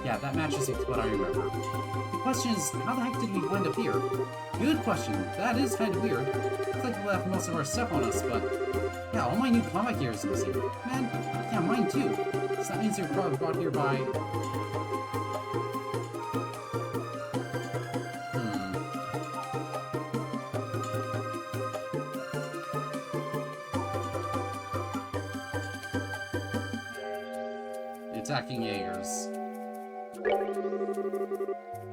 Yeah, that matches with what I remember. The question is, how the heck did we wind up here? Good question. That is kind of weird. Looks like we left most of our stuff on us, but... yeah, all my new combat gear is missing. Man, yeah, mine too. So that means you're probably brought here by... attacking Jaegers.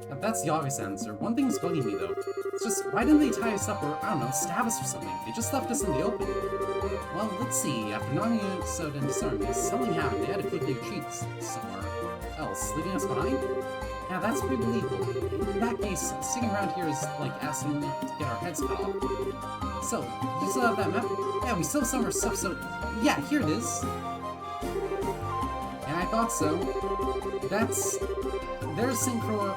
Now, that's the obvious answer. One thing's bugging me though. It's just, why didn't they tie us up or, I don't know, stab us or something? They just left us in the open. Well, let's see. After knocking us out and disarming us, something happened. They had to quickly retreat somewhere else, leaving us behind? Yeah, that's pretty believable. In that case, sticking around here is like asking to get our heads cut off. So, you still have that map? Yeah, we still have some of our stuff, so... yeah, here it is. I thought so. There's St. Croix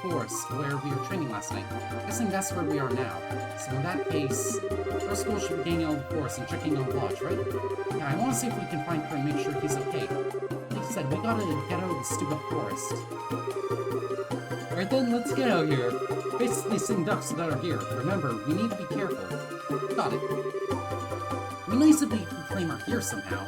Forest, where we were training last night. I'm guessing that's where we are now. So in that case, our school should be gaining all the forest and checking on the lodge, right? Yeah, I want to see if we can find Kurt and make sure he's okay. Like I said, we gotta get out of the stupid forest. Alright then, let's get out here. Basically, sitting ducks that are here. Remember, we need to be careful. Got it. It'd be nice if we can claim our gear somehow.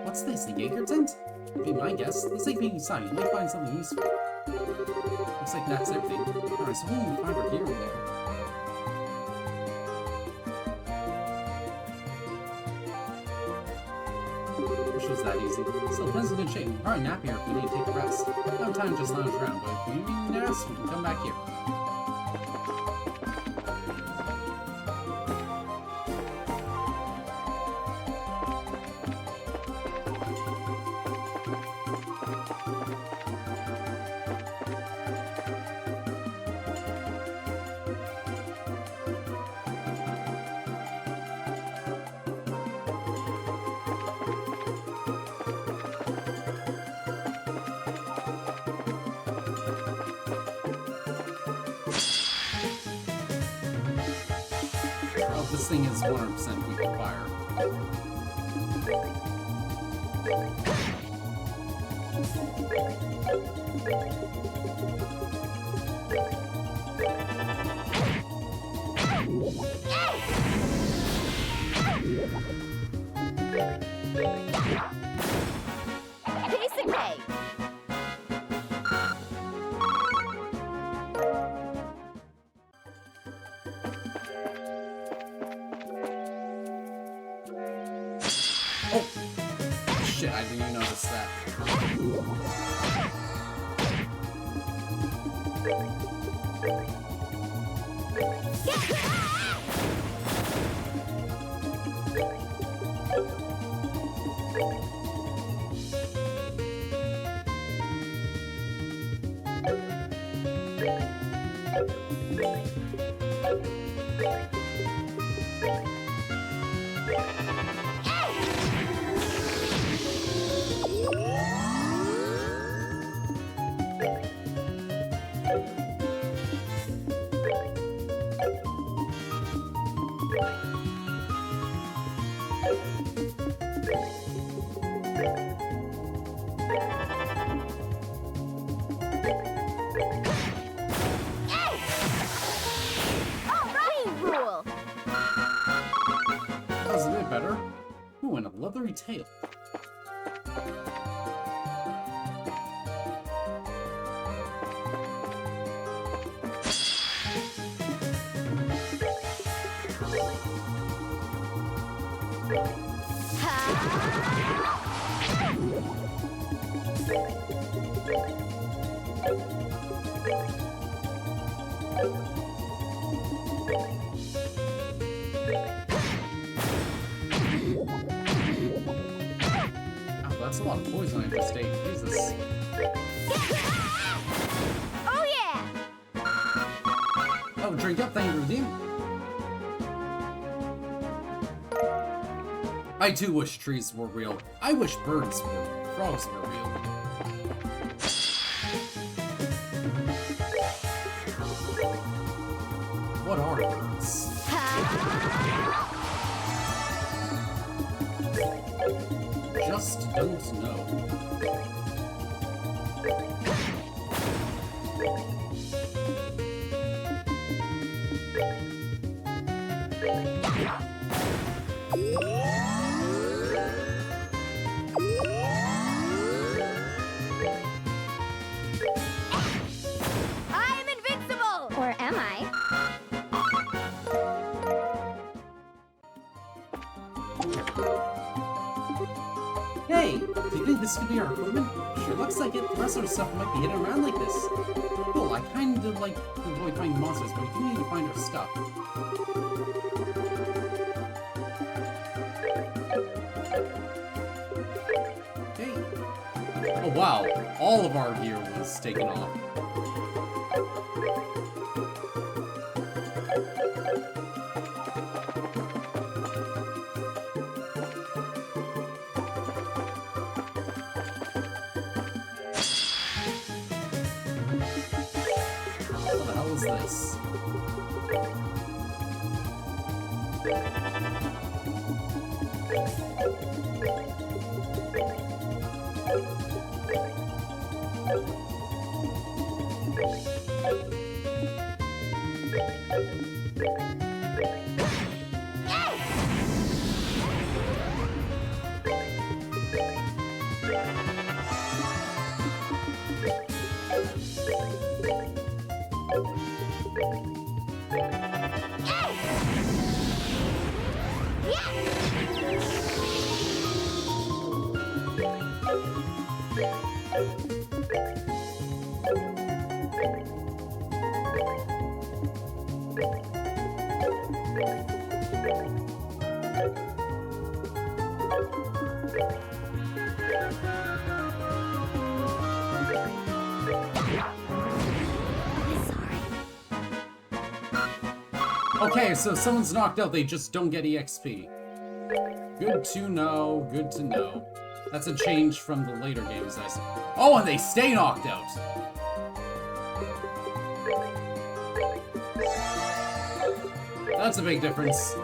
What's this, a Jaeger tent? Would be my guess. Let's take being inside. You might find something useful. Looks like that's everything. Alright, so we can find our gear in there. Wish it was that easy. Still, Ben's in good shape. We'll probably nap here if we need to take a rest. No time to just lounge around, but if we need a rest, we can come back here. This thing is 100% weak to fire. Piece of cake. Oh! Shit, I didn't even notice that. Rule. That was a bit better. Ooh, and a leathery tail. Oh, that's a lot of poison I just ate. Jesus. Oh yeah. Oh, drink up, thank you, Redeem. I too wish trees were real. I wish birds were. Frogs were real. What are birds? Just don't know. I'm invincible. Or am I? Hey, do you think this could be our equipment? Sure looks like it. The rest of our stuff might be hidden around like this. Cool, I kinda like to avoid finding monsters, but we do need to find our stuff. Okay. Oh wow, all of our gear was taken off. What the hell is this? Okay, so if someone's knocked out, they just don't get EXP. Good to know, good to know. That's a change from the later games I saw. Oh, and they stay knocked out! That's a big difference.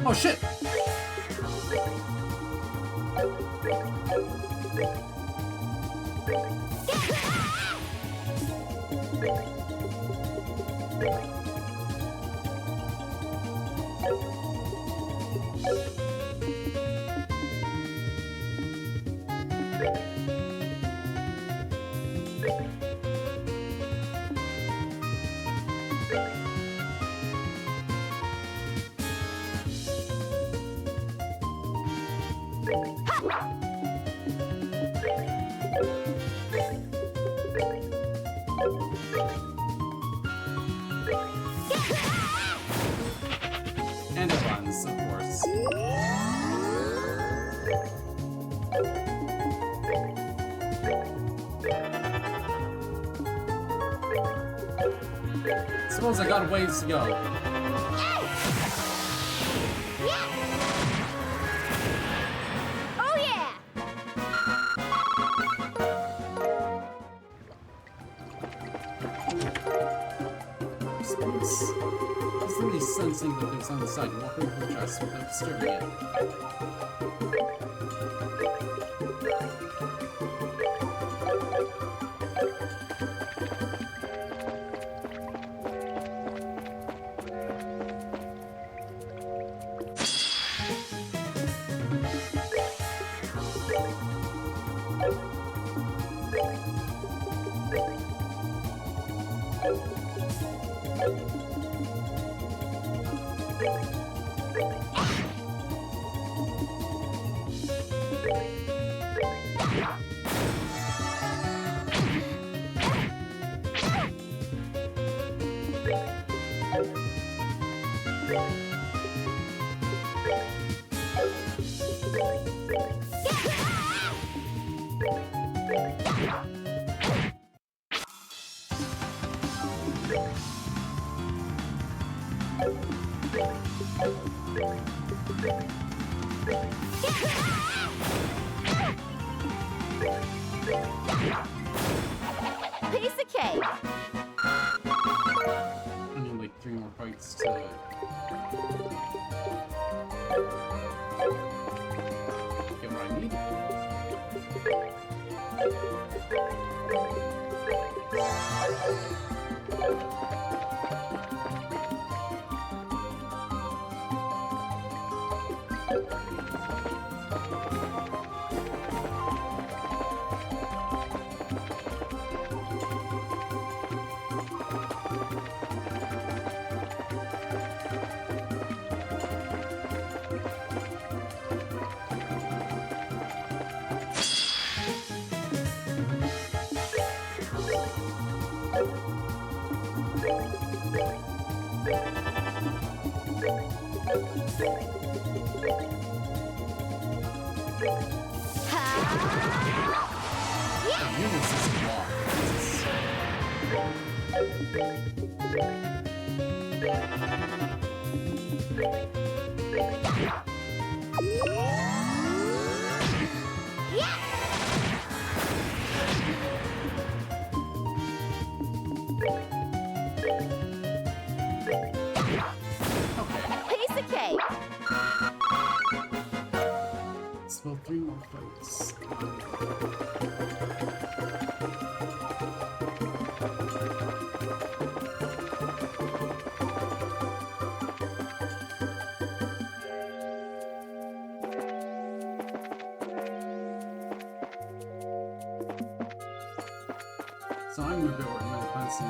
Oh shit! And it runs, of course. Suppose I got a ways to go. Oh yeah! Suppose. Just really sensing that there's on the side, walk over the chest without disturbing it. Piece of cake. I need like 3 more fights to... get what I need. Yeah, humans is a lot. Jesus. Piece of cake. Still 3 more fights. So I'm gonna go working on Fancy.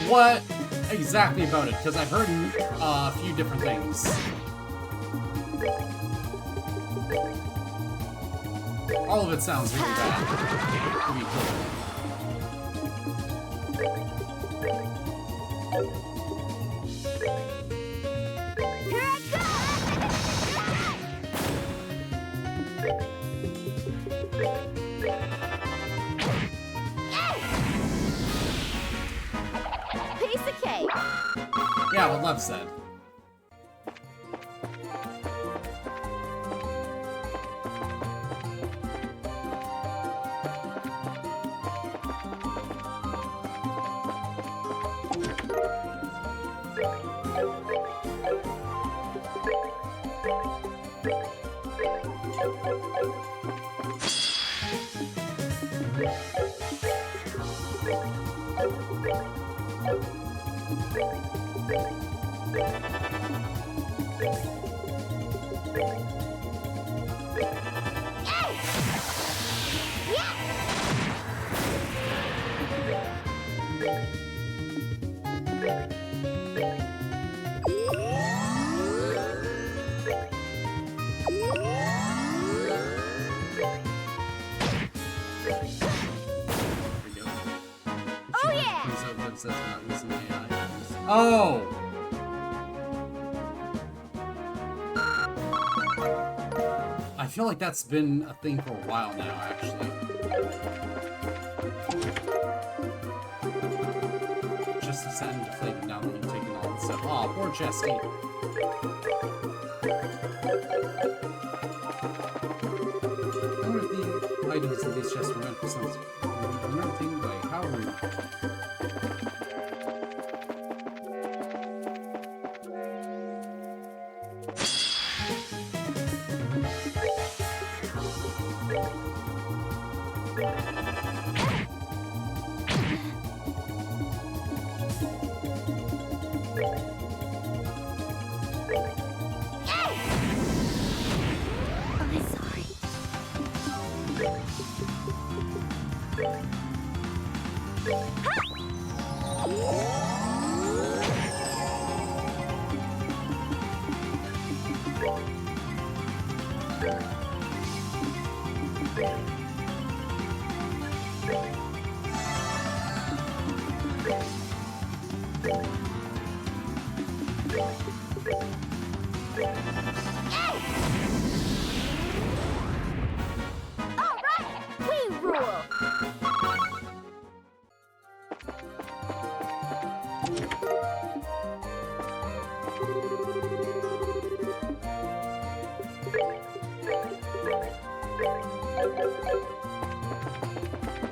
What exactly about it? Because I've heard a few different things. All of it sounds really bad. To be clear. Here I come! Piece of cake. Yeah, what Lev said. Oh yeah. Oh! I feel like that's been a thing for a while now, actually. Just the sound deflated now that you've taken all the stuff. Aw, poor Chesty. I wonder if the items in these chests were meant for something. Another thing by how rude. I'm sorry. All right, we rule.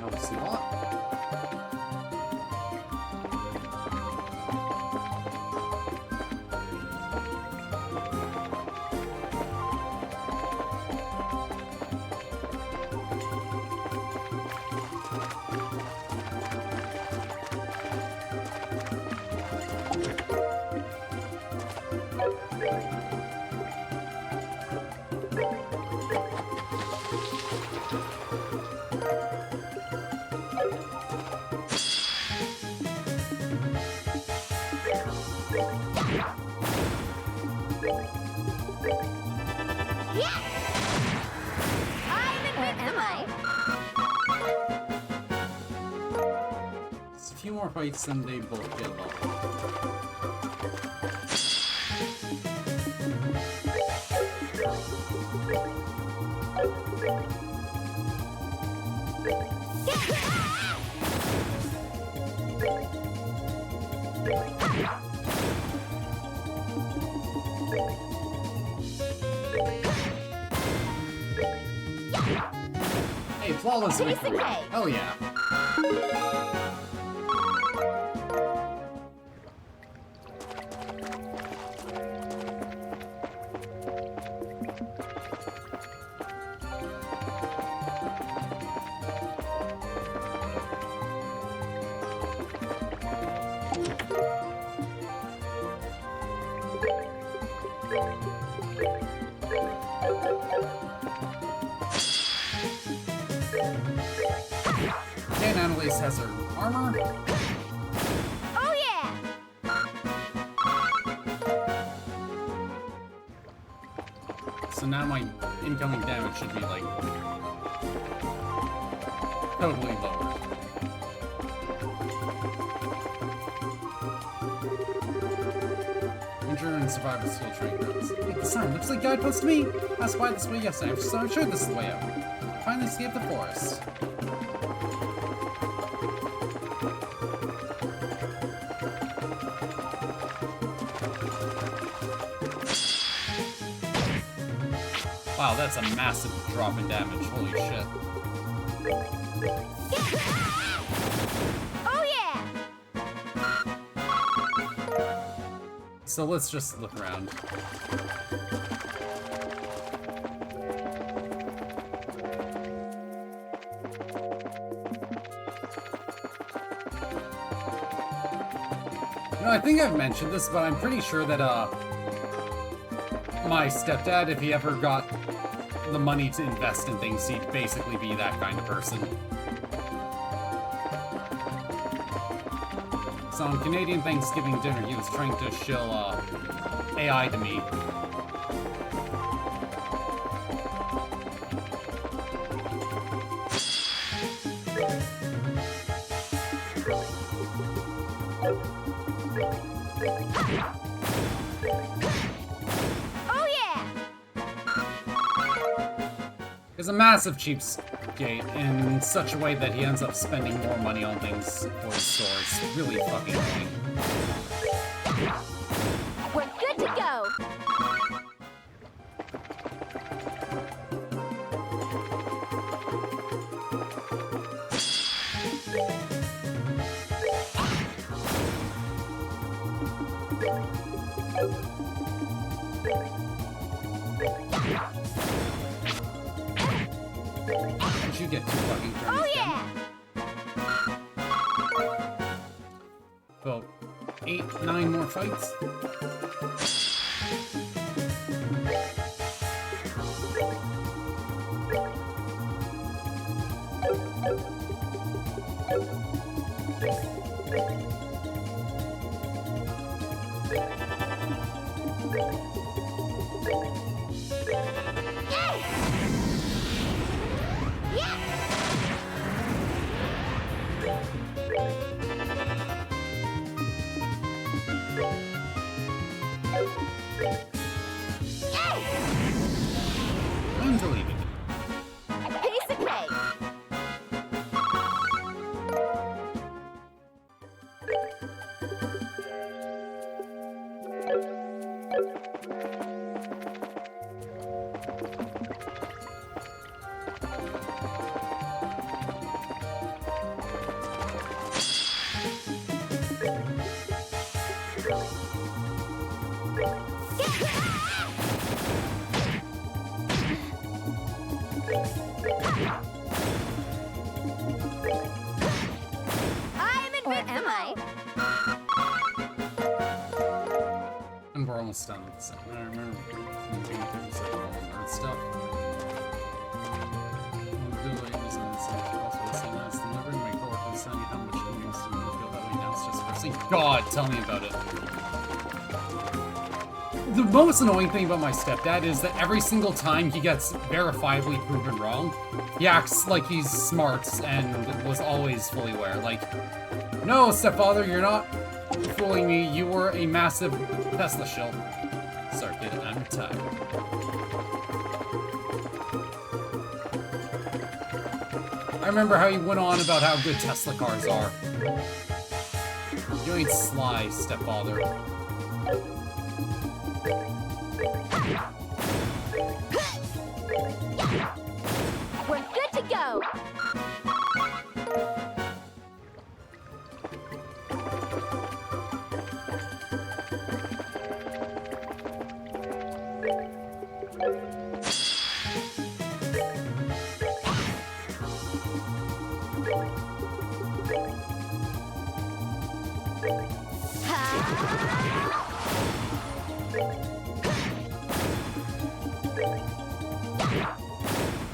Helps a lot. Yeah. I'm invincible. Just a few more fights and they both get level. Hey, flawless Piece of victory. cake. Hell yeah. Dan Annalise has her armor. Oh yeah. So now my incoming damage should be like totally lower. Ranger and Survivor Skill Training Grounds. Wait, the sign looks like guidepost to me! Passed by this way yesterday, so I'm sure this is the way out. Finally escaped the forest. Wow, that's a massive drop in damage. Holy shit. Oh yeah! So let's just look around. You know, I think I've mentioned this, but I'm pretty sure that, my stepdad, if he ever got the money to invest in things, he'd basically be that kind of person. So on Canadian Thanksgiving dinner, he was trying to shill, AI to me. Oh yeah! Is a massive cheapskate in such a way that he ends up spending more money on things for his store. It's really fucking annoying. We're good to go! Did you get 2 fucking turns? Oh yeah! About 8, 9 more fights? I'm deleted. Piece of cake! I'm invincible! Or am I? And we're almost done with the second. I remember moving through the second all the nerd stuff. God, tell me about it. The most annoying thing about my stepdad is that every single time he gets verifiably proven wrong, he acts like he's smart and was always fully aware. Like, no, stepfather, you're not fooling me. You were a massive Tesla shill. Sorry, kid, I'm tired. I remember how he went on about how good Tesla cars are. You ain't sly, stepfather. We're good to go!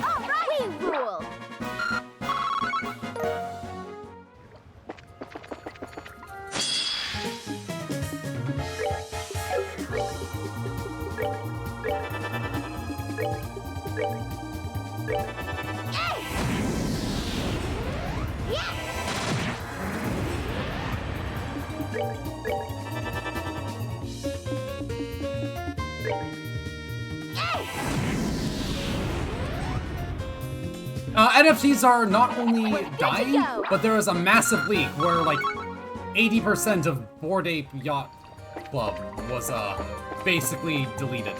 All right! We rule! Yeah! 1 NFTs are not only dying, but there is a massive leak where like 80% of Bored Ape Yacht Club was basically deleted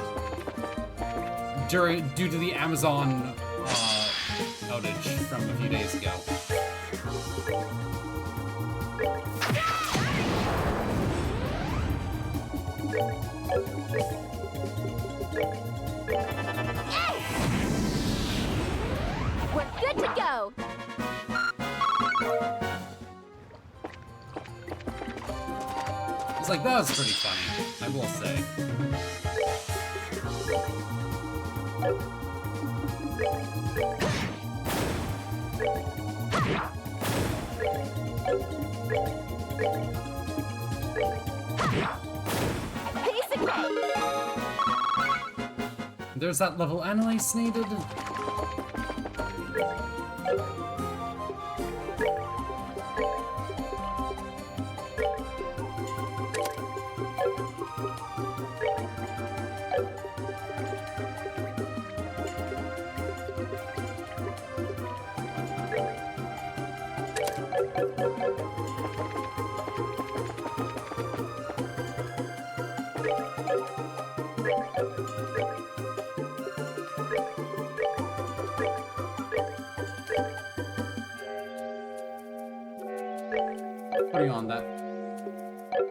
due to the Amazon outage from a few days ago. We're good to go. It's like, that was pretty funny, I will say. Piece of cake. There's that level Annalise needed. Putting on that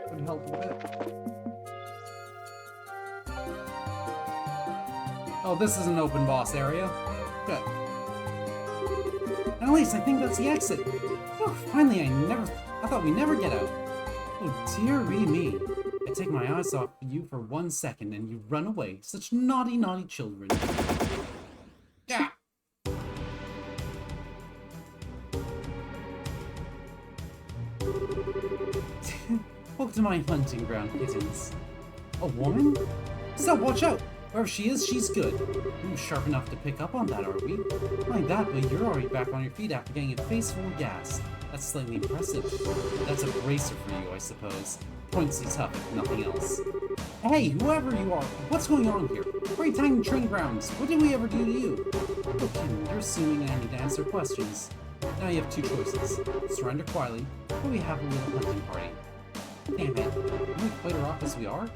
would help a bit. Oh, this is an open boss area. Good. Annalise, I think that's the exit. Oh, finally, I thought we never get out. Oh, dearie me. I take my eyes off you for 1 second and you run away. Such naughty, naughty children. Yeah. Welcome to my hunting ground, kittens. A woman? So watch out! Wherever she is, she's good. Ooh, sharp enough to pick up on that, are we? Not like that, but you're already back on your feet after getting a face full of gas. That's slightly impressive. That's a bracer for you, I suppose. Pointsy tough, if nothing else. Hey, whoever you are, what's going on here? Great time train grounds. What did we ever do to you? Okay, you're assuming I need to answer questions. Now you have two choices. Surrender quietly, or we have a little hunting party. Damn it, are we quite rough as we are?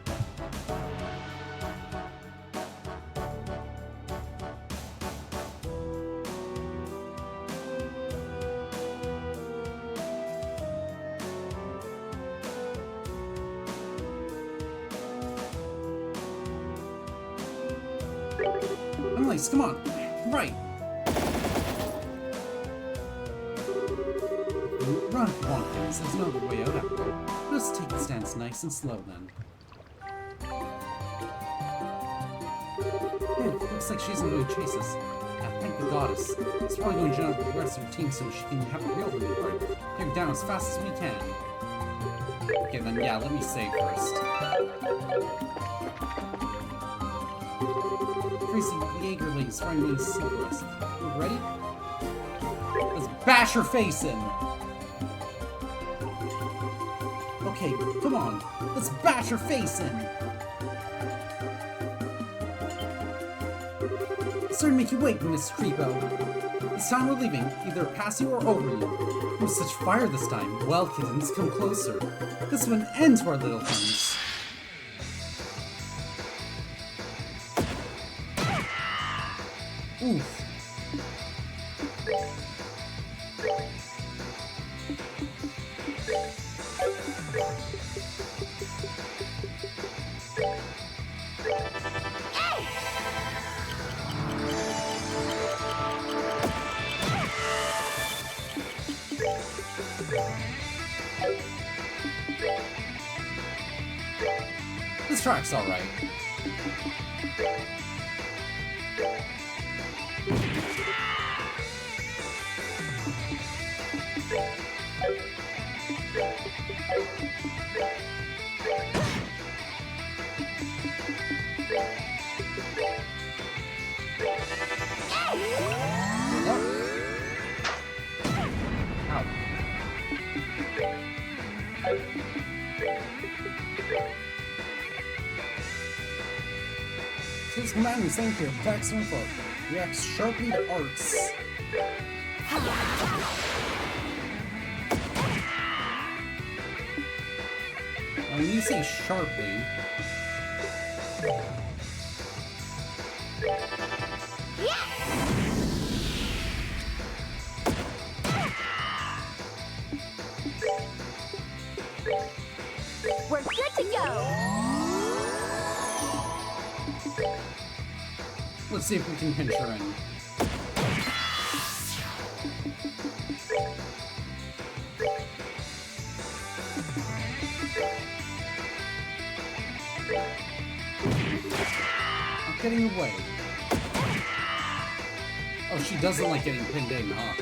Annalise, come on! Right! Run if you want, things. There's no other way out after all. Let's take the stance nice and slow then. Hey, looks like she isn't going to chase us. Thank the goddess. She's probably going to join up with the rest of her team so she can have a real hunting party. Get her down as fast as we can. Okay, then yeah, let me save first. Tracy Jaegerly is trying to sing for us. You ready? Let's bash her face in! Okay, come on. Let's bash her face in! Sorry to make you wait, Miss Creepo. This time we're leaving, either past you or over you. Oh, such fire this time. Well, kittens, come closer. This will put an end to our little huns. Oof. This track's alright. Use command and same here. Attacks from foot. Reacts sharply to arts. When you say sharply... We're good to go. Let's see if we can pinch her in. I'm getting away. Oh, she doesn't like getting pinned in, huh?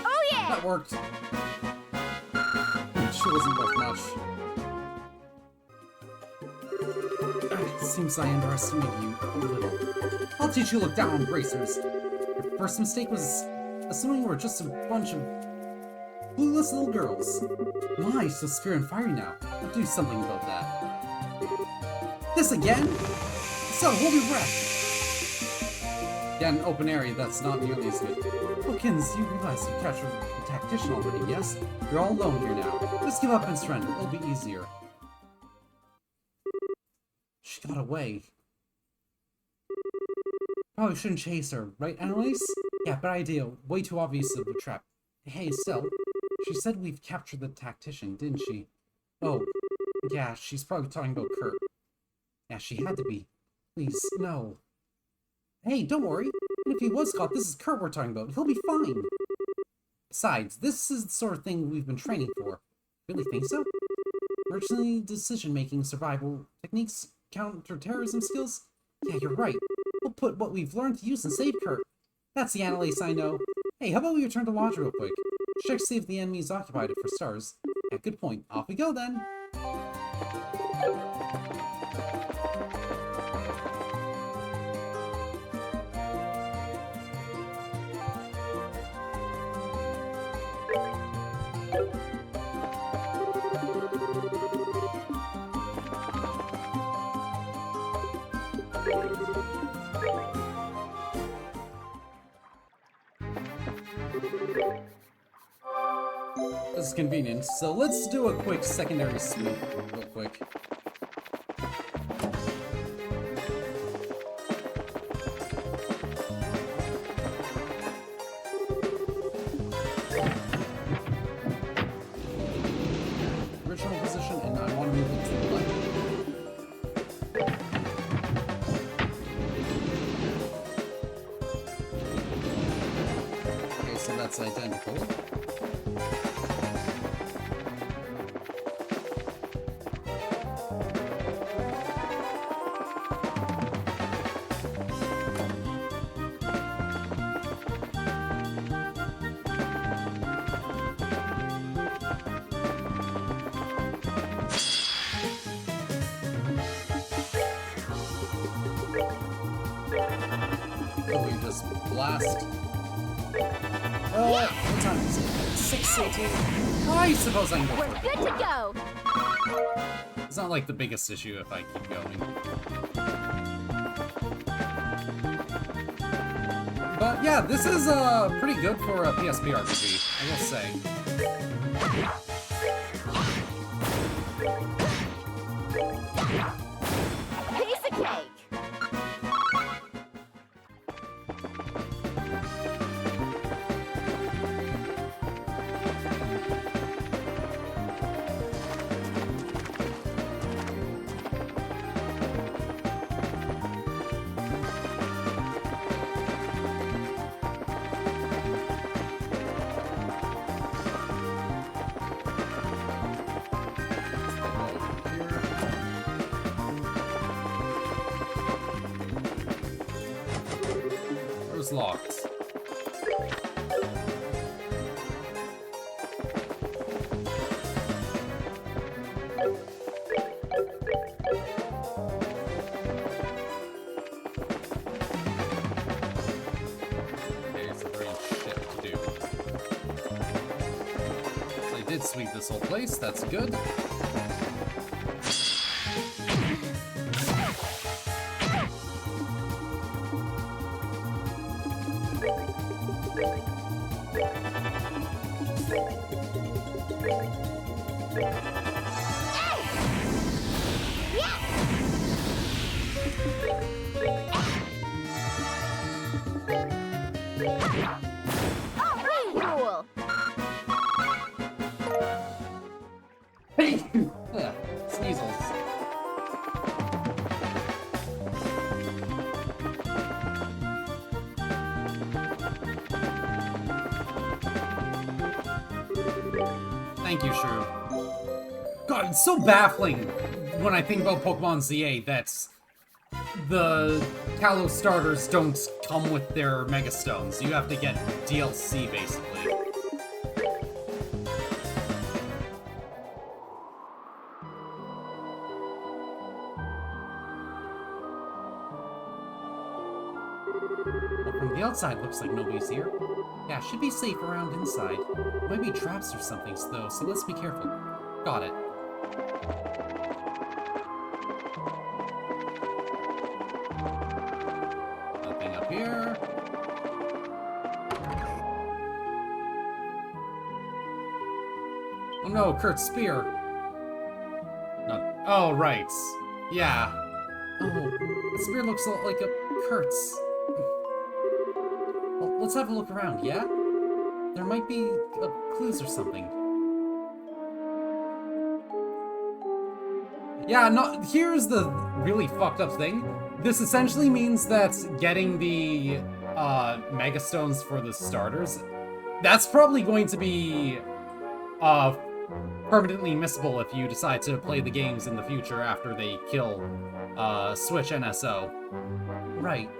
Oh yeah! That worked. She wasn't worth much. It seems I underestimated you a little. I'll teach you to look down on bracers. Your first mistake was assuming we're just a bunch of clueless little girls. My, so spirit and fiery now. I'll do something about that. This again? So, hold your breath. Yeah, in open area, that's not nearly as good. Wilkins, you realize you captured the tactician already, yes? You're all alone here now. Just give up and surrender. It'll be easier. She got away. Probably shouldn't chase her, right, Annalise? Yeah, bad idea. Way too obvious of a trap. Hey, Estelle. She said we've captured the tactician, didn't she? Oh, yeah, she's probably talking about Kurt. Yeah, she had to be. Please, no. Hey, don't worry. And if he was caught, this is Kurt we're talking about. He'll be fine. Besides, this is the sort of thing we've been training for. Really think so? Emergency decision-making, survival techniques, counter-terrorism skills? Yeah, you're right. We'll put what we've learned to use and save Kurt. That's the Annalise I know. Hey, how about we return to Lodge real quick? Check to see if the enemy's occupied it for stars. Yeah, good point. Off we go then. This is convenient, so let's do a quick secondary sweep real quick. Original position, and I want to move it to the left. Okay, so that's identical. Oh, we just blast. What time is it? 6:18. I suppose I can go We're for it. good to go. It's not like the biggest issue if I keep going. But yeah, this is pretty good for a PSP RPG, I will say. Piece of cake. is locked. There's a real shit to do. So I did sweep this whole place, that's good. Cool. Ugh, Sneasels. Thank you, Shrew. God, it's so baffling when I think about Pokemon ZA that the Kalos starters don't come with their Mega Stones. You have to get DLC, basically. Well, from the outside, looks like nobody's here. Yeah, should be safe around inside. Might be traps or something, though, so let's be careful. Got it. Nothing up here. Oh no, Kurt's spear. No. Oh, right. Yeah. Oh, the spear looks a lot like a Kurt's. Well, let's have a look around, yeah? There might be clues or something. Yeah, no, here's the really fucked up thing. This essentially means that getting the Mega Stones for the starters, that's probably going to be permanently missable if you decide to play the games in the future after they kill Switch NSO. Right.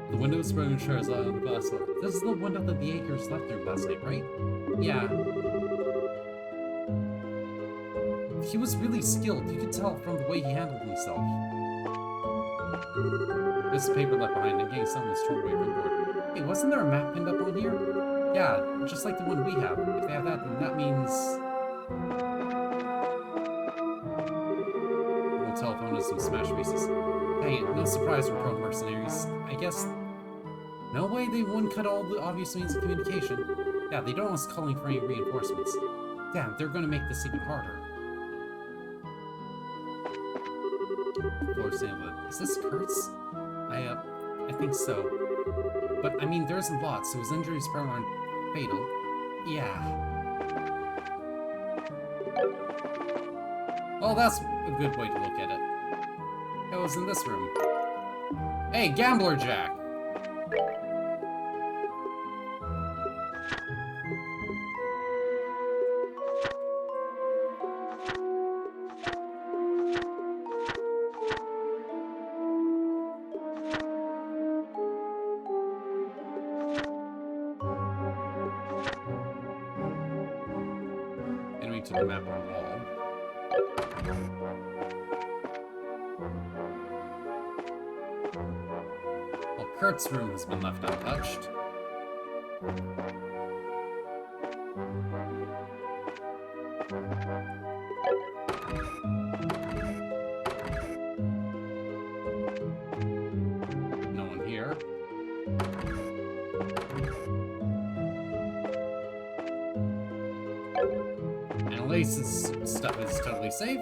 The window is broken shards on the glass. This is the window that the Akers left through last night, right? Yeah. He was really skilled. You could tell from the way he handled himself. This paper left behind and getting someone's torn away from the board. Hey, wasn't there a map pinned up on here? Yeah, just like the one we have. If they have that, then that means... We'll telephone us some smash pieces. Hey, no surprise we're pro mercenaries. I guess... No way they wouldn't cut all the obvious means of communication. Yeah, they don't want us calling for any reinforcements. Damn, they're gonna make this even harder. Is this Kurt's? I think so. But, I mean, there isn't lots, so his injuries probably aren't fatal. Yeah. Well, that's a good way to look at it. It was in this room. Hey, Gambler Jack! To the map on the wall. Well, Kurt's room has been left untouched. No one here. Lace's stuff is totally safe.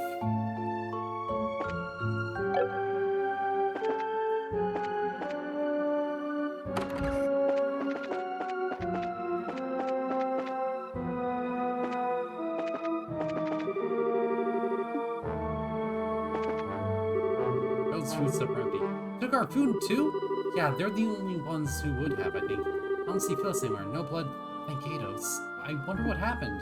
Those food stuff are empty. Took our food too? Yeah, they're the only ones who would have, I think. I don't see Phyllis anywhere. No blood. Thank Gatos. I wonder what happened.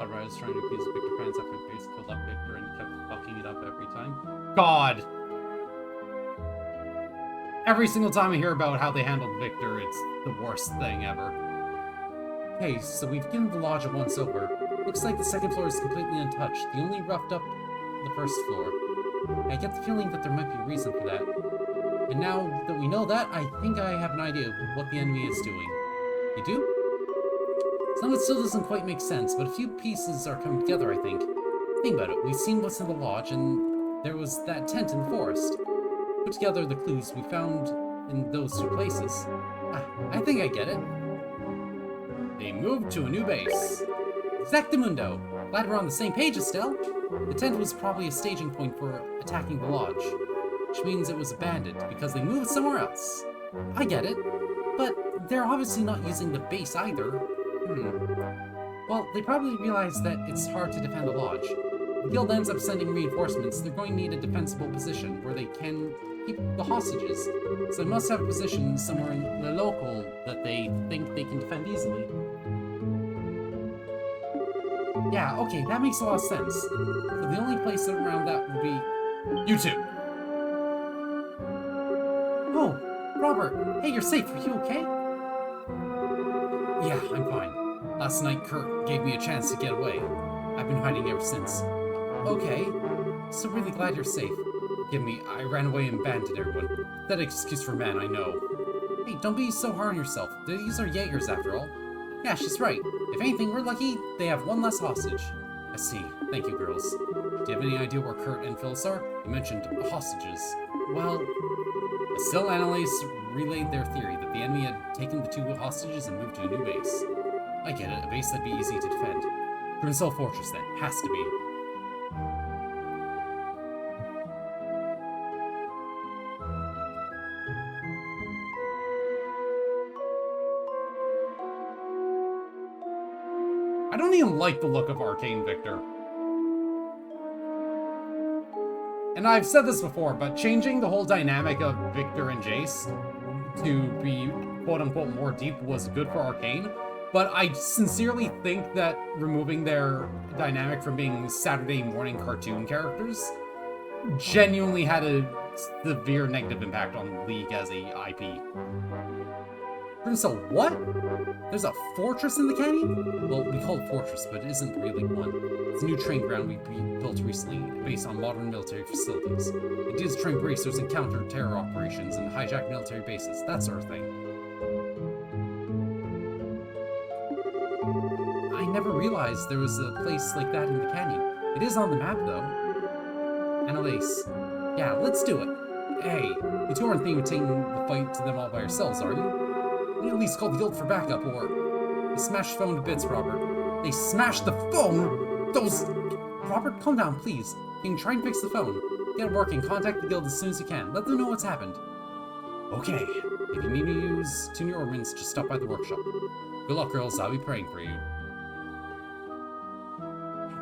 Colorado was trying to accuse Victor fans after Base killed off Victor and kept fucking it up every time. God! Every single time I hear about how they handled Victor, it's the worst thing ever. Okay, so we've given the lodge a once-over. Looks like the second floor is completely untouched. They only roughed up the first floor. I get the feeling that there might be a reason for that. And now that we know that, I think I have an idea of what the enemy is doing. You do? Some of it still doesn't quite make sense, but a few pieces are coming together, I think. Think about it. We've seen what's in the lodge, and there was that tent in the forest. Put together the clues we found in those two places. I think I get it. They moved to a new base. Exactamundo! Glad we're on the same page, Estelle. The tent was probably a staging point for attacking the lodge, which means it was abandoned because they moved somewhere else. I get it, but they're obviously not using the base either. Well, they probably realize that it's hard to defend the lodge. If the guild ends up sending reinforcements, they're going to need a defensible position where they can keep the hostages. So they must have a position somewhere in the local that they think they can defend easily. Yeah, okay, that makes a lot of sense. So the only place around that would be... You two! Oh, Robert! Hey, you're safe. Are you okay? Yeah, I'm fine. Last night, Kurt gave me a chance to get away. I've been hiding ever since. Okay. So really glad you're safe. Forgive me, I ran away and abandoned everyone. That excuse for man, I know. Hey, don't be so hard on yourself. These are Jaegers after all. Yeah, she's right. If anything, we're lucky they have one less hostage. I see. Thank you, girls. Do you have any idea where Kurt and Phyllis are? You mentioned hostages. Well, Estelle and Annalise relayed their theory that the enemy had taken the two hostages and moved to a new base. I get it, a base that'd be easy to defend. Grimsel Fortress, then. Has to be. I don't even like the look of Arcane Victor. And I've said this before, but changing the whole dynamic of Victor and Jace to be quote-unquote more deep was good for Arcane, but I sincerely think that removing their dynamic from being Saturday morning cartoon characters genuinely had a severe negative impact on League as a IP. So what? There's a fortress in the canyon? Well, we call it fortress, but it isn't really one. It's a new training ground we built recently, based on modern military facilities. It is to train bracers and counter terror operations and hijack military bases, that sort of thing. I never realized there was a place like that in the canyon. It is on the map, though. Annalise. Yeah, let's do it. Hey, you two aren't thinking of taking the fight to them all by yourselves, are you? We at least call the guild for backup, or... They smashed the phone to bits, Robert. They smashed the phone?! Those... Robert, calm down, please. You can try and fix the phone. Get it working, contact the guild as soon as you can. Let them know what's happened. Okay. If you need to use Tuning Ornaments, just stop by the workshop. Good luck, girls. I'll be praying for you.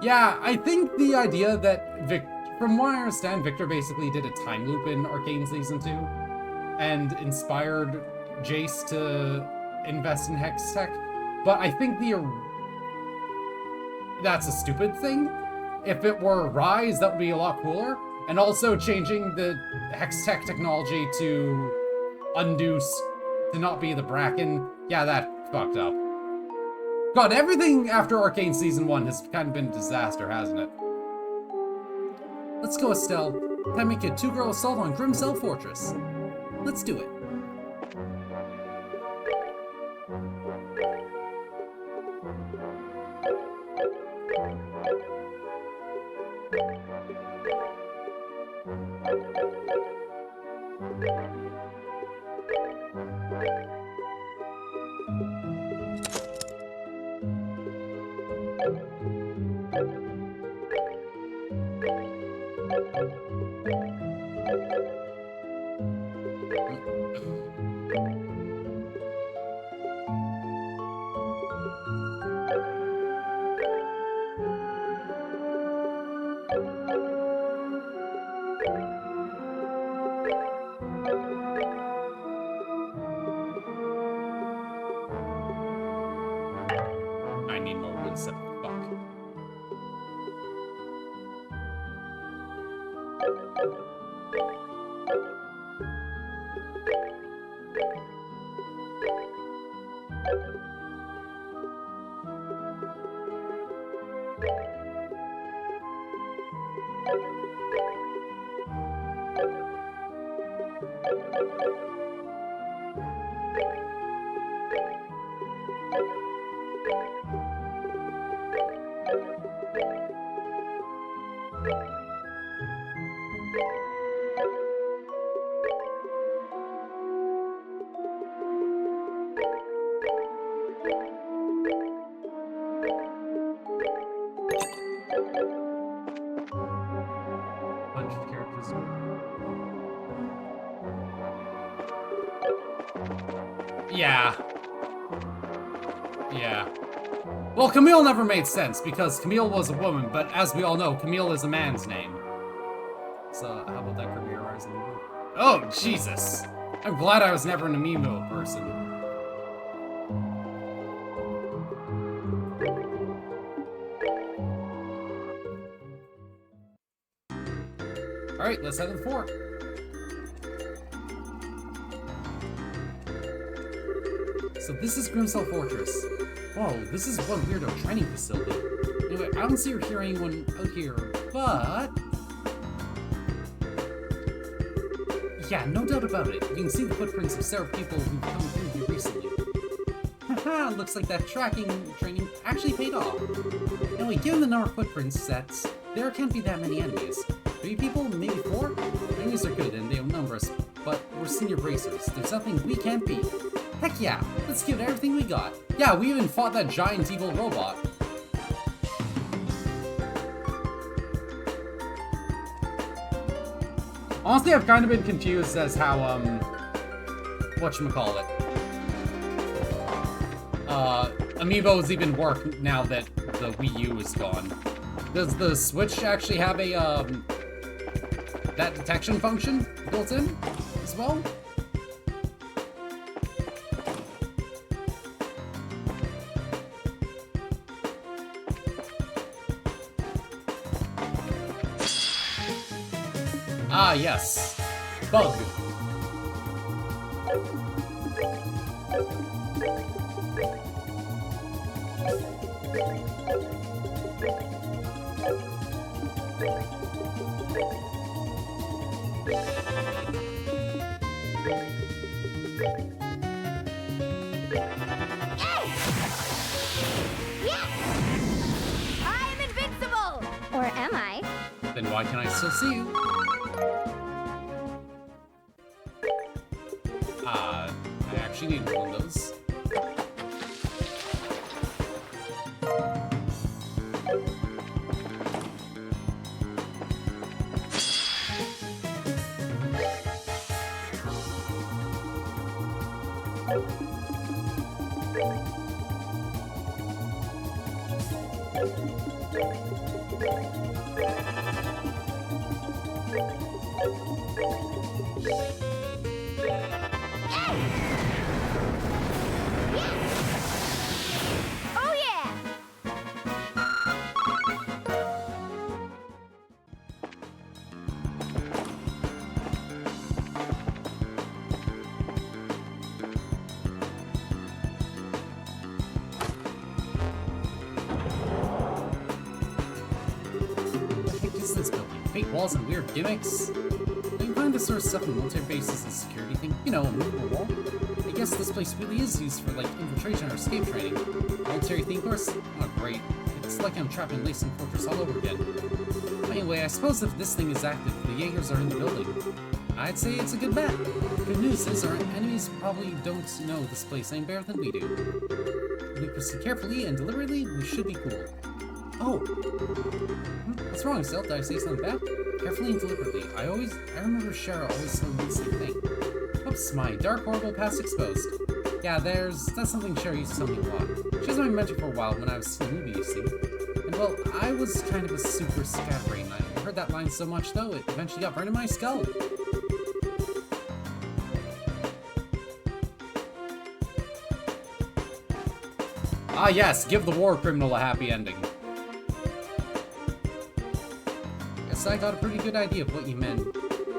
Yeah, I think the idea that from what I understand, Victor basically did a time loop in Arcane Season 2 and inspired Jace to invest in Hex Tech, but I think that's a stupid thing. If it were Rise, that would be a lot cooler. And also changing the Hex Tech technology to undo, to not be the Bracken, yeah, that fucked up. God, everything after Arcane Season 1 has kind of been a disaster, hasn't it? Let's go, Estelle. Time to make a two-girl assault on Grimsel Fortress. Let's do it. Yeah. Yeah. Well, Camille never made sense because Camille was a woman, but as we all know, Camille is a man's name. So, how about that career rise in Amiibo? Oh, Jesus! I'm glad I was never an Amiibo person. Alright, let's head to the fort. So this is Grimcell Fortress. Whoa, this is one weirdo training facility. Anyway, I don't see or hear anyone out here, but... yeah, no doubt about it. You can see the footprints of several people who've come through here recently. Haha, looks like that tracking training actually paid off. Anyway, given the number of footprints sets, there can't be that many enemies. 3 people, maybe 4? Enemies are good and they outnumber us, but we're senior bracers. There's nothing we can't beat. Heck yeah, let's give it everything we got. Yeah, we even fought that giant evil robot. Honestly, I've kind of been confused as how, whatchamacallit. Amiibos even work now that the Wii U is gone. Does the Switch actually have a, that detection function built in as well? Ah, yes. Bug. I'm invincible! Or am I? Then why can I still see you? I actually need one of those. Oh yeah! What the heck is this building? Fake walls and weird gimmicks? You can find this sort of stuff in military bases and security thing. You know, a movable wall. I guess this place really is used for, like, infiltration or escape training. Military theme course? Oh, great. It's like I'm trapped in Lacing Fortress all over again. Anyway, I suppose if this thing is active, the Jaegers are in the building. I'd say it's a good bet. Good news is our enemies probably don't know this place any better than we do. If we proceed carefully and deliberately, we should be cool. Oh! What's wrong, Sil? Did I say something bad? Carefully and deliberately. I remember Shara always telling me the same thing. Oops, my dark, horrible past exposed. Yeah, that's something Shara used to tell me a lot. She was my mentor for a while when I was still a movie, you see. And well, I was kind of a super scatterbrain. I heard that line so much, though, it eventually got burned in my skull. Ah yes, give the war criminal a happy ending. Guess I got a pretty good idea of what you meant.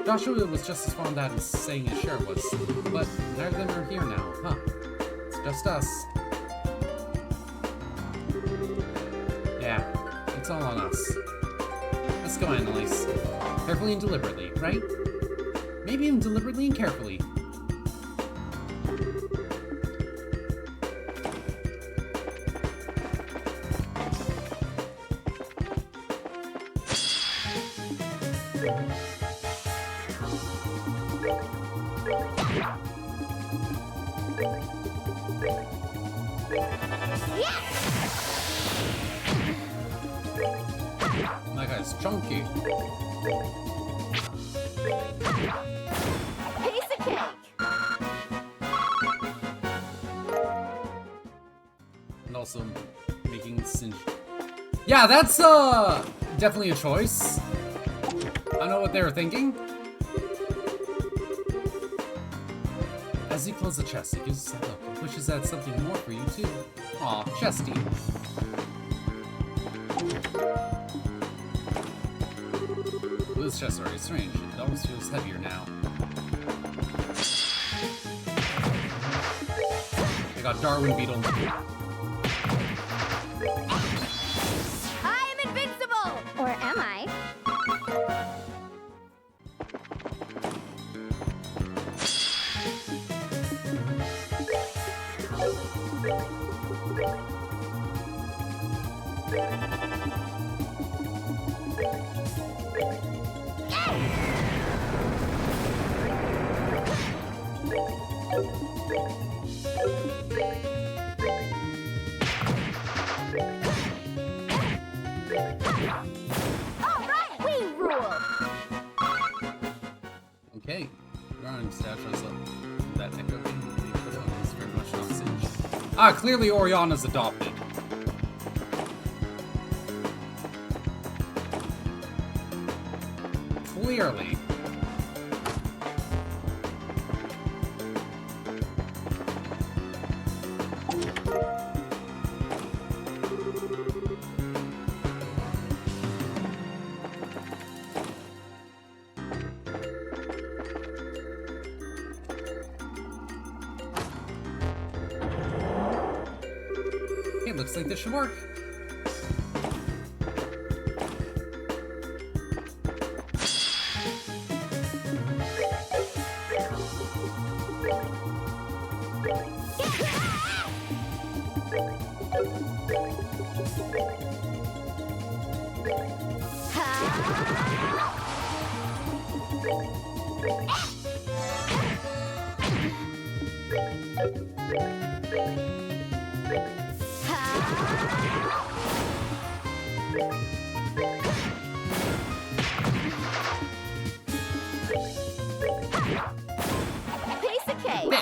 Joshua was just as fond of that as saying his share was, but neither of them are here now, huh? It's just us. Yeah, it's all on us. Let's go, Annalise. Carefully and deliberately, right? Maybe even deliberately and carefully. That guy's chunky. Piece of cake! also making Singe. Yeah, that's definitely a choice. I don't know what they were thinking. As he closes the chest, he gives us that look and wishes that something more for you too. Aw, Chesty. This chest is already strange. It almost feels heavier now. I got Darwin Beetle. I'm invincible! Or am I? Alright, we rule! Okay. Running stash us up. That echo thing is very much not Singe. Ah, clearly Oriana's adopted. Clearly. It looks like this should work. Piece of cake!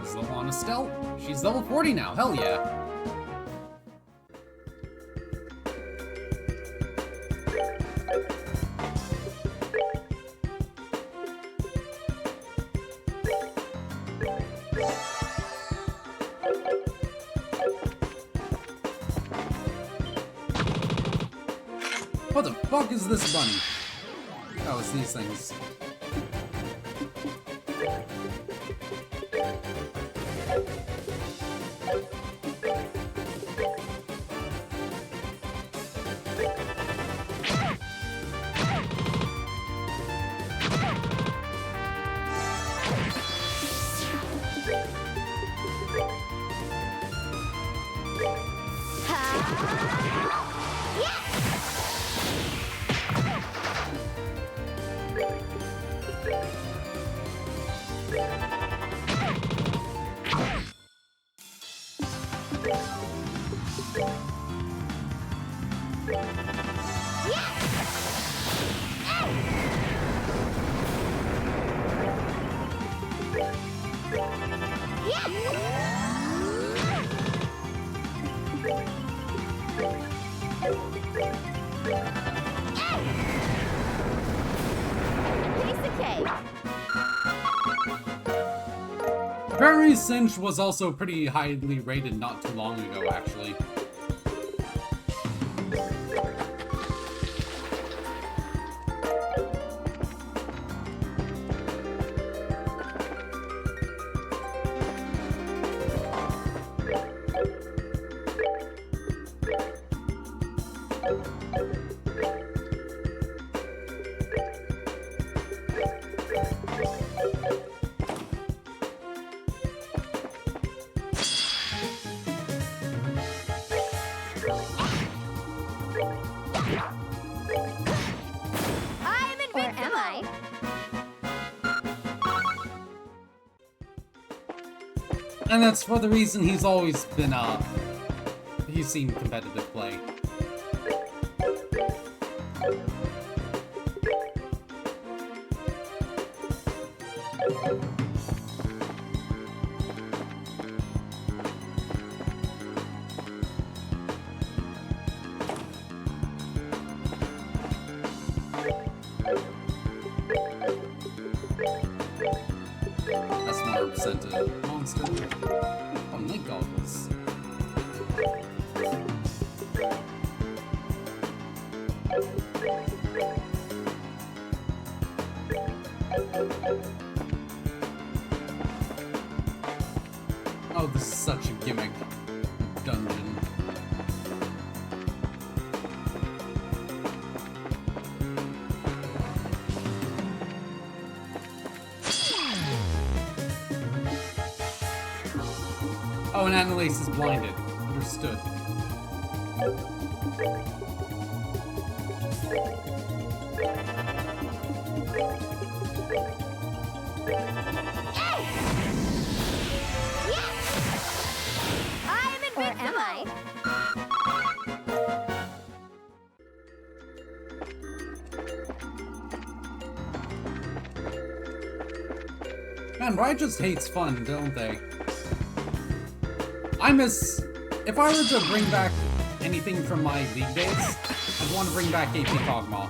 Is Lana Stell? She's level 40 now, hell yeah. What the fuck is this bunny? Oh, it's these things. Piece of cake! Apparently Singe was also pretty highly rated not too long ago, actually. I'm invincible! Or am I? And that's for the reason he's always been, he's seen competitive play. 100% a monster. Oh, night goggles. Oh, this is such a gimmick dungeon. Oh, and Annalise is blinded. Understood. I'm invincible! Or am I? Man, Riot just hates fun, don't they? I miss... If I were to bring back anything from my League days, I'd want to bring back AP Kog'Maw.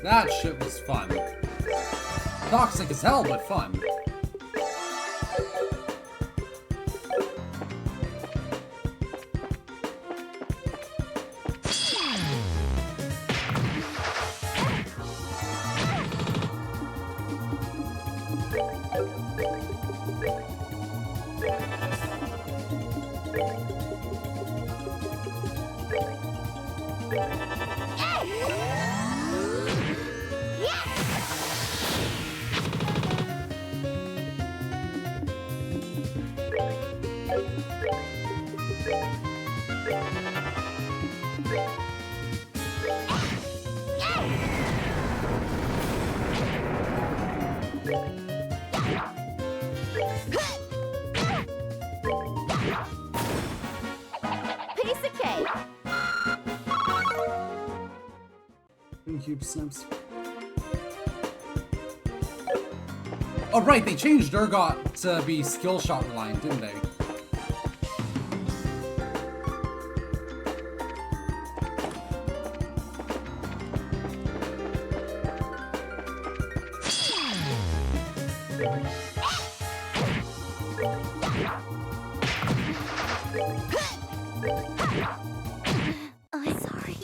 That shit was fun. Toxic as hell, but fun. Piece of cake! Cube Sims. Oh right, they changed Urgot to be skill shot reliant, didn't they? I'm sorry.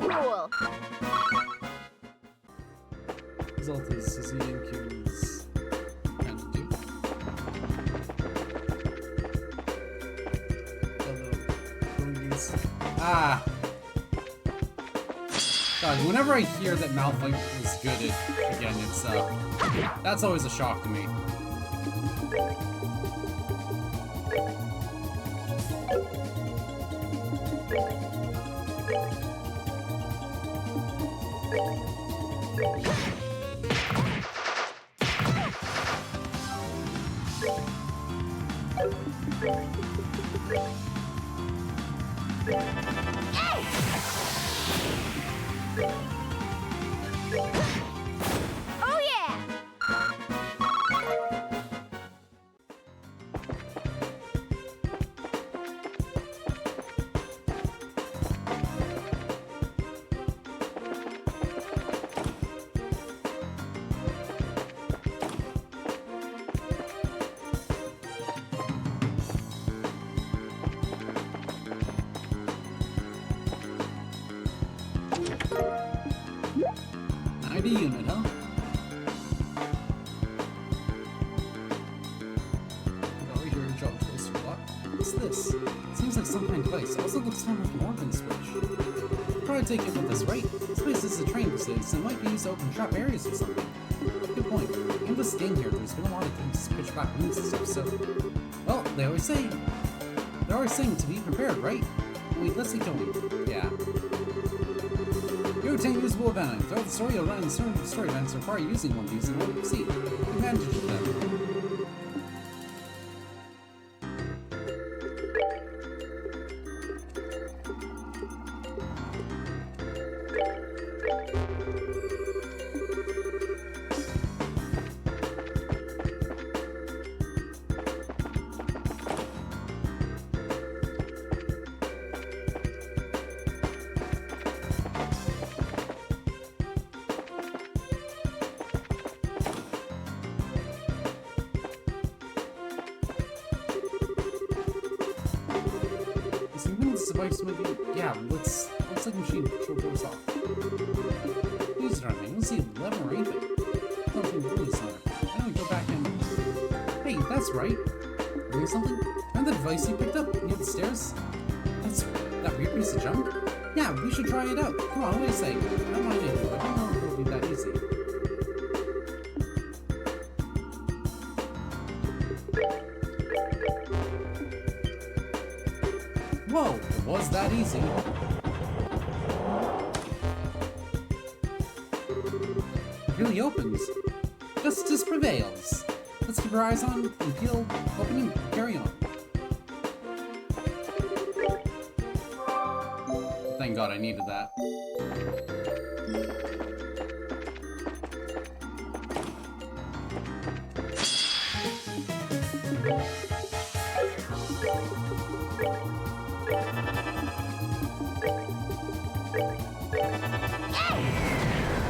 Cool. Result is Sicilian Q's kind of do. Ah! God, whenever I hear that Malphite was good at, again, it's, that's always a shock to me. Oh yeah! ID unit, huh? Over here, job choice for what? What's this? Seems like some kind of device. Also looks kind of like an organ switch. Probably take it with us, right? This place is a training facility, so it might be used to open trap areas or something. Good point. In this game here, there's been a lot of games to pitch back rooms and stuff, so... Well, they're always saying to be prepared, right? Wait, let's get going. Yeah. You obtain usable event. Throughout the story, you'll run into certain story events require using one of these in order to proceed. Take advantage of them. this device maybe? Yeah, looks like machine control goes off. Use it on me. I don't see a lever or anything. Something really center. Why don't we go back and... Hey, that's right. Doing something? Remember the device you picked up near the stairs? That's that weird piece of junk? Yeah, we should try it out. Come on, wait a second. I don't mind it. I don't know if it'll be that easy. Whoa, it was that easy. It really opens. Justice prevails. Let's keep our eyes on and feel open and carry on. Thank God I needed that.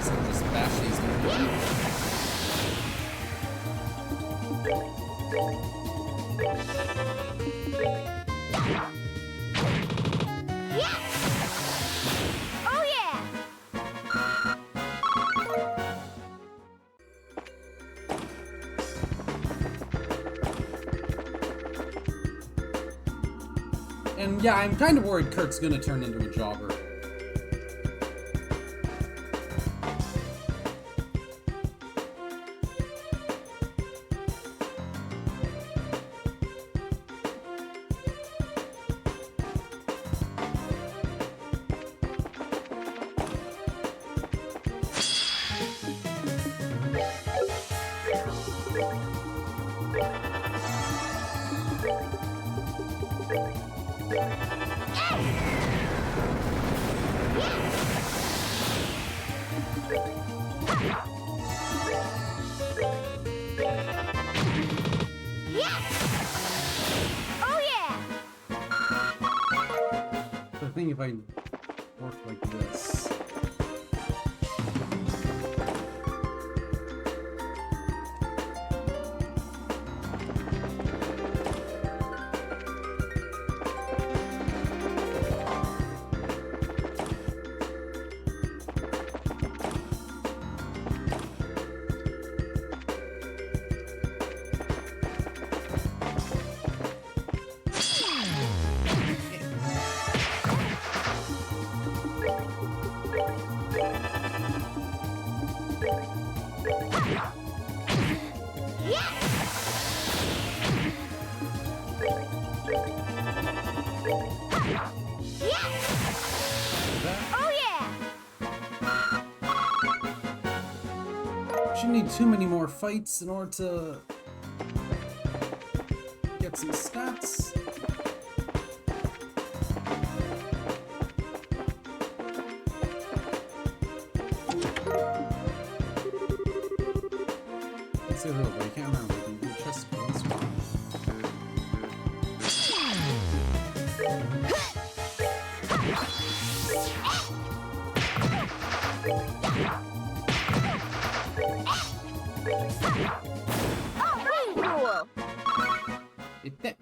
So just bash these guys. Oh yeah! And yeah, I'm kind of worried Kurt's gonna turn into a jogger. Oh yeah! I think if I work like this... Oh yeah! Shouldn't need too many more fights in order to get some stats. Let's say real, but I can't remember the chest was. Oh, really cool! It did.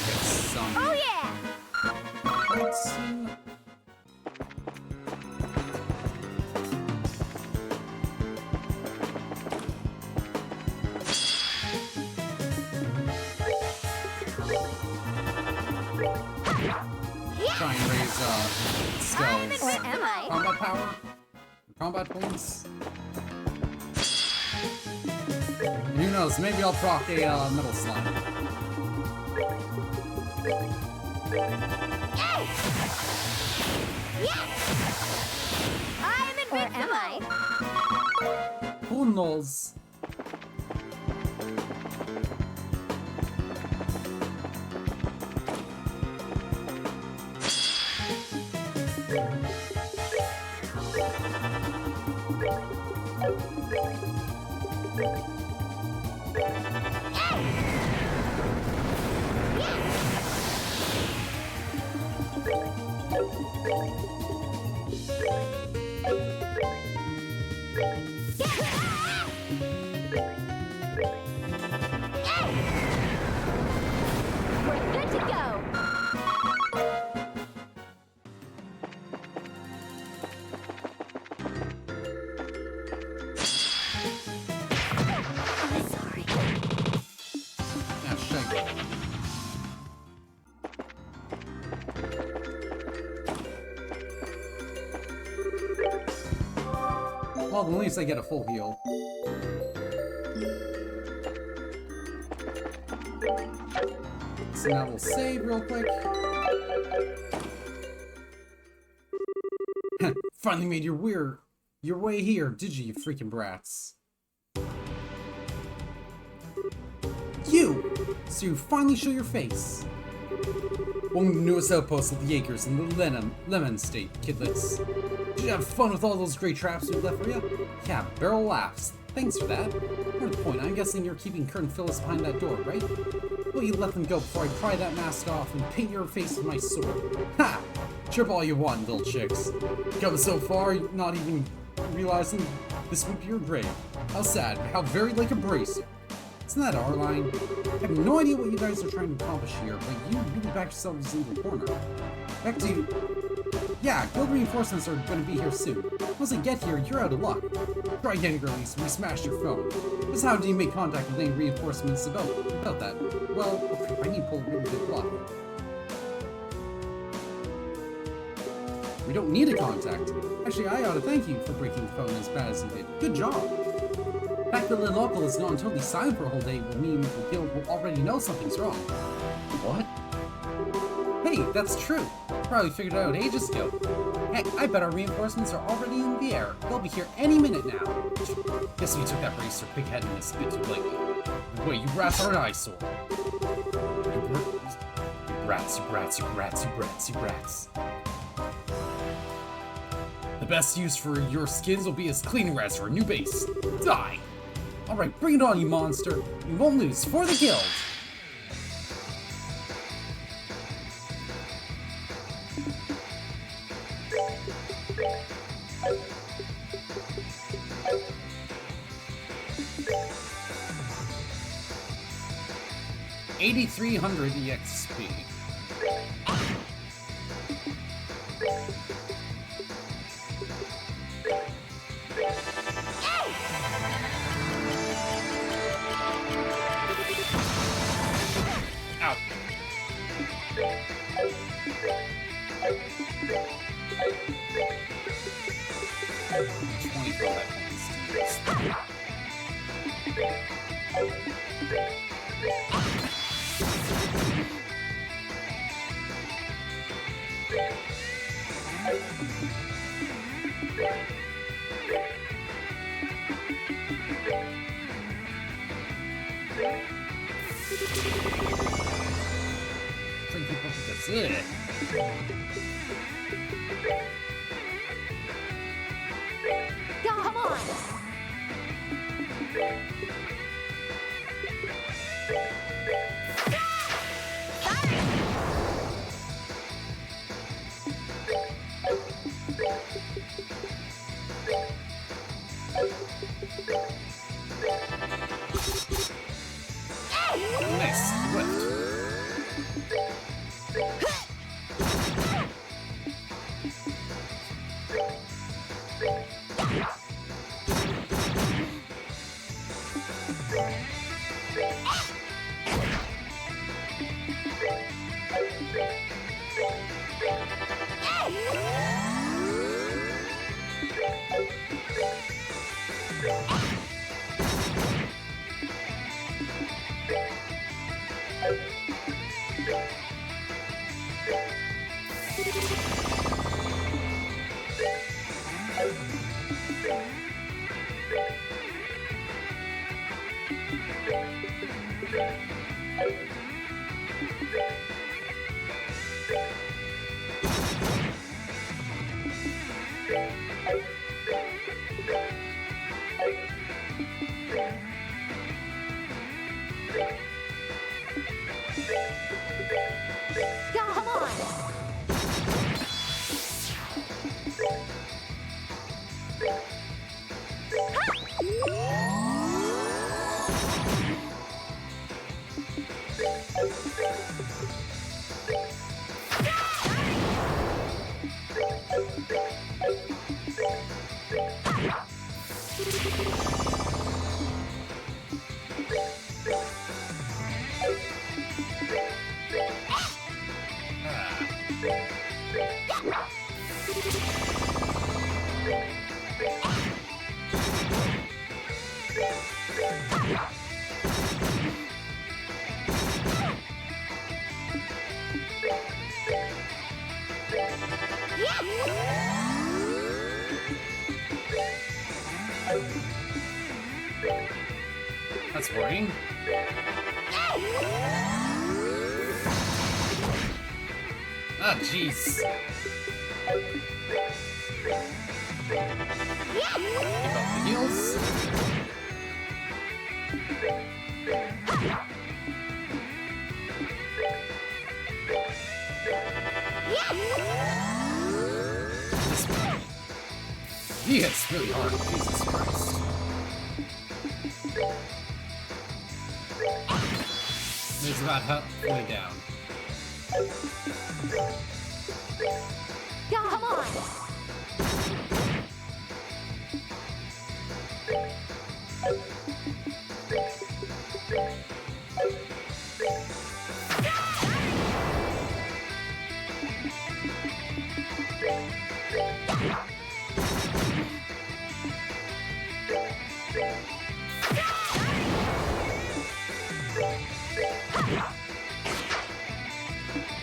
Get some Oh yeah! points in. Try and raise skills. Where am I? Combat power? Combat points? And who knows, maybe I'll proc a metal slime. I'm invincible! Or am I? Who knows? We're good to go. I'm sorry. Yeah, shake. Well, at least I get a full heal. So now we'll save real quick. Finally made your way here, did you freaking brats? You! So you finally show your face. Welcome to the newest outpost of the Acres in the Lemon State, kidlets. Did you have fun with all those great traps we left for you? Yeah, barrel laughs. Thanks for that. More to the point, I'm guessing you're keeping Kurt and Phyllis behind that door, right? Will you let them go before I pry that mask off and paint your face with my sword? Ha! Trip all you want, little chicks. Come so far, not even realizing this would be your grave. How sad, how very like abrasive. Isn't that our line? I have no idea what you guys are trying to accomplish here, but you really backed yourselves into the corner. Back to you. Yeah, guild reinforcements are going to be here soon. Once they get here, you're out of luck. Try again, girlies. We smashed your phone. Just how do you make contact with any reinforcements about that? Well, I need to pull really good luck. We don't need a contact. Actually, I ought to thank you for breaking the phone as bad as you did. Good job. The fact that the local has gone totally silent for a whole day will mean the guild will already know something's wrong. What? Hey, that's true. Probably figured it out ages ago. Heck, I bet our reinforcements are already in the air. They'll be here any minute now. Guess we took that race for pig-headedness a bit too late. Wait, you rats are an eyesore. You rats. The best use for your skins will be as cleaning rats for a new base. Die! Alright, bring it on, you monster. You won't lose for the guild. $8,300 EXP. Out. That's it. Come on! Nice lift. That's worrying. Ah, jeez. Give up the heals. He hits really hard. Jesus Christ. It's about halfway down. Come on!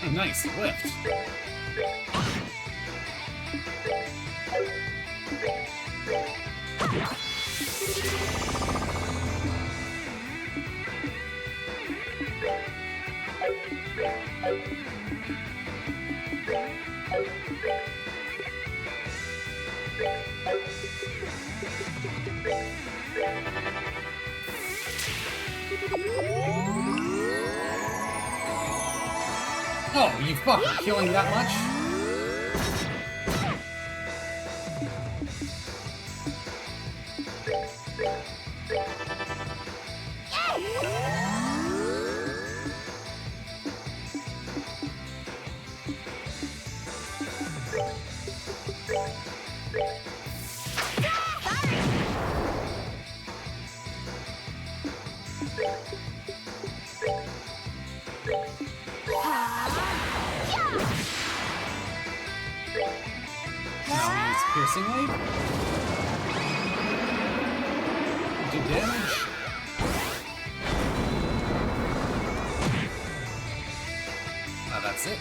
A nice lift. Oh, you fucking killing that much? Now he's piercing wave. Do damage. Ah, that's it.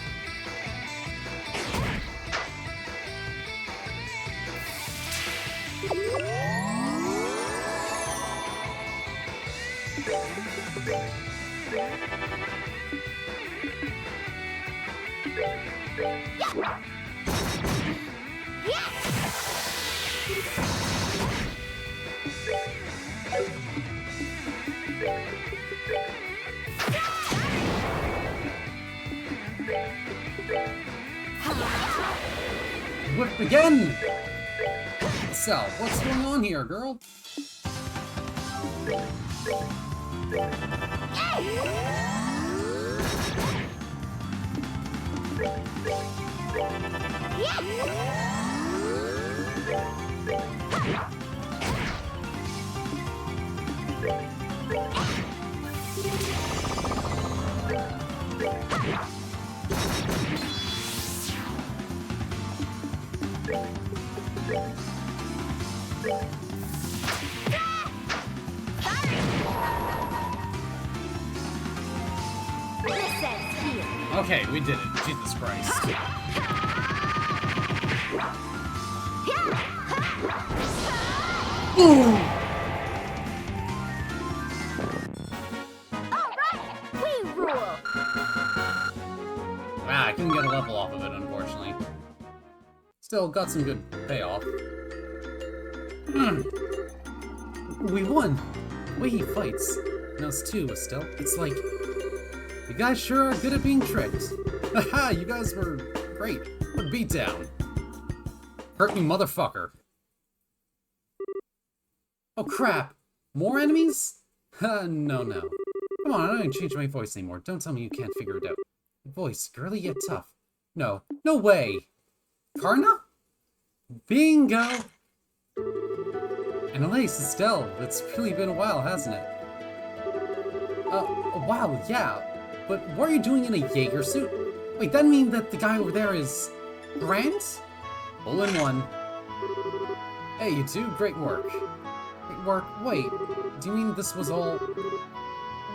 Whipped again! So, what's going on here, girl? Okay, we did it. Jesus Christ. Ooh! Ah, I couldn't get a level off of it, unfortunately. Still got some good payoff. We won! The way he fights, and us too, Estelle. It's like, you guys sure are good at being tricked. Haha, you guys were great. What beatdown. Hurt me, motherfucker. Oh crap! More enemies? No. Come on, I don't even change my voice anymore. Don't tell me you can't figure it out. Voice, girly yet tough. No way! Karna? Bingo! Annalise, Estelle, it's really been a while, hasn't it? Wow, yeah. But what are you doing in a Jaeger suit? Wait, that mean that the guy over there is... Grant? All in one. Hey, you two, great work. Great work? Wait, do you mean this was all...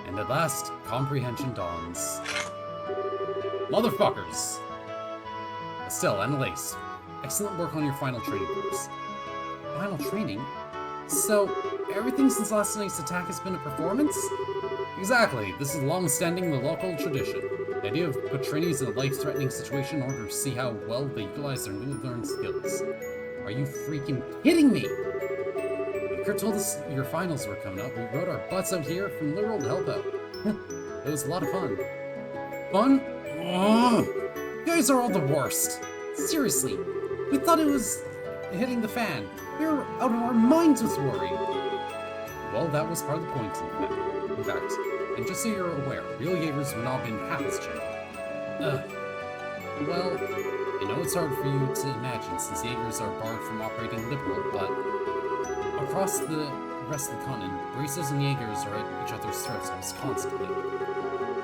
And at last, comprehension dawns. Motherfuckers! Estelle, Annalise, excellent work on your final training course. Final training? So, everything since last night's attack has been a performance? Exactly. This is long-standing the local tradition. The idea of put trainees in a life-threatening situation in order to see how well they utilize their newly learned skills. Are you freaking kidding me? When Kurt told us your finals were coming up, we rode our butts out here from Liberal to help out. It was a lot of fun. Fun? Ugh. You guys are all the worst. Seriously. We thought it was hitting the fan. We were out of our minds with worry. Well, that was part of the point, in fact. And just so you're aware, real Jaegers would not have been half as gentle. Well, I know it's hard for you to imagine since Jaegers are barred from operating Liberal, but across the rest of the continent, bracers and Jaegers are at each other's throats almost constantly.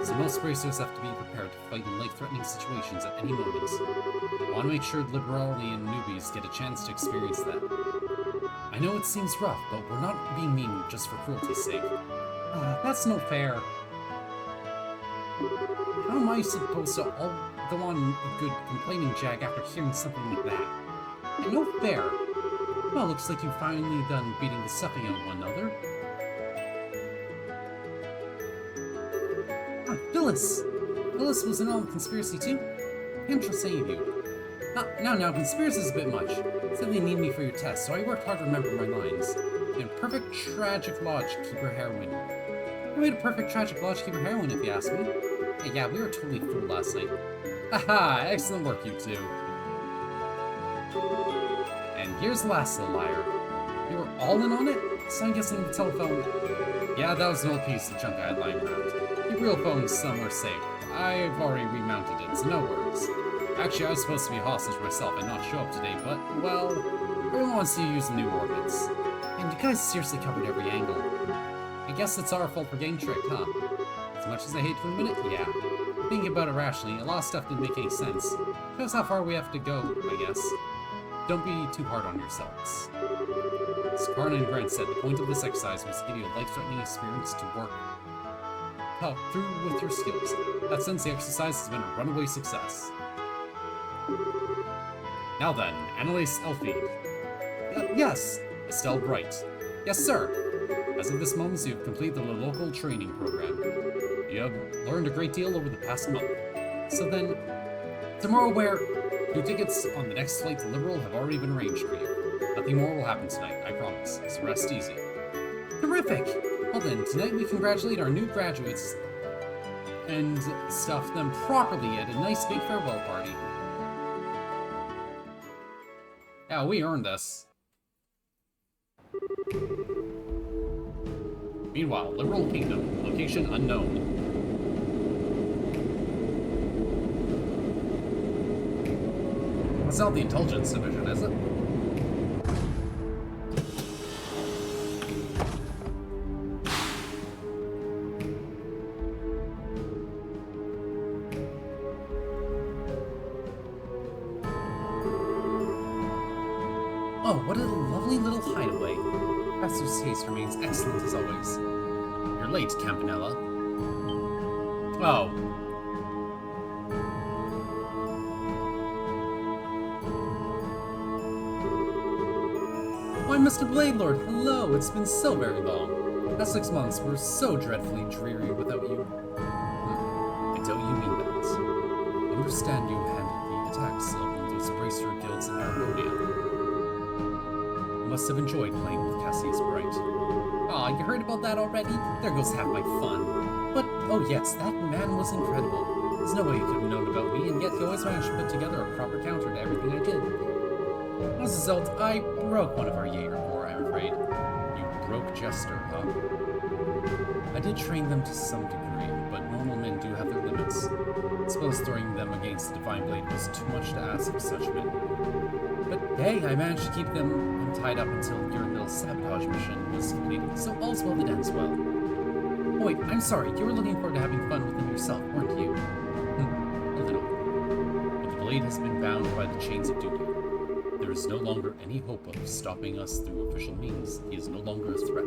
So most bracers have to be prepared to fight in life-threatening situations at any moment. I want to make sure Liberality and newbies get a chance to experience that. I know it seems rough, but we're not being mean just for cruelty's sake. That's no fair. How am I supposed to all go on a good complaining jag after hearing something like that? And no fair. Well, looks like you've finally done beating the stuffing out of one another. Phyllis! Phyllis was in on the conspiracy too? Can't trust any of you. Now, conspiracy's a bit much. Said they need me for your test, so I worked hard to remember my lines. And perfect tragic logic, keep her heroine. I made a perfect tragic logic, keep her heroine, if you ask me. Hey, yeah, we were totally fooled last night. Haha, excellent work, you two. And here's the last little liar. You were all in on it? So I'm guessing the telephone... Yeah, that was an old piece of junk I had lying around. Your real phone's somewhere safe. I've already remounted it, so no worries. Actually, I was supposed to be a hostage myself and not show up today, but, well, everyone wants to use the new orbits. And you guys seriously covered every angle. I guess it's our fault for getting tricked, huh? As much as I hate to admit it, yeah. Thinking about it rationally, a lot of stuff didn't make any sense. Shows how far we have to go, I guess. Don't be too hard on yourselves. As Karna and Grant said, the point of this exercise was to give you a life-threatening experience to work through with your skills. In that sense, the exercise has been a runaway success. Now then, Annalise Elfie. Yes. Estelle Bright. Yes, sir. As of this moment, you've completed the local training program. You have learned a great deal over the past month. So then, tomorrow your tickets on the next flight to Liberal have already been arranged for you. Nothing more will happen tonight, I promise. So rest easy. Terrific! Well then, tonight we congratulate our new graduates and stuff them properly at a nice big farewell party. Yeah, we earned this. Meanwhile, Liberal Kingdom, location unknown. It's not the Intelligence Division, is it? Oh, what a lovely little hideaway. Professor's taste remains excellent as always. You're late, Campanella. Oh. Why, Mr. Bladelord, hello! It's been so very long. Past 6 months were so dreadfully dreary without you. I don't you mean that. I understand you handled the attacks of one of those bracer guilds in Arabonia. You must have enjoyed playing with Cassius Bright. Aw, you heard about that already? There goes half my fun. But, oh yes, that man was incredible. There's no way you could have known about me, and yet you always managed to put together a proper counter to everything I did. As a result, I broke one of our Jaeger Corps, I'm afraid. You broke Jester, huh? I did train them to some degree, but normal men do have their limits. I suppose throwing them against the Divine Blade was too much to ask of such men. But hey, I managed to keep them tied up until your little fatal sabotage mission was completed, so all's well that ends well. Oh wait, I'm sorry, you were looking forward to having fun with them yourself, weren't you? A little. But the blade has been bound by the chains of duty. There is no longer any hope of stopping us through official means. He is no longer a threat.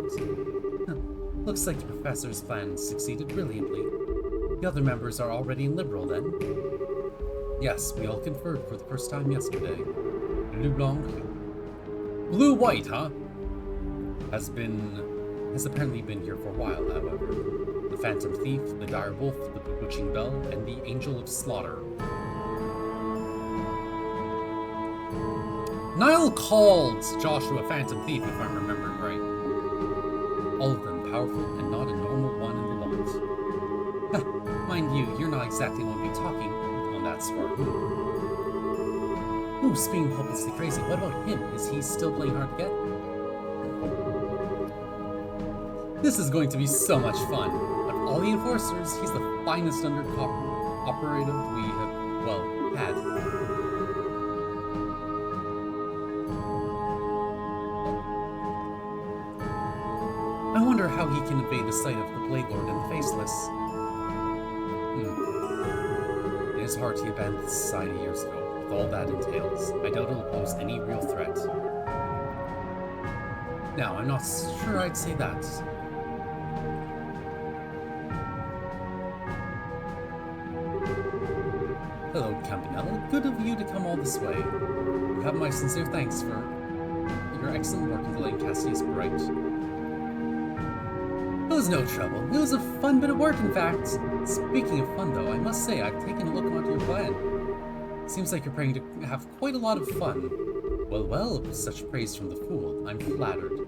Looks like the professor's plan succeeded brilliantly. The other members are already liberal, then? Yes, we all conferred for the first time yesterday. Blue Blanc. Blue-White, huh? Has apparently been here for a while, however. The Phantom Thief, the Dire Wolf, the Bewitching Bell, and the Angel of Slaughter. Niall called Joshua Phantom Thief, if I'm remembering right. All of them powerful and not a normal one in the lot. Mind you, you're not exactly one to be talking on that score. Who's being hopelessly crazy? What about him? Is he still playing hard to get? This is going to be so much fun. Of all the enforcers, he's the finest undercover operative we have, well, had. I wonder how he can evade the sight of the Blade Lord and the Faceless. In his heart, he abandoned the society years ago, with all that entails. I doubt he'll pose any real threat. Now, I'm not sure I'd say that. Hello, Campanella. Good of you to come all this way. You have my sincere thanks for your excellent work in delaying Cassius Bright. It was no trouble. It was a fun bit of work, in fact. Speaking of fun, though, I must say I've taken a look onto your plan. Seems like you're praying to have quite a lot of fun. Well, well, with such praise from the fool, I'm flattered.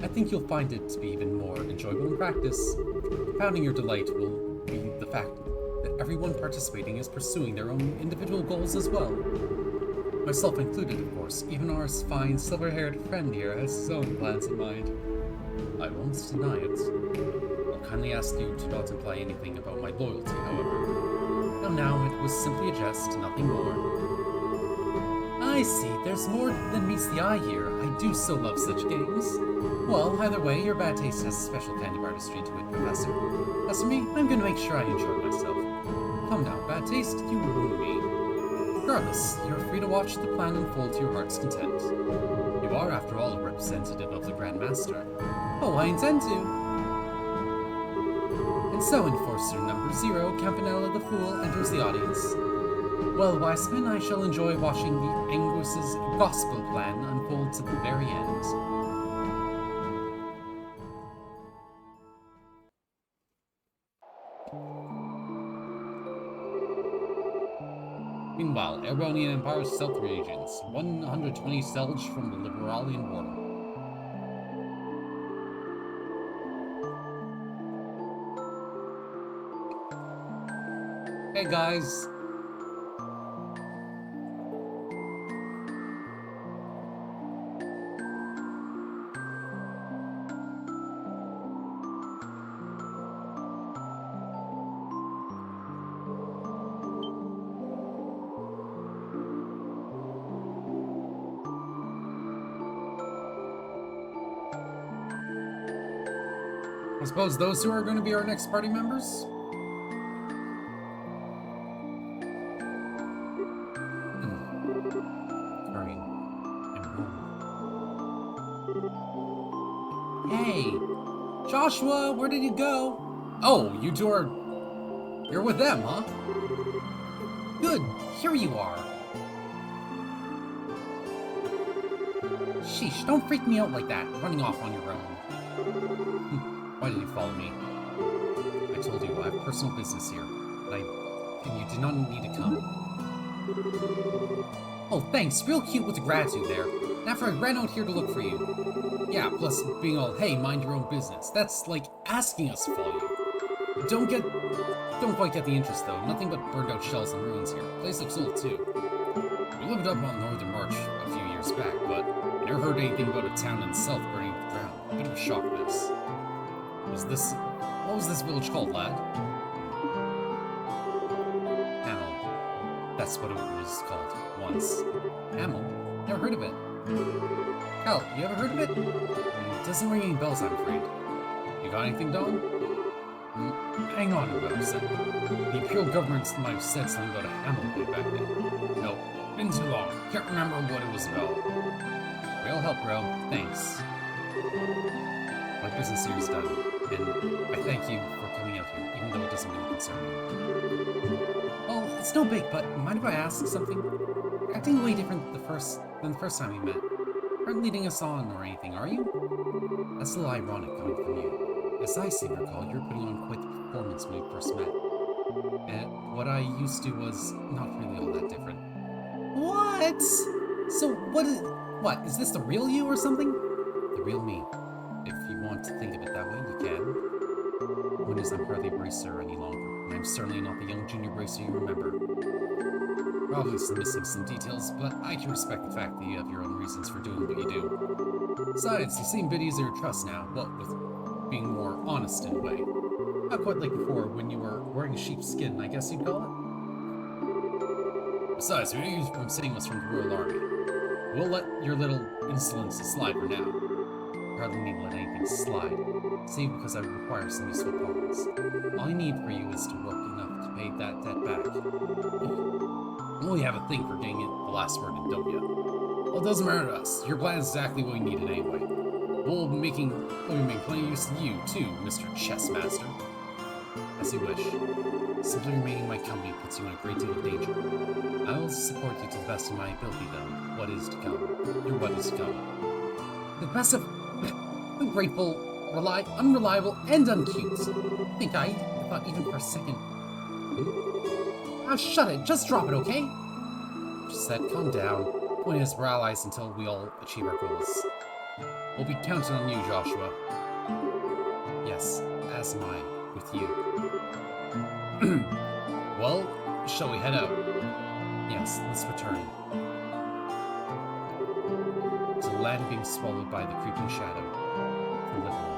I think you'll find it to be even more enjoyable in practice. Compounding your delight will be the fact that everyone participating is pursuing their own individual goals as well. Myself included, of course. Even our fine silver-haired friend here has his own plans in mind. I won't deny it. I'll kindly ask you to not imply anything about my loyalty, however. Now, it was simply a jest, nothing more. I see, there's more than meets the eye here. I do so love such games. Well, either way, your bad taste has a special kind of artistry to it, Professor. As for me, I'm going to make sure I enjoy myself. Come now, bad taste, you ruin me. Regardless, you're free to watch the plan unfold to your heart's content. You are, after all, a representative of the Grand Master. Oh, I intend to. And so, Enforcer number 0, Campanella the Fool, enters the audience. Well, Weissman, I shall enjoy watching the Angus's gospel plan unfold to the very end. Meanwhile, Eronian Empire stealth reagents, 120 Selge from the Liberalian border. Hey guys! I suppose those who are going to be our next party members? Hey! Joshua, where did you go? Oh, you two are... You're with them, huh? Good, here you are. Sheesh, don't freak me out like that, running off on your own. Why did you follow me? I told you, I have personal business here, and you did not need to come. Oh, thanks, real cute with the gratitude there. And after I ran out here to look for you. Yeah, plus being all, hey, mind your own business. That's like asking us to follow you. Don't quite get the interest though. Nothing but burned out shells and ruins here. Place looks old too. We lived up on Northern March a few years back, but I never heard anything about a town in the south burning to the ground. A bit of a shock this. What was this village called, lad? Hamel. That's what it was called once. Hamel? Never heard of it. Hell, you ever heard of it? Doesn't ring any bells, I'm afraid. You got anything, Dawn? Hang on to what I said. The Imperial government might have said something about a Hamel way back then. No, been too long. Can't remember what it was about. Real help, bro. Thanks. My business here is done, and I thank you for coming out here, even though it doesn't really concern me. Well, it's no big, but mind if I ask something? You're acting way different than the first time we met. You aren't leading us on or anything, are you? That's a little ironic coming from you. As I seem to recall, you were putting on quite the performance when we first met. And what I used to was not really all that different. What? So what, is this the real you or something? The real me. If you want to think of it that way, you can. One is I'm hardly a bracer any longer, and I'm certainly not the young junior bracer you remember. Probably missing some details, but I can respect the fact that you have your own reasons for doing what you do. Besides, you seem a bit easier to trust now, what with being more honest in a way. Not quite like before, when you were wearing sheepskin, I guess you'd call it? Besides, where are you from saying was from the Royal Army? We'll let your little insolence slide for now. I hardly need to let anything slide, save because I require some useful pawns. All I need for you is to work enough to pay that debt back. Oh, you have a thing for getting it the last word in, don't you? Well, it doesn't matter to us. Your plan is exactly what we needed anyway. We'll be making plenty of use of you, too, Mr. Chessmaster. As you wish. Simply remaining in my company puts you in a great deal of danger. I will support you to the best of my ability, though. What is to come. Your what is to come. The best of... ungrateful, unreliable, and uncute. I think I thought even for a second... Ah, shut it. Just drop it, okay? Just said, calm down. Point is, we're allies until we all achieve our goals. We'll be counting on you, Joshua. Yes, as am I, with you. Well, shall we head out? Yes, let's return. To the land being swallowed by the creeping shadow. To live on.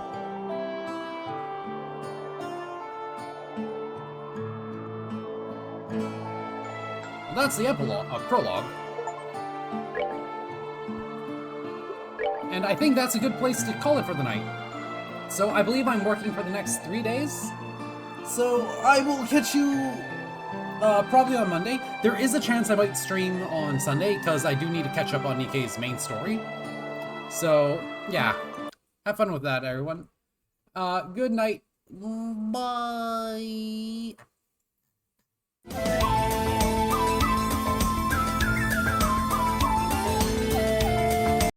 Well, that's the prologue. And I think that's a good place to call it for the night. So I believe I'm working for the next 3 days. So I will catch you probably on Monday. There is a chance I might stream on Sunday because I do need to catch up on Nikkei's main story. So yeah, have fun with that, everyone. Good night. Bye.